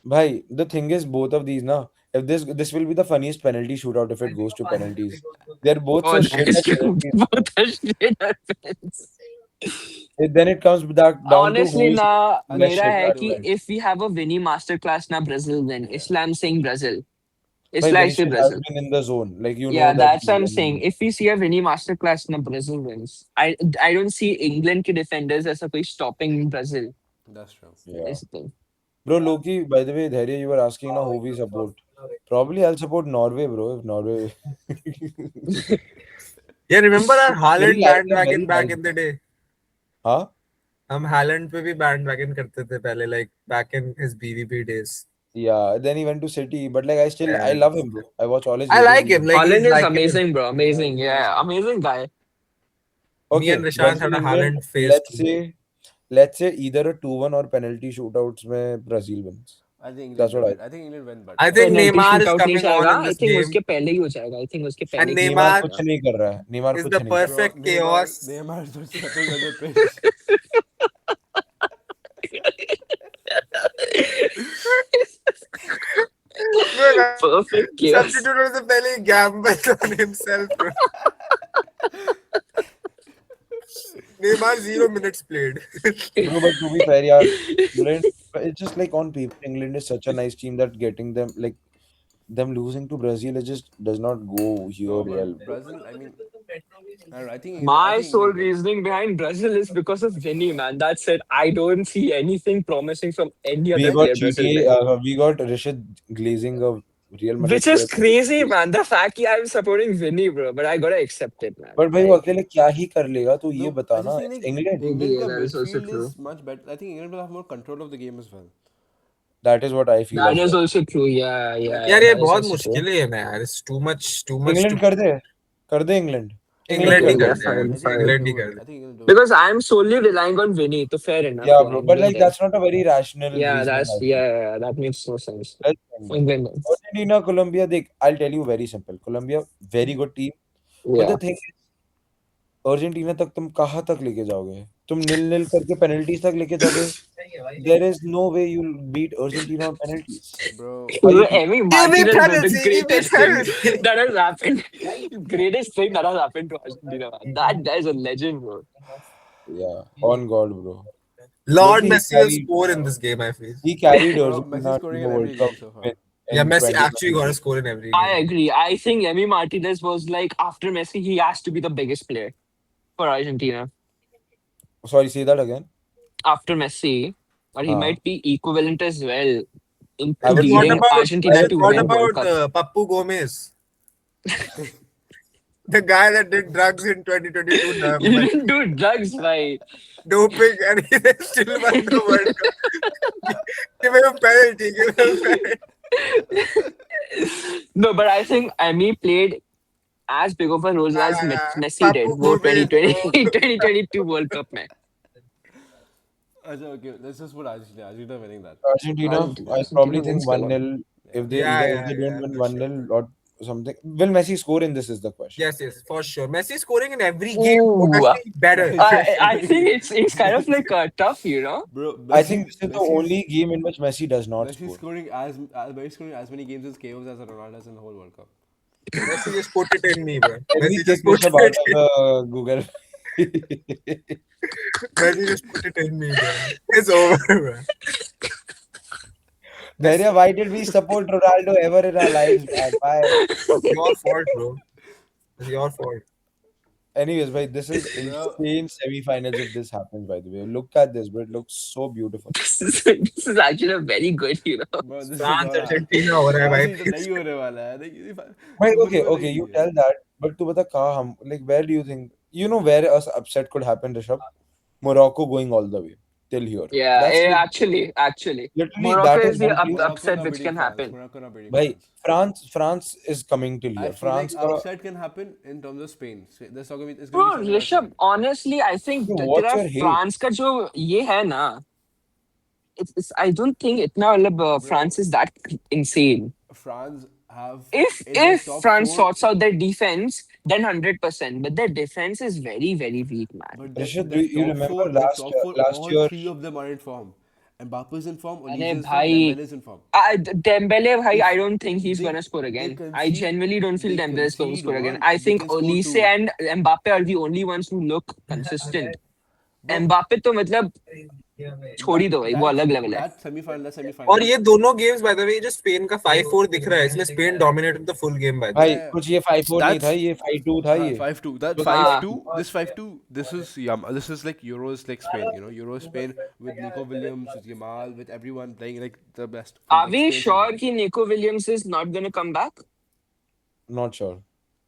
Bhai, the thing is, both of these, na, if this will be the funniest penalty shootout if it goes to penalties. They're both so Oh, shit that is at true. penalties. Both are shit at penalties. Then it comes back down to Honestly, who is na, I less think मेरा shit है at कि penalties. if we have a Vinny masterclass na Brazil win, Yeah. इसलिए I'm saying Brazil. Bhai, इसलिए I say Vinicius has Brazil. been in the zone. Like, you Yeah, know that. that's what I'm saying. If we see a Vinny masterclass na Brazil wins, I don't see England के defenders ऐसा कोई stopping Brazil. That's true. Yeah. Is the thing. Bro, Loki, by the way, Dhairya, you were asking now who we support. Probably I'll support Norway, bro. If Norway. Yeah, remember our Haaland Very nice, bandwagon very back nice. in the day? Huh? हम Haaland पे भी bandwagon करते थे पहले, like back in his BVP days. Yeah. Then he went to City, but like I Yeah. love him, bro. I watch all his I videos. like him. Like Holland he's is likable. amazing, bro. Amazing. Yeah, Yeah, amazing guy. Me Okay, and Rishant had a Brazil, Haaland England, phase let's too. say either a 2-1 or penalty shootouts में Brazil wins. I think England That's do what it. I think England win, but I think Penalty Neymar is shootout नहीं coming on जाएगा. in I this think game. उसके पहले ही हो जाएगा. I think उसके And पहले. Neymar Neymar कुछ नहीं कर रहा है. Neymar is कुछ the नहीं कर रहा है. perfect Bro, chaos. Neymar is just stepping on the pitch. Perfect chaos. Substitute was पहले ही gamble on himself, bro. Neymar 0 minutes played. Bro, but to be fair, yeah, England. It's just like on paper, England is such a nice team that getting them like them losing to Brazil, it just does not go here No, well, but bro. Brazil. I mean, I don't know. I My think sole England win. reasoning behind Brazil is because of Vinny, man. That's it. I don't see anything promising from any We other Like got player Brazil GTA. playing. We got Rashid Glazing, a Real Which Madrid is player. crazy, man. The fact that I'm supporting Vinny, bro. But I gotta accept it, man. But भाई वो Like, अकेले क्या ही कर लेगा तू ये No, I बता just ना. think It's like England. England yeah, ka that is also midfield true. is much better. I think England will have more control of the game as well. That is what I feel That as is well. also true. Yeah, Like yeah. यार ये That is बहुत also true. मुश्किल है ना यार. It's too much England to. कर दे England. England England कर ही दे. Okay, कर दे यार. fine, I think fine. England England do he it. कर I they. think England do it. Because I'm solely relying on Vinny, so fair enough. Yeah, Yeah, bro. But England like then. that's not a very rational Yeah, reasoning, that's I feel. yeah, that makes no sense. Let's England. England then. Argentina, Colombia. I'll tell you very simple. Colombia, very good team. But the Yeah. thing Argentina तक तुम कहाँ तक लेके जाओगे? तुम नील-नील करके penalties तक लेके जाओगे? There is no way you'll beat Argentina on penalties. Bro, Are you Emi Give me Martinez was the penalty. Give me greatest thing penalty. that has happened. Greatest thing that has happened to Argentina, man. That guy is a legend, bro. Yeah, on God, bro. Lord Look, Messi will score in this game, I feel. he carried bro, Messi Argentina to scoring the in World every Cup game so far. in, Yeah, in Messi actually got 2022. a score in every I game. agree. I think Emi Martinez was like, after Messi, he has to be the biggest player for Argentina. Sorry, say that again. After Messi, or he हाँ. might be equivalent as well in I would Then say what leading so. about I Argentina would to say what win so. World about Cup. Papu Gomez, the guy that did drugs in 2022 He November, didn't do drugs, right? doping, and he then still won the World Cup. Give him a penalty. Give him a penalty. No, but I think Emi played as big of a role as Messi did Papu वो Gomez, 2020 bro. 2022 World Cup में. Achha, okay, let's just put Argentina. Argentina winning that. Argentina, I probably Argentina think wins the World 1-0. If Yeah. they Yeah, if yeah, they don't yeah, win for sure. 1-0 or something, will Messi score in this is the question. Yes, for sure. Messi scoring in every game. Ooh, Actually, better. I think it's kind of like tough, you know. Bro, I think this is the Messi's only game in which Messi does not Messi score. scoring Messi scoring as many games as KOs as Ronaldo in the whole World Cup. Messi just put it in me, bro. Can we Messi take just put Rishabh out it of in. the Google? Messi just put it in me, bro. It's over, bro. Dhairya, why did we support Ronaldo ever in our lives, man? Why? Your fault, bro. It's your fault. Anyways, bhai, this is Bro, insane semi-finals if this happens, by the way. Look at this, bro. It looks so beautiful. This is actually a very good, you know. bro, this is France, not Argentina हो रहा है भाई. France तो नहीं होने वाला है. Like, Bhai, होने okay, वाला okay, ही you नहीं है. tell that, but tu bata kaha hum, like, where do you think, you know where a upset could happen, Rishabh? Morocco going all the way till here. Yeah, That's like, actually, literally, Morocco that is is the one place. Morocco upset not which beating can France. happen. Morocco not beating Bhai, France. France is coming till I here. feel like France ka, upset can happen in terms of Spain. There's not gonna be, it's gonna be Bro, similar Rishabh, Spain. honestly, I think bro, what's तेरा your hate? France का जो ये है ना, it's I don't think इतना मतलब Bro, France is that insane. France have in their If top France four, sorts out their defense, then 100%. But their defense is very, very weak, man. but Rishad, do their you remember their top four, last all year? three of them are in form. Mbappe is in form, Olise अरे is in form, भाई, Dembele is in form. Dembele, bhai, I If don't think he's they gonna score they again. I concede genuinely don't feel they Dembele is gonna concede score again. one, I they think can score Olise two. and Mbappe are the only ones who look consistent. Bro, Mbappe तो मतलब छोड़ ही that दो भाई, वो that अलग level है. that semi-final, और semi-final. ये दोनों games by the way जो स्पेन का 5-4 दिख रहा है इसमें Spain dominated the full game by the way. भाई Yeah, कुछ ये 5-4 नहीं था, that's ये 5-2 था ये. 5-2. That So they 5-2. हाँ, actually This 5-2. This is This is like Euros, like Spain. You know, Euro Spain with Nico Williams, with Yamal, with everyone playing like the best, are like we Spain sure football. कि Nico Williams is not gonna come back? not sure.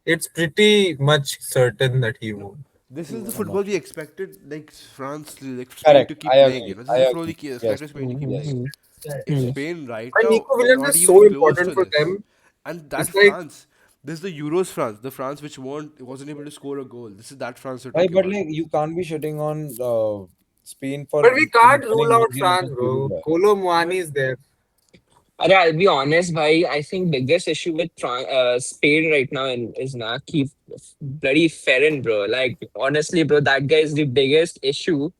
It's pretty much certain that he won't. This is the I'm not football we sure. expected, like France, like Spain Correct. to keep I playing. You agree. know, this I is the football agree. we Yes. expected Spain to keep Yes. playing. If Hmm. Spain right And now Nico are Williams not is even so close important to for this, them. and that's It's like France. This is the Euros France, the France which wasn't able to score a goal. This is that France we're Bhai, talking but about. like you can't be shitting on Spain for but we can't winning rule out 1-0 France, against bro. Uruguay. Kolo Muani But is there. I'll be honest, bhai. I think biggest issue with Spain right now is not keep bloody Ferran, bro. Like honestly, bro, that guy is the biggest issue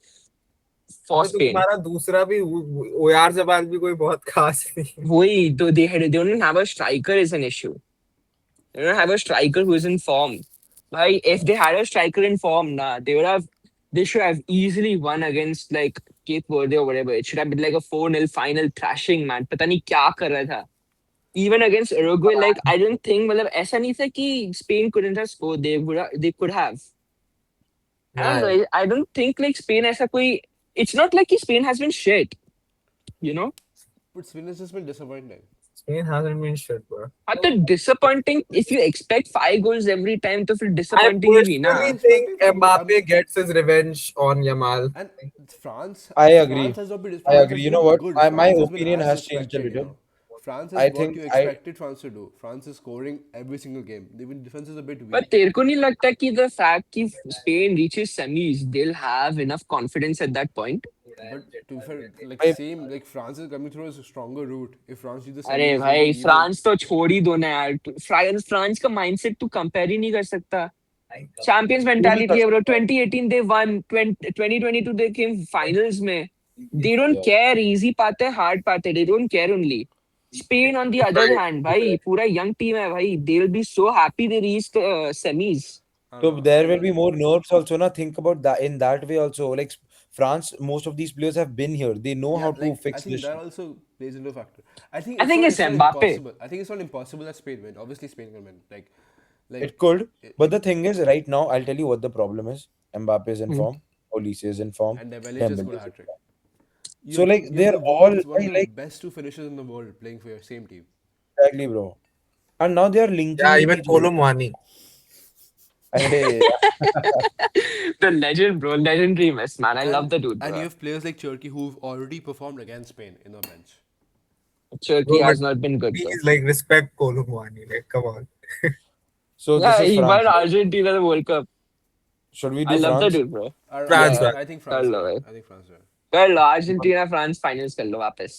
for तो Spain. तुम्हारा दूसरा भी ओयार जबाल भी कोई बहुत खास नहीं. Wait, they don't have a striker is an issue. They don't have a striker who is in form. Like if they had a striker in form, nah, they should have easily won against like Cape Verde or whatever. It should have been like a 4-0 final thrashing, man. पता नहीं क्या कर रहा था. Even against Uruguay, like I don't think मतलब ऐसा नहीं था कि Spain couldn't have scored. They could have. I don't Yeah. know. I don't think like Spain ऐसा कोई. It's not like कि Spain has been shit. You know. But Spain has just been disappointing. Spain hasn't been shit, bro. But the disappointing, if you expect 5 goals every time, तो फिर I disappointing ही भी ना. personally think Mbappe gets his revenge on Yamal. And France, I agree. France has not been. I France agree. has You been know what? good. My France has been opinion as has changed a expected, little. France I has what think you I expected France to do. France is scoring every single game. Even defense is a bit But weak. तेरे को नहीं लगता कि the fact कि Spain reaches semis, they'll have enough confidence at that point? But to be fair, like I, same, like France is coming through a stronger route. If France do the अरे semis, they'll भाई be even. France तो छोड़ ही दो ना यार. France का mindset तू compare ही नहीं कर सकता. चैंपियंस क्यों नहीं मेंटालिटी कर है ब्रो. सकता? 2018 they won, 2022 they came finals में. They don't Yeah. care easy पाते हैं hard पाते हैं. They don't care only. Spain on the other hand, भाई पूरा young team है भाई. They'll be so happy they reached semis. So there will be more nerves also. Na, think about that in that way also. Like France, most of these players have been here. They know Yeah, how to like I fix think this that shit. also plays into a factor. I think I think it's not Mbappe. impossible. I think it's not impossible that Spain win. Obviously, Spain can win. Like It could, it- but the thing is, right now, I'll tell you what the problem is. Mbappe is in Hmm. form. Olise is in form. and Dembele just Dembele scored a is hat in trick. form. So like You have they're the all world's one of the like best two finishers in the world playing for your same team. exactly, bro. And now they are linking Yeah, with even each other. Kolomwani. Hey, The legend, bro. Legendary mess, man. I love the dude, And you bro. have players like Turkey who've already performed against Spain in the bench. Turkey Bro, has but not been good, bro. please, like, respect Kolomwani. Like, come on. so Yeah, this is he France. won Right? Argentina the World Cup. Should we I do love the France? dude, bro. France, Yeah. man. I think France. कर लो Win. भाई. I think France. Win. कर लो Argentina France finals कर लो वापस.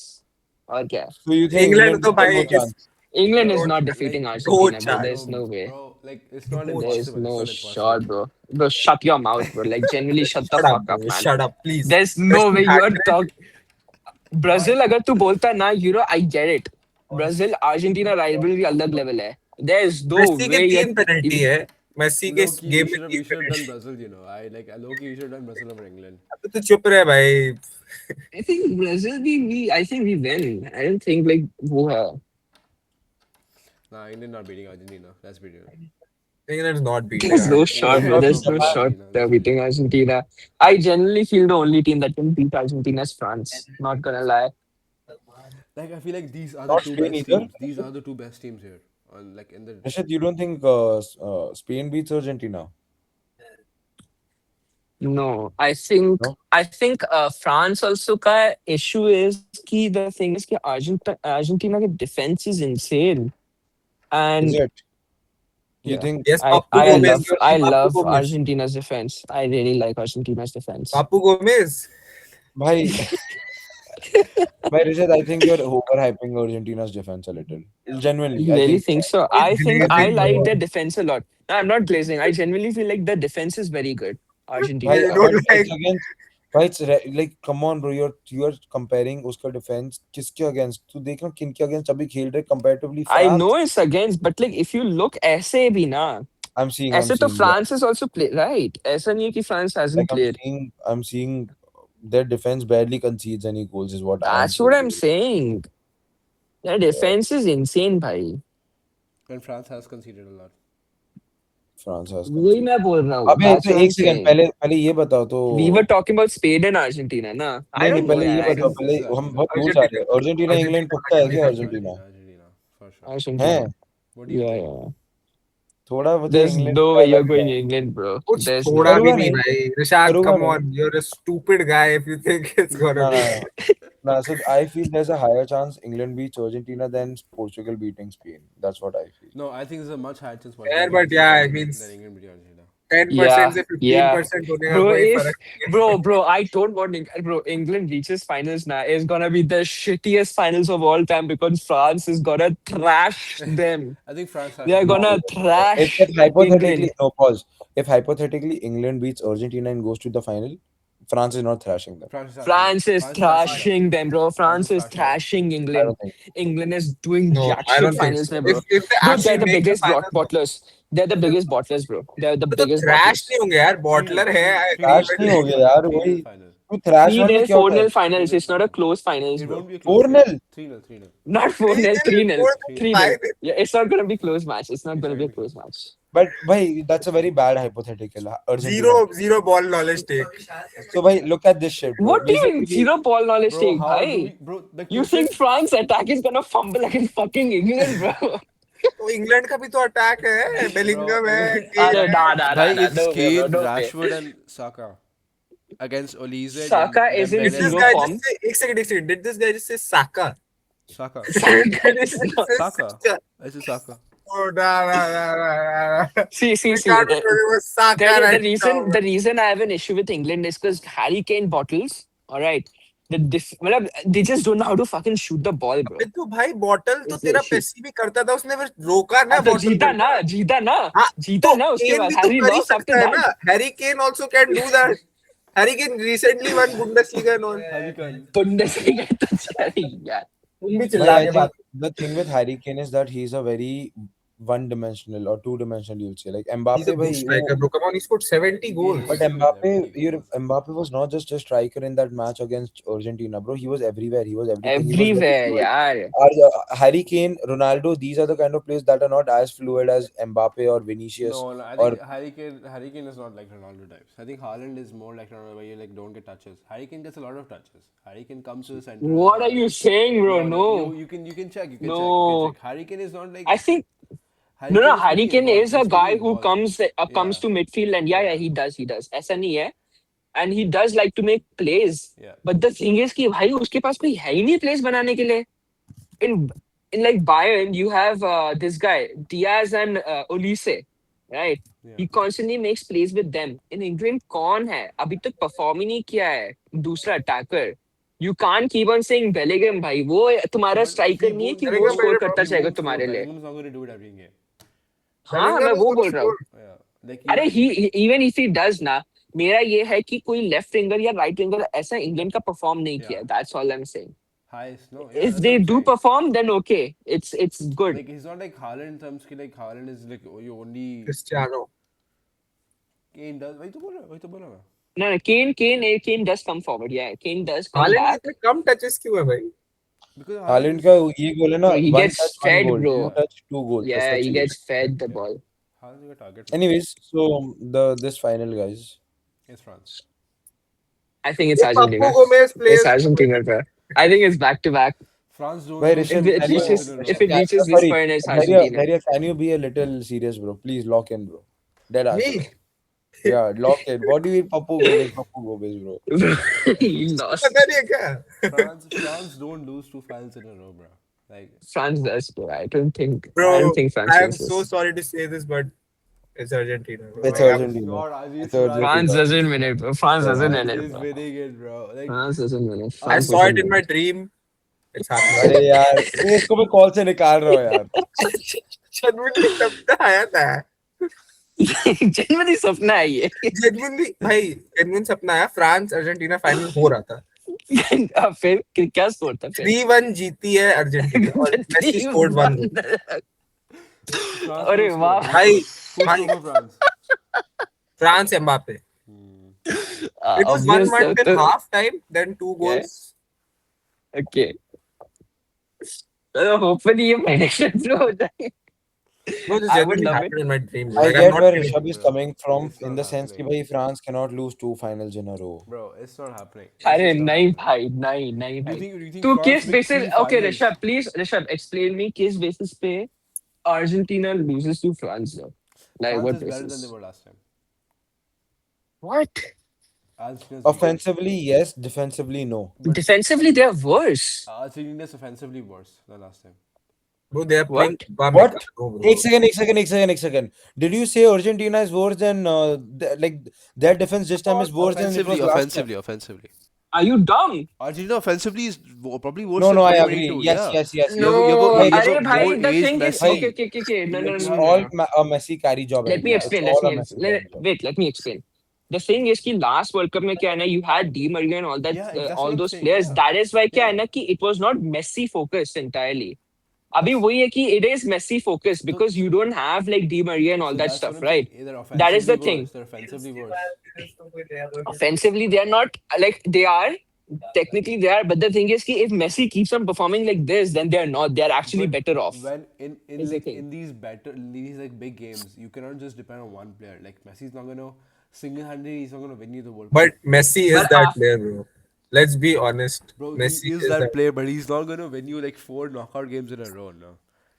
और क्या? So you think England England तो has one भाई more is chance? England is Don't- not defeating like, Argentina, bro. chance. There's no way. Bro, like it's not No There's impossible. no It's not shot, impossible. bro. Bro, shut your mouth, bro. Like, genuinely shut the Shut up, fuck up, bro. man. Shut up, please. There's no Messi way you are hat-trick. talking. Brazil, अगर तू बोलता ना, I get it. Brazil, Argentina rivalry अलग level है. There's no Messi के way you're 3 penalty है. Messi के Low key, game में we 3 should have done penalty. Brazil. Low key, we should have done Brazil over England. अब तो चुप रहे भाई. I think Brazil, I think we win. I don't think like वो है. Nah, England not beating Argentina. Let's be real. England's not beating. There's no Argentina. shot, bro. There's no Beating shot Argentina, they're let's be beating Argentina. I genuinely feel the only team that can beat Argentina is France. Not gonna lie. Like I feel like these are Not the two Spain best either. teams. These are the two best teams here. On like in the Rashid, you don't think Spain beats Argentina? No, No. I think France also का issue is कि the thing is कि Argentina के defense is insane, Is and it? You yeah, think? Yes, I Papu I Gomez. love I Papu love Gomez. Argentina's defense. I really like Argentina's defense. Papu Gomez. Bhai, Bhai Rashid, I think you're overhyping Argentina's defense a little. Genuinely, You I really think think so? He's I think I glazing, like bro. their defense a lot. No, I'm not glazing. I genuinely feel like the defense is very good. Argentina. Bhai, You but don't it's like- against. Bhai, it's like come on, bro. You're comparing उसका defense किसके against? तू देख ना किनके against अभी खेल रहे comparatively I France. know it's against, but like if you look ऐसे भी ना, I'm seeing. ऐसे तो Yeah. France has also played, right? ऐसा नहीं है कि France hasn't Like played. I'm seeing their defense barely concedes any goals. Is what That's what I'm saying. Their defense is insane, भाई. and France has conceded a lot. France has वही conceded. मैं बोल रहा हूँ. अबे That's तो what I'm एक second saying. पहले ये बताओ तो We were talking about Spain and Argentina, ना? I नहीं don't know, पहले ये यार. बताओ पहले हम बहुत दूर जा रहे हैं अर्जेंटीना इंग्लैंड पक्का है क्या अर्जेंटीना Argentina for sure. है Argentina. What do you Yeah, think? yeah. थोड़ा मुझे There's इंग्लैंड no का way you're लगता going है England, bro. कुछ There's थोड़ा no भी करूँगा नहीं नहीं भाई. Rashad, करूँगा come नहीं on. You're a stupid guy if you think it's gonna ना be. ना so I feel there's a higher chance England beats Argentina than Portugal beating Spain. That's what I feel. No, I think there's a much higher chance. Yeah, but yeah, I mean, than England beating Argentina. 10% से Yeah, 15% होने का Bro, कोई if फर्क नहीं है. bro, I don't want bro. England reaches finals now. It's gonna be the shittiest finals of all time because France is gonna thrash them. I think France has. They are gonna thrash If hypothetically England. no pause. If hypothetically England beats Argentina and goes to the final, France is not thrashing them. France is thrashing them. thrashing them, bro. France is thrashing them. thrashing I England. don't think. England is doing No, jack I shit don't think finals, so. mein, bro. If they Dude, they're actually the make the biggest final, bottlers. They're the biggest bottlers, bro. They're the तो biggest trash bottlers. नहीं होंगे यार, bottler है. Thrash नहीं हो गया यार, वही 3-0 final. तू thrash 3 one में 0 क्या 4 होता है? 0 finals. It's not a close finals, It bro. won't be a close 4-0. 3-0, 3-0. Not 4 0 3 0 3 0 5. Yeah, it's not gonna be close match. It's not gonna be a close match. But bhai, that's a very bad hypothetical. Argentina. Zero ball knowledge take. So bhai, look at this shit, bro. What do you mean Basically, zero ball knowledge Bro, take, how do bhai? we, bro, the You closest- think France attack is gonna fumble against fucking England, bro? तो England का भी तो attack है, Bellingham है. Bhai, it's no way, bro, Kane, no way. Rashford and Saka against Olise. Saka is in Did this zero guy form. just say, एक second, did this guy just say Saka? Saka. Saka is not- Saka. This is Saka. Oh, nah. See. We can't be talking about Saka The right reason now. the reason I have an issue with England is because Harry Kane bottles. All right, मतलब they just don't know how to fucking shoot the ball, bro. तो भाई bottle तो It's तेरा issue. पेसी भी करता था, उसने बस रोका ना तो बॉटल. जीता ना हाँ, जीता ना उसके Kane बाद भी तो Harry कर ही lost after सकता है that. ना. Harry Kane also can do that. Harry Kane recently won Bundesliga and all. Harry Kane. Bundesliga तो चली यार. तुम भी Bhai, चिल्ला I के think बात. the thing with Harry Kane is that he's a very one-dimensional or two-dimensional, you'll say. Like He's Mbappe, a good striker, bro. Come on, he scored 70 goals. but Mbappe was not just a striker in that match against Argentina, bro. He was everywhere. He was everything. He was Everywhere, very fluid. yaar. Harry Kane, Ronaldo, these are the kind of players that are not as fluid as Mbappe or Vinicius. No, I or think Harry Kane is not like Ronaldo types. I think Haaland is more like Ronaldo, where you like don't get touches. Harry Kane gets a lot of touches. Harry Kane comes to the center. What are you saying, bro? No. You can check. You can check. You No. can check. Harry Kane is not like. I think Harry no, Kane is Harry pretty Kane involved. is a He's guy pretty who involved. comes to midfield and yeah, he does. ऐसा नहीं है, and he does like to make plays. Yeah. But the thing is कि भाई उसके पास कोई है ही नहीं plays बनाने के लिए. In like Bayern, you have this guy Diaz and Olise, right? Yeah. He constantly makes plays with them. In England, कौन है? अभी तक perform ही नहीं किया है. दूसरा attacker. You can't keep on saying Bellingham, भाई. वो तुम्हारा striker नहीं है कि वो Bellingham score Bellingham करता He जाएगा won't तुम्हारे score. लिए. Bellingham's not going to do it every game. हाँ, मैं Bellingham वो is बोल good रहा हूँ. score. Yeah. Like अरे even if he does ना, मेरा ये है कि कोई लेफ्ट विंगर या राइट विंगर ऐसा इंग्लैंड का परफॉर्म नहीं किया. That's all I'm saying. highest. No. Yeah, If that's they what I'm do saying. perform, then okay, it's good. Like he's not like Haaland in terms ki like Haaland is like you only Cristiano. Kane does. वही तो बोला मैं. No, Kane does come forward. Yeah, Kane does come Haaland back. ने कम touches क्यों है भाई? Because Haaland का ये goal है ना, He one gets touch, fed, one goal. bro. Two touch, two goals. Yeah, उसका he चाहिए. gets fed the ball. Haaland's a target. Anyways, so this final, guys. It's France. I think it's If Papu Argentina. Gomez plays, It's Argentina, bro. I think it's back to back. France don't. Why, lose Rishabh, two If it can you- finals reaches in a if row. it reaches this Sorry, point, it's Daria, Argentina. can you be a little serious, bro? Please lock in, bro. Dead ass. Me? Bro. Yeah, lock in. What do you mean, Papu Gomez, bro? He lost. पता नहीं है क्या? France don't lose two finals in a row, bro. Like France does, bro. I don't think France I am wins so this. sorry to say this, but it's Argentina. bro. It's Like, I'm- Argentina. God, Aziz It's Argentina. France doesn't win it, bro. France doesn't win it, is bro. winning it, bro. Like France doesn't win it. I France saw doesn't it in win my dream. It's happening. अरे यार, ये इसको मैं call से निकाल रहा हूँ यार. Genuinely सपना आया था. Genuinely सपना है ये. Genuinely भाई, genuine सपना आया. फ्रांस अर्जेंटीना फाइनल हो रहा था. फिर क्या स्कोर था फिर? 3-1 जीती है अर्जेंटीना और मेसी स्कोर्ड 1 goal. France अरे will वाह. score. भाई, Who scored for France? France Mbappe. It was 1-1 till half time, then 2 goals. Okay. Hopefully ये prediction throw हो जाए. No, this I would genuinely love happened in my dream. I Like, I'm get not where kidding. Rishabh is coming from It's in not the sense कि happening. भाई France cannot lose two finals in a row. Bro, it's not happening. अरे It's not नहीं happening. भाई नहीं You भाई. think तू France किस wins basis? three Okay, finals? Rishabh, explain me किस basis पे Argentina loses to France though? Like France what is better than basis? they were last time. What? Argentina's Offensively, yes. Defensively, no. Defensively, they're worse. Argentina's offensively worse than last time. Bro, they are playing. What? No, bro. एक second. Did you say Argentina is worse than like their defense this time is worse than it was last time? Offensively. Are you dumb? Argentina offensively is probably worse No, than I 2022, agree. Yes. No, You have a अरे भाई, more the aged thing is, Messi. okay. No. It's all a Messi carry job. Let me explain. It's all a Messi carry job. Wait, let me explain. The thing is कि last World Cup में क्या है ना, you had Di Maria and all that, Yeah, that's what all I'm those saying. players. Yeah. That is why क्या Yeah. है ना कि it was not Messi focused entirely. अभी वही है कि it is Messi focused No, because you don't have like Di Maria and all so that that's what stuff, I'm saying. right? They're That is offensively the thing. worse. They're offensively worse. Offensively, they are not like they are. Technically, they are. But the thing is, कि if Messi keeps on performing like this, then they are not. They are actually But better off. when in Is the like thing. in these like big games, you cannot just depend on one player. Like Messi's not gonna single-handedly, he's not gonna win you the World Cup. But Messi is But that after, player, bro. Let's be honest. Bro, he Messi is is that that. player, but he's not gonna win you like 4 knockout games in a row. No.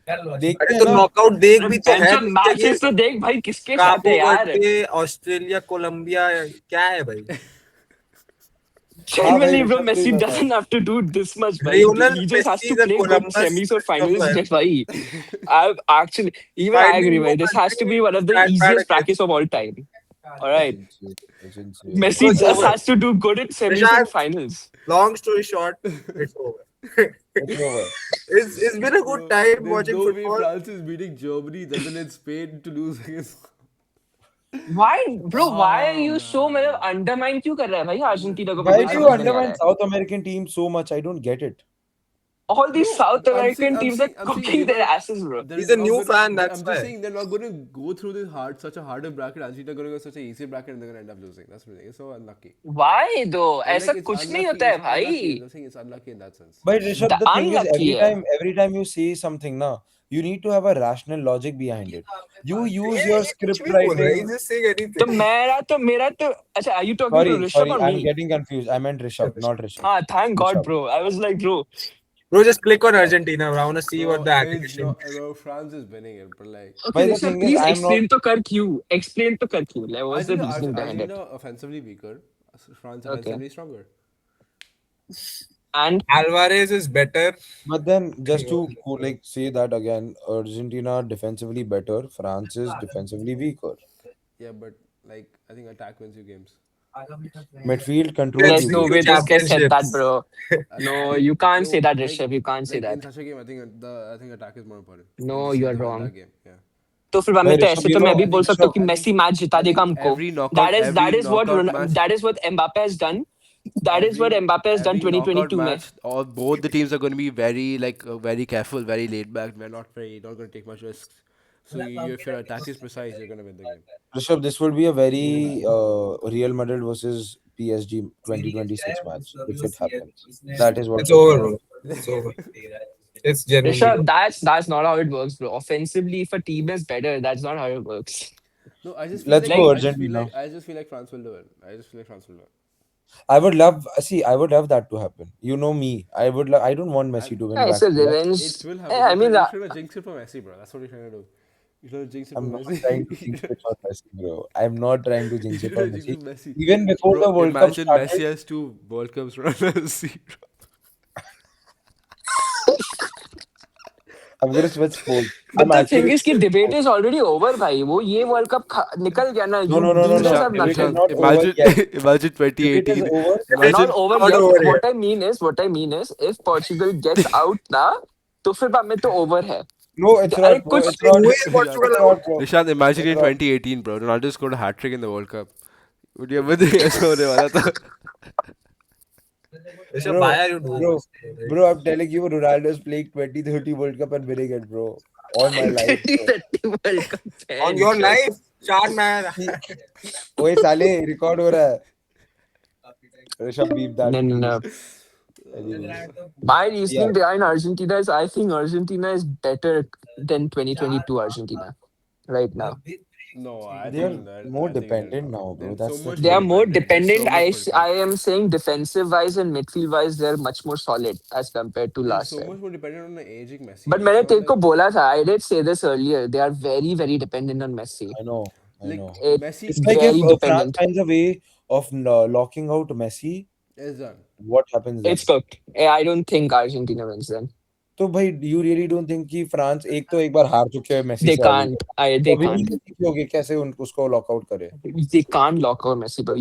देखते अरे हैं तो ना knockout देख भी तो है जो नहीं जगह. मैचेस तो देख भाई किसके साथ है काबो यार. वर्दे, ऑस्ट्रेलिया, कोलंबिया, क्या है भाई? हाँ भाई Genuinely, bro, ऋषभ को ही Messi पता है doesn't have to do this much, bhai. Lionel He just has Messi to is a play good Columbus semis or finals. somewhere. Just bhai. I actually, even I Finding agree, new bhai. This has to country be one of the that bad easiest against. brackets of all time. All It's right. insane. It's insane, Bro, Messi bro. it's just over. has to do good in semis and Prashant, finals. long story short, it's over. It's over. It's been a good Bro, time there's watching no way football. France is beating Germany, Netherlands, Spain to lose against. Why, bro? Why are Oh you so man. undermine क्यों कर रहा है भाई Argentina को? Why मुझे do you समझ में नहीं आ रहा undermine है. South American teams so much? I don't get it. All these No, South American I'm teams are saying, cooking they're their not. asses, bro. They're He's a not new gonna. fan, that's I'm just why. saying they're not gonna go through this such a harder bracket. Argentina gonna go such a easy bracket, and they're gonna end up losing. That's the thing. It's so unlucky. Why though? And ऐसा like it's कुछ नहीं unlucky. होता है It's unlucky. भाई. I'm saying it's unlucky in that sense. But Rishabh, the thing is, Unlucky है. every time you say something, na, you need to have a rational logic behind it. You use your ये कुछ script भी बोल रहा है. writing. He's just saying तो anything. मेरा तो अच्छा, are you talking to Rishabh or I'm me? getting confused. I meant Rishabh, not Rishabh. Ah, thank God, Rishabh. bro. I was like, bro, Bro, just click on Argentina. I want to see what Bro, the it's aggregation. not. Bro, France is winning it, but like okay, But the Rishabh, thing is, please I'm not. explain to kar kyun. Explain to kar kyun. Like, I what's the think reasoning behind Argentina it? offensively weaker, France Okay. offensively stronger. And Alvarez is better. But then, just to like say that again, Argentina defensively better, France is defensively weaker. Yeah, but like I think attack wins you games. Midfield control Let's there's you no win games. way this guy said that, championships. bro. No, you can't say that, Rishabh. You can't say like in that. such a game, I think attack is more important. No, In you are in wrong. that game, yeah. तो फिर मैं But तो Rishabh, ऐसे you तो मैं know, भी I बोल think सकता हूँ कि I think मेसी मैच जिता I देगा think हमको. every knockout That is what Mbappe has done. That is what Mbappe has done every knockout 2022 में. match, all both the teams are going to be very very careful, very laid back. We're not going to take much risks. So if your attack is precise, you're going to win the game. Rishabh, this would be a very Real Madrid versus PSG 2026 match if it happens. That is what It's will over, happen. bro. It's over. It's genuinely Rishabh, over. that's not how it works, bro. Offensively, if a team is better, that's not how it works. No, I just feel Let's like go Like, Argentina. I just feel like France will do it. I just feel like France will do it. I would love that to happen. You know me. I don't want Messi to win yeah, it's back a to back. revenge. It will Yeah, happen. I mean, You're trying to jinx it for Messi, bro. That's what you're trying to do. You're trying to jinx it for I'm not Messi. trying to jinx it for Messi, bro. I'm not trying to jinx it You're for trying to jinx Messi. it for Messi. Even before Bro, the World Cup imagine Messi started, has 2 World Cups from Messi. I'm gonna switch sports. but I'm the thing actually is कि debate is already over, भाई. वो ये World Cup निकल गया ना. no You no no no no. losers have Debate is nothing. not over Imagine, yet. imagine Debate is 2018. over. It's Not Imagine, over not yet. over yet. What I mean is, if Portugal gets out ना, तो फिर बाद में तो over है. No, it's अरे not, bro. कुछ It's not. Who is Portugal It's out? not, bro. Nishant, imagine It's in not. 2018, bro. Ronaldo scored a hat trick in the World Cup. Would you ever think ऐसा होने वाला था? Rishabh, Bro, why are you doing bro, this? bro, I'm telling you, Ronaldo is playing 2030 World Cup and winning it, bro. On my life, bro. 2030 World Cup. On your life, Chan man. ओए साले record हो रहा है. Rishabh, beep that. No, no, no. please. Anyways. My reasoning Yeah. behind Argentina is I think Argentina is better than 2022 Argentina right now. No, I They are think that more I think dependent now, bro. they're That's so the much They thing. are more They're dependent. so much more dependent. I am saying defensive wise and midfield wise, they're much more solid as compared to They're last so time. much more dependent on the aging Messi. But It's मैंने not तेरे को like बोला था, I did say this earlier. They are very, very dependent on Messi. I know. I like know. Messi It's like if Very France dependent. finds a way of locking out Messi, is done. what happens then? It's cooked. I don't think Argentina wins then. तो भाई you really don't think कि France एक बार हार चुके हैं Messi They से already? can't. They अभी नहीं can't. सीखोगे कैसे उसको लॉक आउट करे? They can't lock out Messi, bro.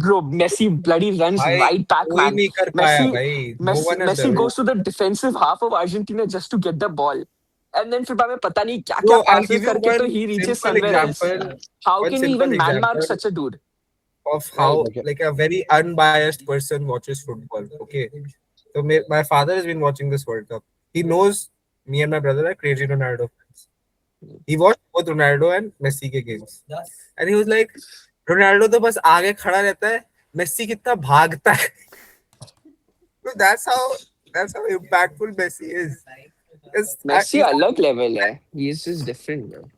Bro, Messi bloody runs भाई right back, कोई man. नहीं कर पाया Messi, भाई. No Messi, one has Messi done goes it. to the defensive half of Argentina just to get the ball. And then फिर बाद में पता नहीं क्या-क्या Bro, I'll passes give you करके तो one he reaches simple somewhere else. example. How One can you simple even man mark example. such a dude? of Right. how Okay. like a very unbiased person watches football. Okay, so my father has been watching this World Cup. He knows me and my brother are crazy Ronaldo fans. He watched both Ronaldo and Messi के games, and he was like, Ronaldo तो बस आगे खड़ा रहता है, Messi कितना भागता है. So that's how impactful Messi is. Messi alag level hai. He's just different, bro.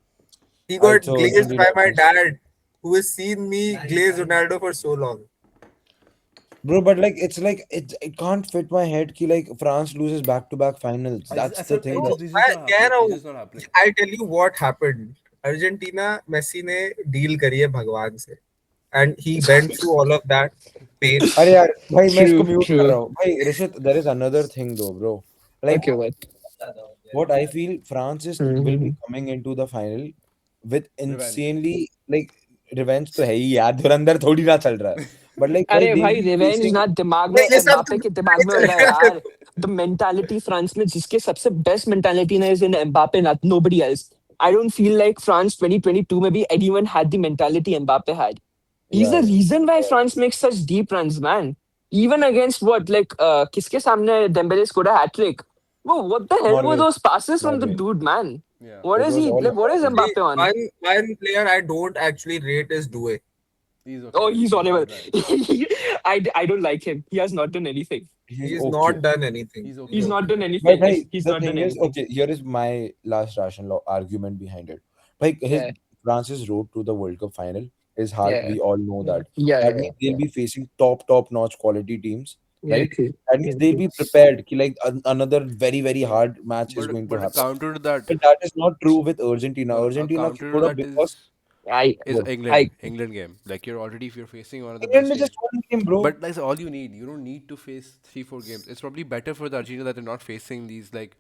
He Right. got So glazed Argentina by my wins. dad, who has seen me glaze Ronaldo for so long. Bro, but like it's like it can't fit my head ki like France loses back to back finals. That's the thing that This मैं is not कह happening. रहा It's हूँ, just not happening. I tell you what happened. Argentina Messi ने deal करी है भगवान से, and he went through all of that pain. अरे यार भाई मैं इसको True, म्यूट कर true. रहा हूँ भाई Rishit there is another thing though bro like Okay, what? what I feel France is will be Mm-hmm. coming into the final with Revenge. insanely like revenge तो है ही यार धुरंधर थोड़ी ना चल रहा है but like भाई अरे they'll भाई be रिवेंज facing ना दिमाग में नहीं, ये सब एम्बापे के तुम्हारे दिमाग में हो रहा है चलेगा तेरे यार को. द मेंटालिटी फ्रांस में जिसके सबसे बेस्ट मेंटालिटी ना is in Mbappe not nobody else I don't feel like France 2022 में भी anyone had the mentality Mbappe had he is yeah the yeah reason why France makes such deep runs man even against what like किसके सामने Dembele scored a hat trick वो what the hell were Norway those passes from the Norway dude man Yeah. what it is was he all like what is Mbappe. See, Mbappe on one player I don't actually rate is Due. He's oh okay. he's He's horrible alright. I don't like him he has not done anything. He's He's okay not done anything. He's He's He's okay. not okay. done but anything. bhai, He's the not done thing is, anything. okay, here is my last rational argument behind it. Like his Yeah, France's road to the World Cup final is hard. yeah, We all know that. yeah, That yeah, means they'll yeah. be facing top notch quality teams, Yeah, right? true. That means Yeah, they'll true. be prepared. Ki like another very hard match is going to But a happen. counter to that, But that is not true with Argentina. but a Argentina ki counter to thoda that because is what? England. I, England game. Like you're already if you're facing one of the England best is just teams. one game, bro. But that's all you need. You don't need to face 3-4 games. It's probably better for the Argentina that they're not facing these like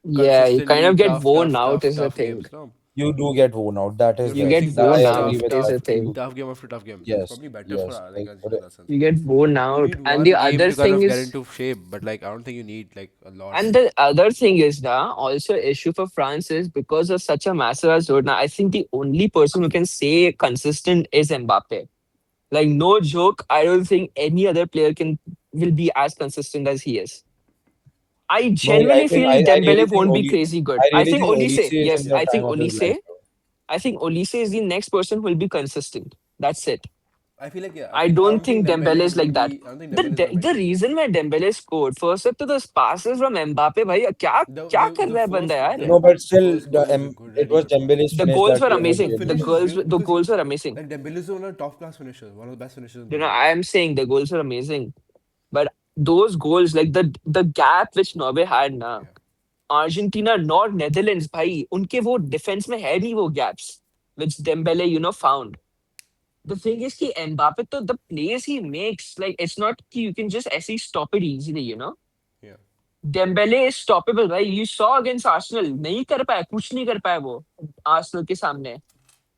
yeah, you kind consistently of get worn out is the tough thing. games. No, You do get worn out. That is you're You there. get facing That I worn agree out with is that. the thing. tough game after tough game. So it's Yes, probably better for yes. like Argentina in that sense. You get worn You out. need And the one game other to kind thing of get is, into shape, but like I don't think you need like a lot. and the other thing is now also issue for France is because of such a massive as road. Now I think the only person who can say consistent is Mbappe. Like no joke, I don't think any other player can will be as consistent as he is. I But I genuinely think feel I really Dembele think won't be crazy good. I I really think think Olise Olise, is in yes, the prime of his life, bro. I think Olise is the next person who will be consistent. That's it. I feel like yeah. I I don't don't think think Dembele Dembele is is like gonna that. be. I don't think Dembele is gonna The be. reason why Dembele scored first up to those passes from Mbappe, भाई क्या क्या कर The रहा है बंदा first यार? No, but the still, first goals were good, it really was good Dembele's ones. The finish goals that were made amazing. The him The finish is famous. girls, real the because goals he were amazing. like Dembele is one of the top class finishers, one of the best finishers in the You know, world. I am saying the goals were amazing, but those goals, like the gap which Norway had now, Yeah. Argentina nor Netherlands, भाई उनके वो defense में है नहीं वो gaps which Dembele found. The thing is कि Mbappe तो the plays he makes, like it's not कि you can just ऐसे ही stop it easily. Yeah. Dembele is stoppable, भाई. You saw against Arsenal, नहीं कर पाया, कुछ नहीं कर पाया वो Arsenal के सामने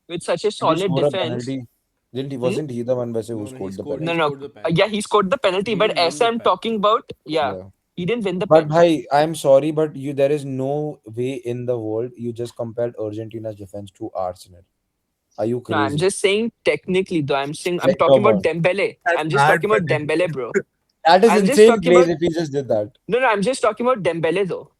with such a Did he solid score a defense. penalty? Didn't he? Hmm? Wasn't he the one who No, he scored the scored. He No, penalty? no, scored the pen. yeah, he scored the penalty, He but didn't win as the I'm pen. talking about, yeah, Yeah. he didn't win the But pen. bhai, I'm sorry, but there is no way in the world you just compared Argentina's defense to Arsenal. Are you No, I'm crazy? just saying technically, though. I'm Like, talking come about on. Dembele. That's I'm just bad talking for about them. Dembele, bro. That is I'm just insane talking plays about if he just did that. no. I'm just talking about Dembele, though.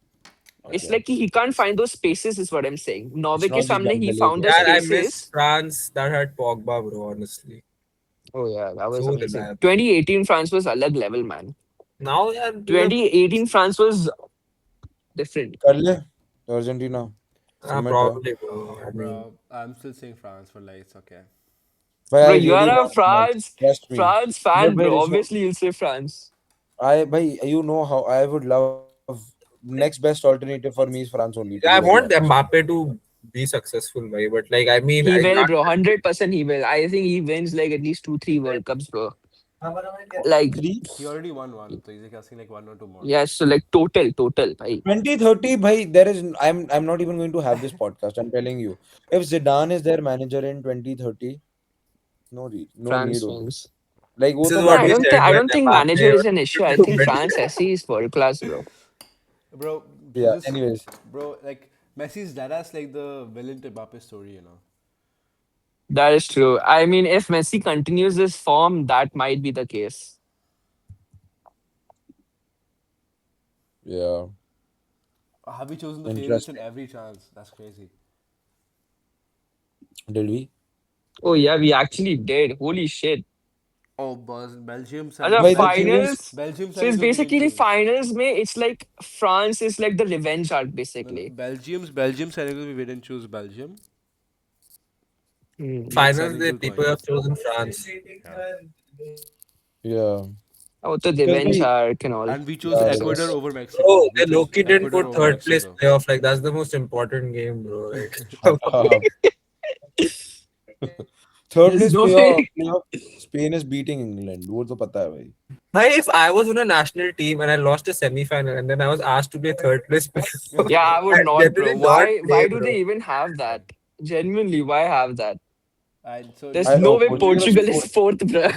It's Okay. like he can't find those spaces, is what I'm saying. It's Norway ke not the samne he Dembele found the though. Yeah, I miss spaces. France that had Pogba, bro. Honestly, Oh yeah, that was so amazing. reliable. 2018 France was alag level, man. Now, yeah, 2018 France was different. कर ले Argentina. Submit है. probably, bro. I mean, Bro, I'm still saying France for like it's okay. But Bro, I you really are a want France. Trust me. France But fan, by bro. Rishabh, Obviously, you'll say France. you know how I would love next best alternative for me is France only. To be yeah, I very want honest. Mbappe to be successful, bhai. But like, I mean, He I will, can't. bro. 100% he will. I think he wins like at least 2, 3 World Cups, bro. Like, Three. He already won one, so he's like asking like one or two more. yeah, so like total, bhai. 2030, bhai, there is. I'm not even going to have this podcast. I'm telling you. If Zidane is their manager in 2030, no need. France होगी. wins. Like वो This तो is No, what मैं we देख. said I when don't think Mbappe manager is was an issue. I to think mid. France SC is world class, bro. Bro, Yeah. this Anyways, bro like Messi's dada's like the villain to Mbappe's story, you know. That is true. I mean, if Messi continues this form, that might be the case. Yeah, Have we chosen the favorites in interesting. every chance? That's crazy. Did we? Oh yeah, we actually did. Holy shit. Oh, Belgium, The Senegal, But the thing is, finals. Belgium, So it's Senegal, we didn't basically choose. finals. May it's like France is like the revenge arc, No, no, basically. Belgium, Senegal, we didn't choose Belgium, Hmm. but Finals, the Senegal people coin. have chosen France. Yeah. yeah, Oh, the because revenge we, arc and all. And we chose yeah, Ecuador revenge. over Bro, Mexico. We they chose Loki didn't Ecuador put over third place Mexico. playoff. Like that's the most important game, bro. Like, Third There's place no playoff, way. playoff. Spain is beating England. वो तो पता है भाई. Bhai, if I was on a national team and I lost a semi-final and then I was asked to play third place playoff, Yeah, I would I'd not, bro. generally not Why? play, Why do bro. they even have that? Genuinely, why have that? And so There's just I no oh way Portugal is Portugal is fourth. fourth, bro.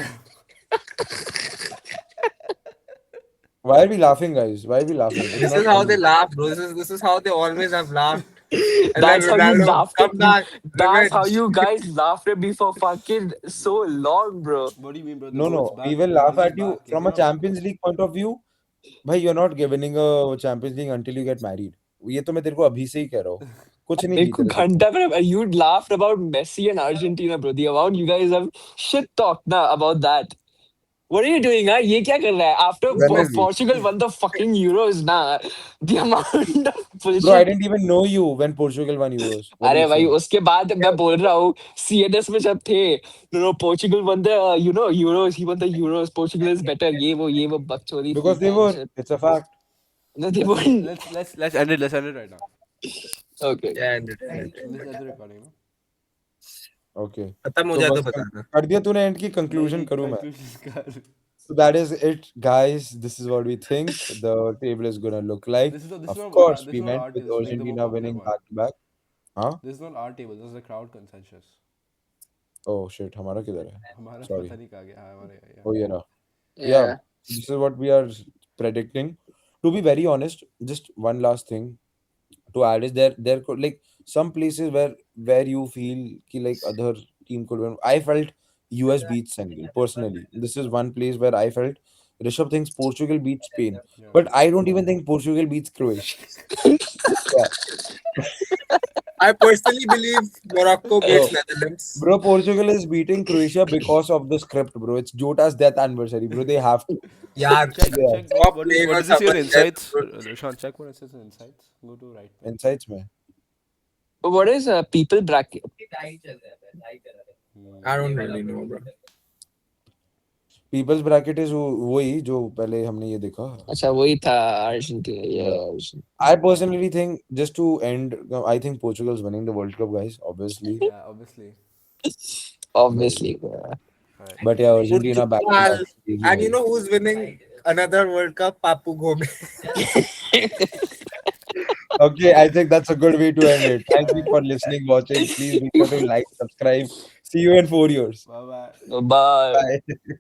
Why are we laughing, guys? Why are we laughing? It's This is not how they funny. laugh, bro. This is how they always have laughed. And then That's how you Ronaldo, laughed at come me. back, That's how revenge. you guys laughed at me for fucking so long, bro. what do you mean, bro? The No, goat's no. We back. will He's laugh always at you back. He's from a not. Champions League point of view. भाई you're not winning a Champions League until you get married. ये तो मैं तेरे को अभी से ही कह रहा हूँ. कुछ नहीं मेरे जीते को रहे तुम. घंटा पर you laughed about Messi and Argentina, bro. The amount you guys have shit talked na about that. What are you doing, huh? ये क्या कर रहा है? After When are we? Portugal won the fucking Euros, na, the amount of Bro, I bullshit. didn't even know you when Portugal won Euros. What are अरे you भाई saying? उसके बाद मैं बोल रहा हूँ CNS में जब थे Portugal won the Euros, he won the Euros, Portugal is better, ये वो बकचोदी थी Because they man were. shit. It's a fact. No, they Let's won. let's end it. Let's end it right now. Okay. Yeah, and Let's end the recording. No? Okay. खत्म हो तो जाए तो बस बताना. कर दिया तूने end की नहीं conclusion नहीं करूँ मैं. conclusion कर. So that is it, guys. This is what we think the table is gonna look like. This is Of not what course, this we is not went our with table. This is like the more Argentina popular winning one. back to back. Huh? This is not our table. This is the crowd consensus. Oh shit, हमारा किधर है? हमारा Sorry. पता नहीं कहाँ गया. हाँ हमारे yeah. Oh yeah. Yeah. Yeah. This is what we are predicting. To be very honest, just one last thing to add is like some places where you feel ki like other team could win. I felt US beats Senegal personally. This is one place where I felt Rishabh thinks Portugal beats Spain, Yeah. but I don't even think Portugal beats Croatia. Yeah. I personally believe Morocco beats Bro, Netherlands. bro, Portugal is beating Croatia because of the script, bro. It's Jota's death anniversary, bro. They have to. Yeah, Yeah. Check stop playing what on does it say on someone's death, insights? bro. Sean, check what it says on insights. Go to right page. Insights, man. But what is a people bracket? I don't really know, bro. People's bracket is वही जो पहले हमने ये देखा. अच्छा वही था Argentina. Yeah. Yeah. I personally think just to end, I think Portugal's winning the World Cup, guys. Obviously, Yeah, obviously. Obviously. Yeah. Alright. but yeah, Argentina back to back. Portugal. And you know who's winning another World Cup? Papu Gomez. Okay, I think that's a good way to end it. Thank you for listening, watching. Please be sure to like, subscribe. See you in 4 years. Bye bye. Bye. Bye.